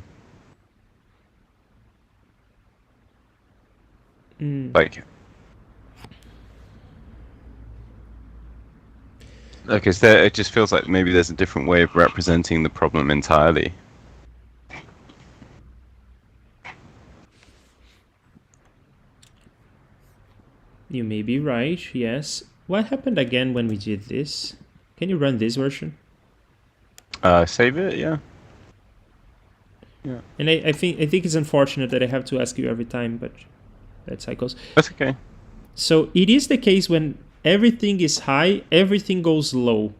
Like, is there? It just feels like maybe there's a different way of representing the problem entirely. You may be right, yes. What happened again when we did this? Can you run this version? Save it, yeah. Yeah. And I think it's unfortunate that I have to ask you every time, but that's how it goes. That's okay. So it is the case when everything is high, everything goes low.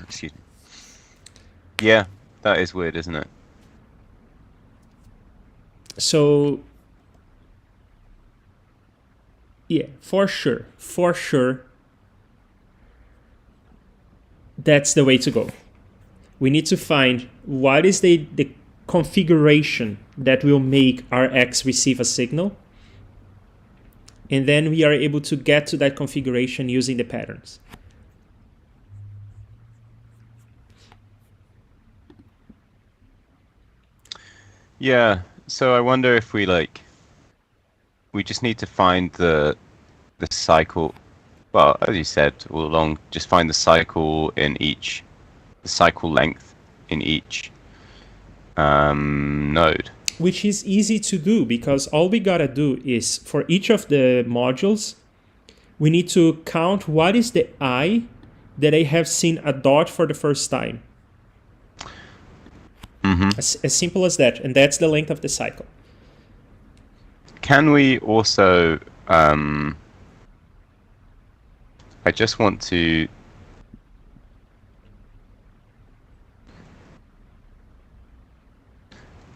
Excuse me. Yeah, that is weird, isn't it? So yeah, for sure, that's the way to go. We need to find what is the configuration that will make our X receive a signal. And then we are able to get to that configuration using the patterns. Yeah, so I wonder if we just need to find the cycle. Well, as you said all along, just find the cycle in each, the cycle length in each node. Which is easy to do because all we gotta do is for each of the modules, we need to count what is the I that I have seen a dot for the first time. As simple as that, and that's the length of the cycle. Can we also, I just want to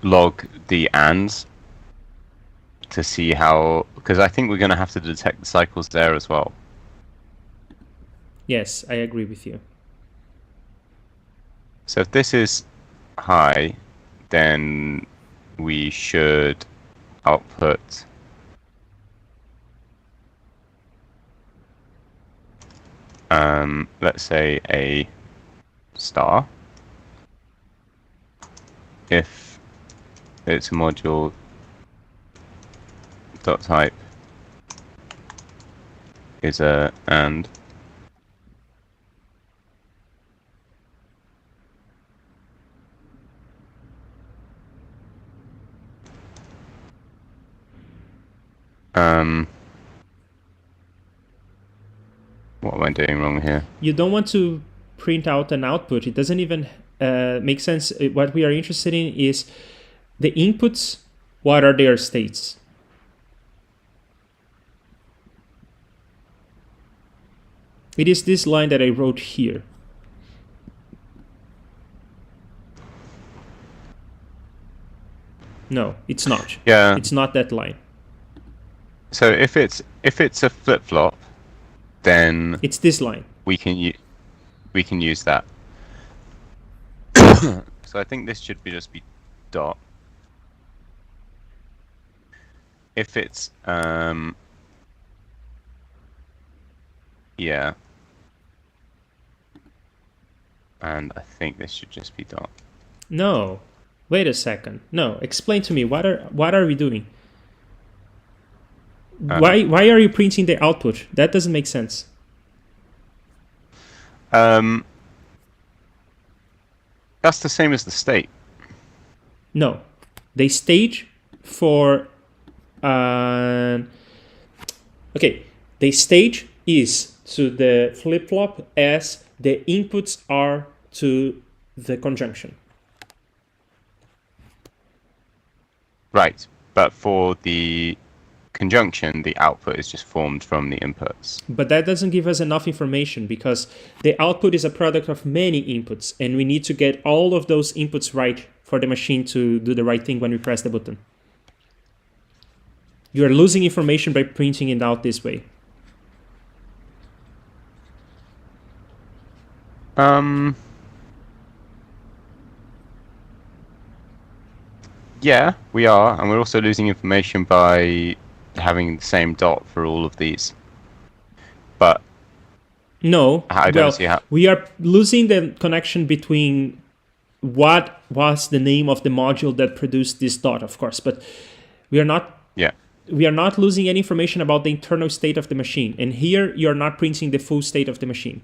log the ands to see how, because I think we're going to have to detect the cycles there as well. Yes, I agree with you. So if this is high, then we should output let's say a star. If it's a module dot type is a and, what am I doing wrong here? You don't want to print out an output. It doesn't even make sense. What we are interested in is the inputs, what are their states? It is this line that I wrote here. No, it's not. Yeah. It's not that line. So if it's a flip-flop, then It's this line. we can use that. So I think this should be just be dot, if it's yeah, and I think this should just be dot. No, wait a second. No, explain to me what are we doing? Why are you printing the output? That doesn't make sense. That's the same as the state. No, they stage for okay. The stage is to the flip flop as the inputs are to the conjunction. Right, but for the conjunction, the output is just formed from the inputs. But that doesn't give us enough information because the output is a product of many inputs, and we need to get all of those inputs right for the machine to do the right thing when we press the button. You are losing information by printing it out this way. Yeah, we are, and we're also losing information by having the same dot for all of these. But No, I don't see how. we are losing the connection between what was the name of the module that produced this dot, of course, but we are not. Yeah. We are not losing any information about the internal state of the machine, and here you are not printing the full state of the machine.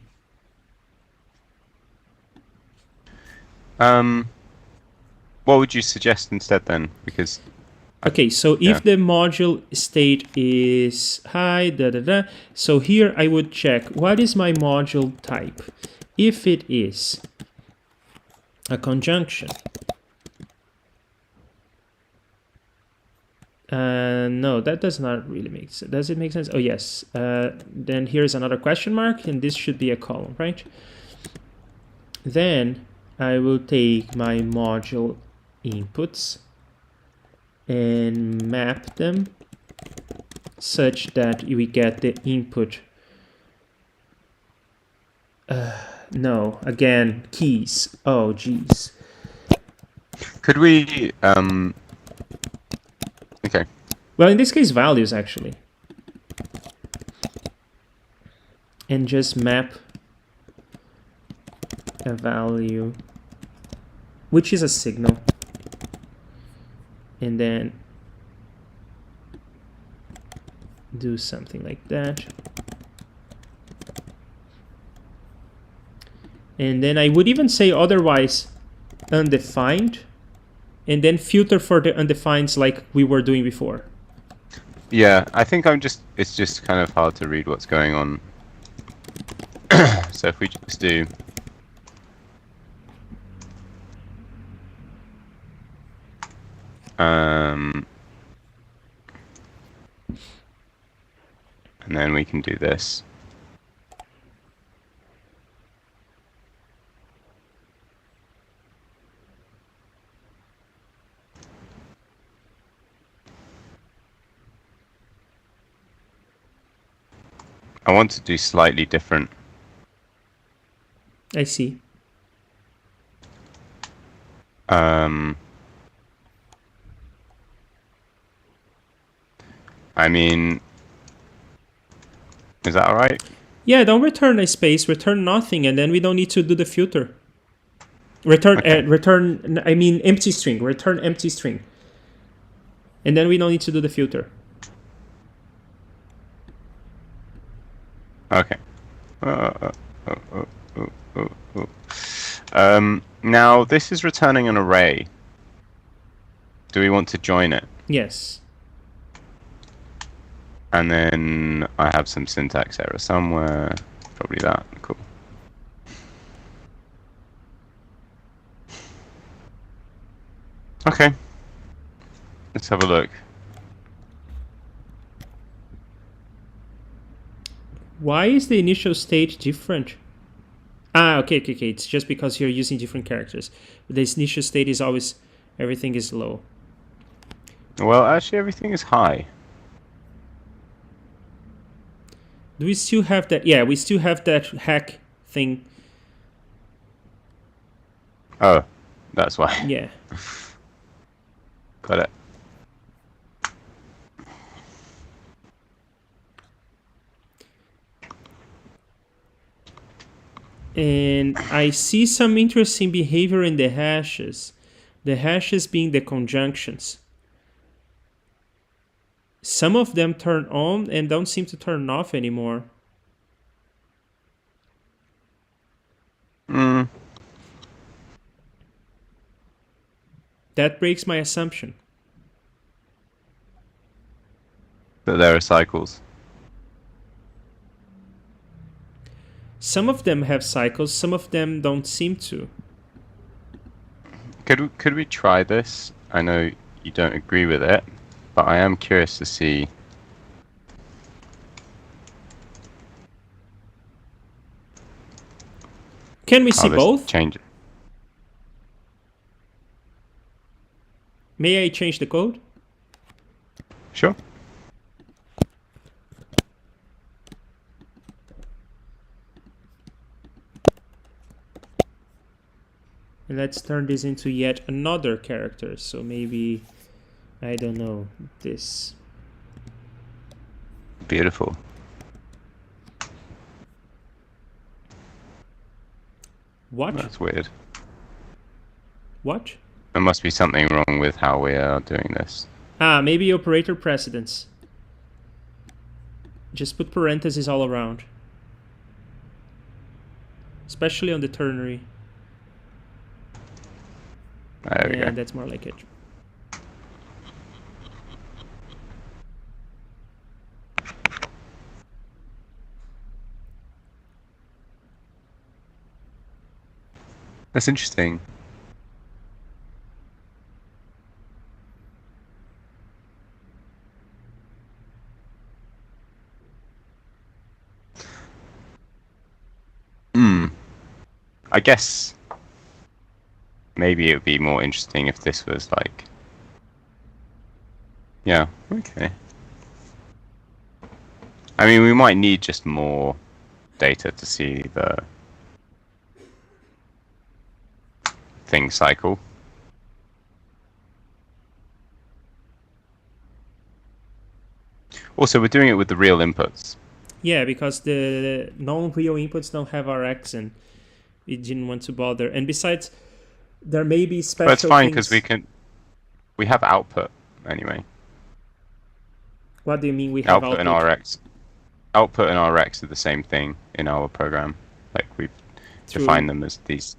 What would you suggest instead then? Because Okay, so Yeah. if the module state is hi, so here I would check what is my module type. If it is a conjunction, no, that does not really make sense. Does it make sense? Oh yes. Then here's another question mark, and this should be a column, right? Then I will take my module inputs and map them such that we get the input. No, again, keys. Oh, geez. could we? Okay. Well, in this case, values actually. And just map a value, which is a signal. And then do something like that. And then I would even say otherwise undefined, and then filter for the undefineds like we were doing before. Yeah, I think it's just kind of hard to read what's going on. So if we just do and then we can do this. I want to do slightly different. I see. I mean, is that all right? Yeah, don't return a space, return nothing, and then we don't need to do the filter. Return, Okay. I mean empty string, return empty string. And then we don't need to do the filter. Okay. Now this is returning an array. Do we want to join it? Yes. And then I have some syntax error somewhere. Probably that. Cool. Okay. Let's have a look. Why is the initial state different? Ah, okay. It's just because you're using different characters. The initial state is always, everything is low. Well, actually, everything is high. Do we still have that? Yeah, we still have that hack thing. Oh, that's why. Yeah. Got it. And I see some interesting behavior in the hashes. The hashes being the conjunctions. Some of them turn on and don't seem to turn off anymore. That breaks my assumption. But there are cycles. Some of them have cycles, some of them don't seem to. Could we try this? I know you don't agree with it, but I am curious to see. Can we how see this both? changes. May I change the code? Sure. And let's turn this into yet another character. So maybe, I don't know, this. Beautiful. What? That's weird. What? There must be something wrong with how we are doing this. Ah, maybe operator precedence. Just put parentheses all around. Especially on the ternary. There we Yeah, go. that's more like it. That's interesting. I guess maybe it would be more interesting if this was like... Yeah, okay. I mean, we might need just more data to see the thing cycle. Also, we're doing it with the real inputs. Yeah, because the non-real inputs don't have Rx and we didn't want to bother. And besides, there may be special But it's fine things- because we have output anyway. What do you mean we have Output and RX. Output and RX are the same thing in our program. Like we've defined them as these.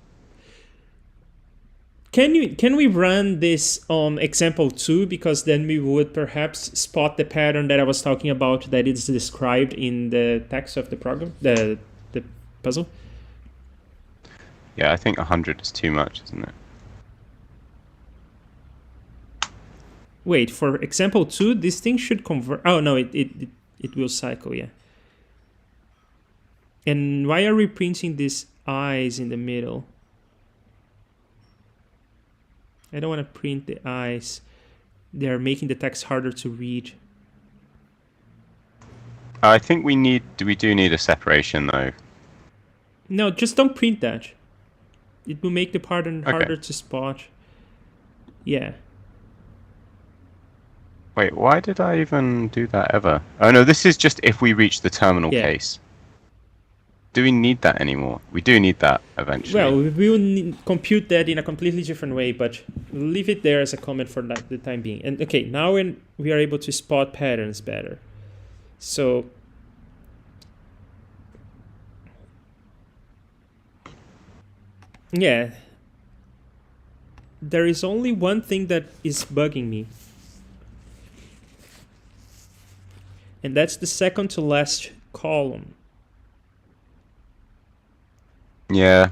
Can we run this on example 2, because then we would perhaps spot the pattern that I was talking about that is described in the text of the program, the puzzle? Yeah, I think 100 is too much, isn't it? Wait, for example 2, this thing should convert. Oh no, it will cycle, yeah. And why are we printing these eyes in the middle? I don't want to print the eyes. They're making the text harder to read. I think we do need a separation though. No, just don't print that. It will make the pattern harder to spot. Yeah. Wait, why did I even do that ever? Oh no, this is just if we reach the terminal Yeah. case. Do we need that anymore? We do need that eventually. Well, we will compute that in a completely different way, but leave it there as a comment for the time being. And okay, now when we are able to spot patterns better. So yeah, there is only one thing that is bugging me. And that's the second to last column. Yeah.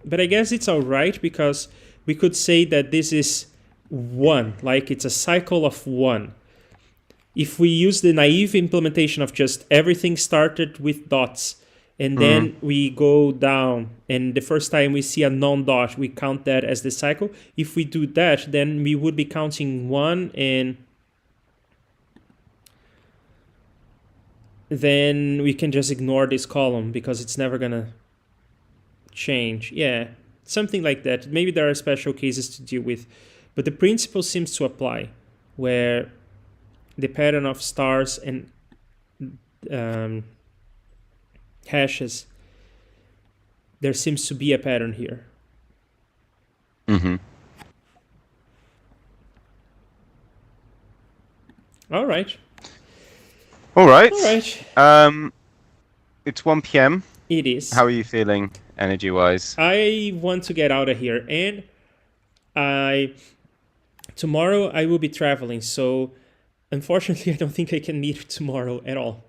But I guess it's all right because we could say that this is 1, like it's a cycle of 1. If we use the naive implementation of just everything started with dots and then we go down and the first time we see a non-dot, we count that as the cycle. If we do that, then we would be counting 1 and then we can just ignore this column because it's never gonna change. Yeah, something like that. Maybe there are special cases to deal with, but the principle seems to apply where the pattern of stars and hashes, there seems to be a pattern here. Mm-hmm. All right. All right. All right. It's 1 p.m. It is. How are you feeling, energy-wise? I want to get out of here, and tomorrow I will be traveling, so unfortunately I don't think I can meet tomorrow at all.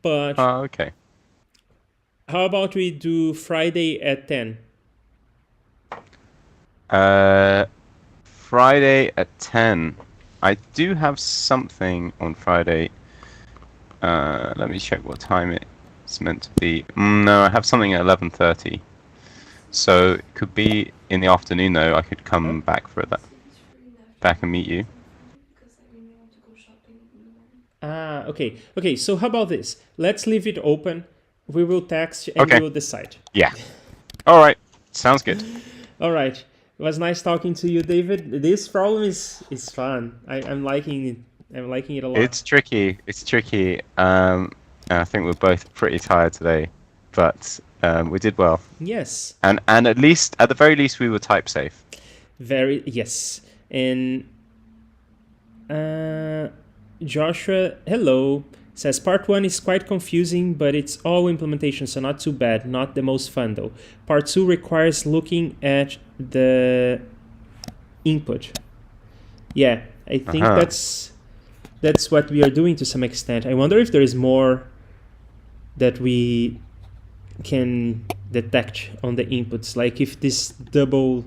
But Oh, okay. how about we do Friday at 10? Friday at 10. I do have something on Friday. Let me check what time it's meant to be. No, I have something at 11:30. So it could be in the afternoon though. I could come back for that. Back and meet you. Okay. Okay, so how about this? Let's leave it open. We will text and Okay. we will decide. Yeah. All right. Sounds good. All right. It was nice talking to you, David. This problem is fun. I'm liking it. I'm liking it a lot. It's tricky. It's tricky. And I think we're both pretty tired today, but we did well. Yes. And at the very least, we were type safe. Yes. And Joshua, hello, says part 1 is quite confusing, but it's all implementation, so not too bad. Not the most fun though. Part 2 requires looking at the input. Yeah, I think that's what we are doing to some extent. I wonder if there is more that we can detect on the inputs, like if these double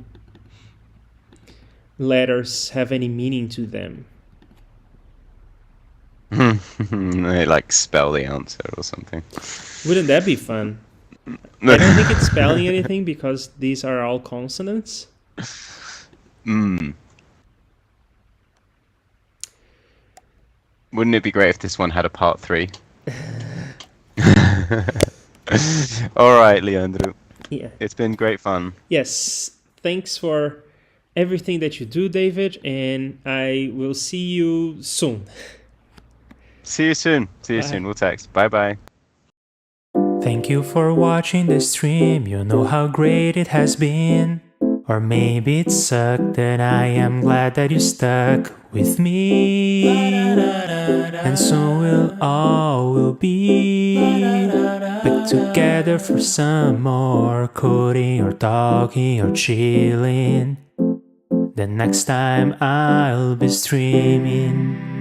letters have any meaning to them. They like spell the answer or something. Wouldn't that be fun? I don't think it's spelling anything because these are all consonants. Wouldn't it be great if this one had a part 3? All right, Leandro. Yeah. It's been great fun. Yes. Thanks for everything that you do, David, and I will see you soon. See you soon. See you Bye. soon. We'll text. Bye-bye. Thank you for watching the stream, you know how great it has been. Or maybe it sucked, and I am glad that you stuck with me. And so we'll be back together for some more coding or talking or chilling. The next time I'll be streaming.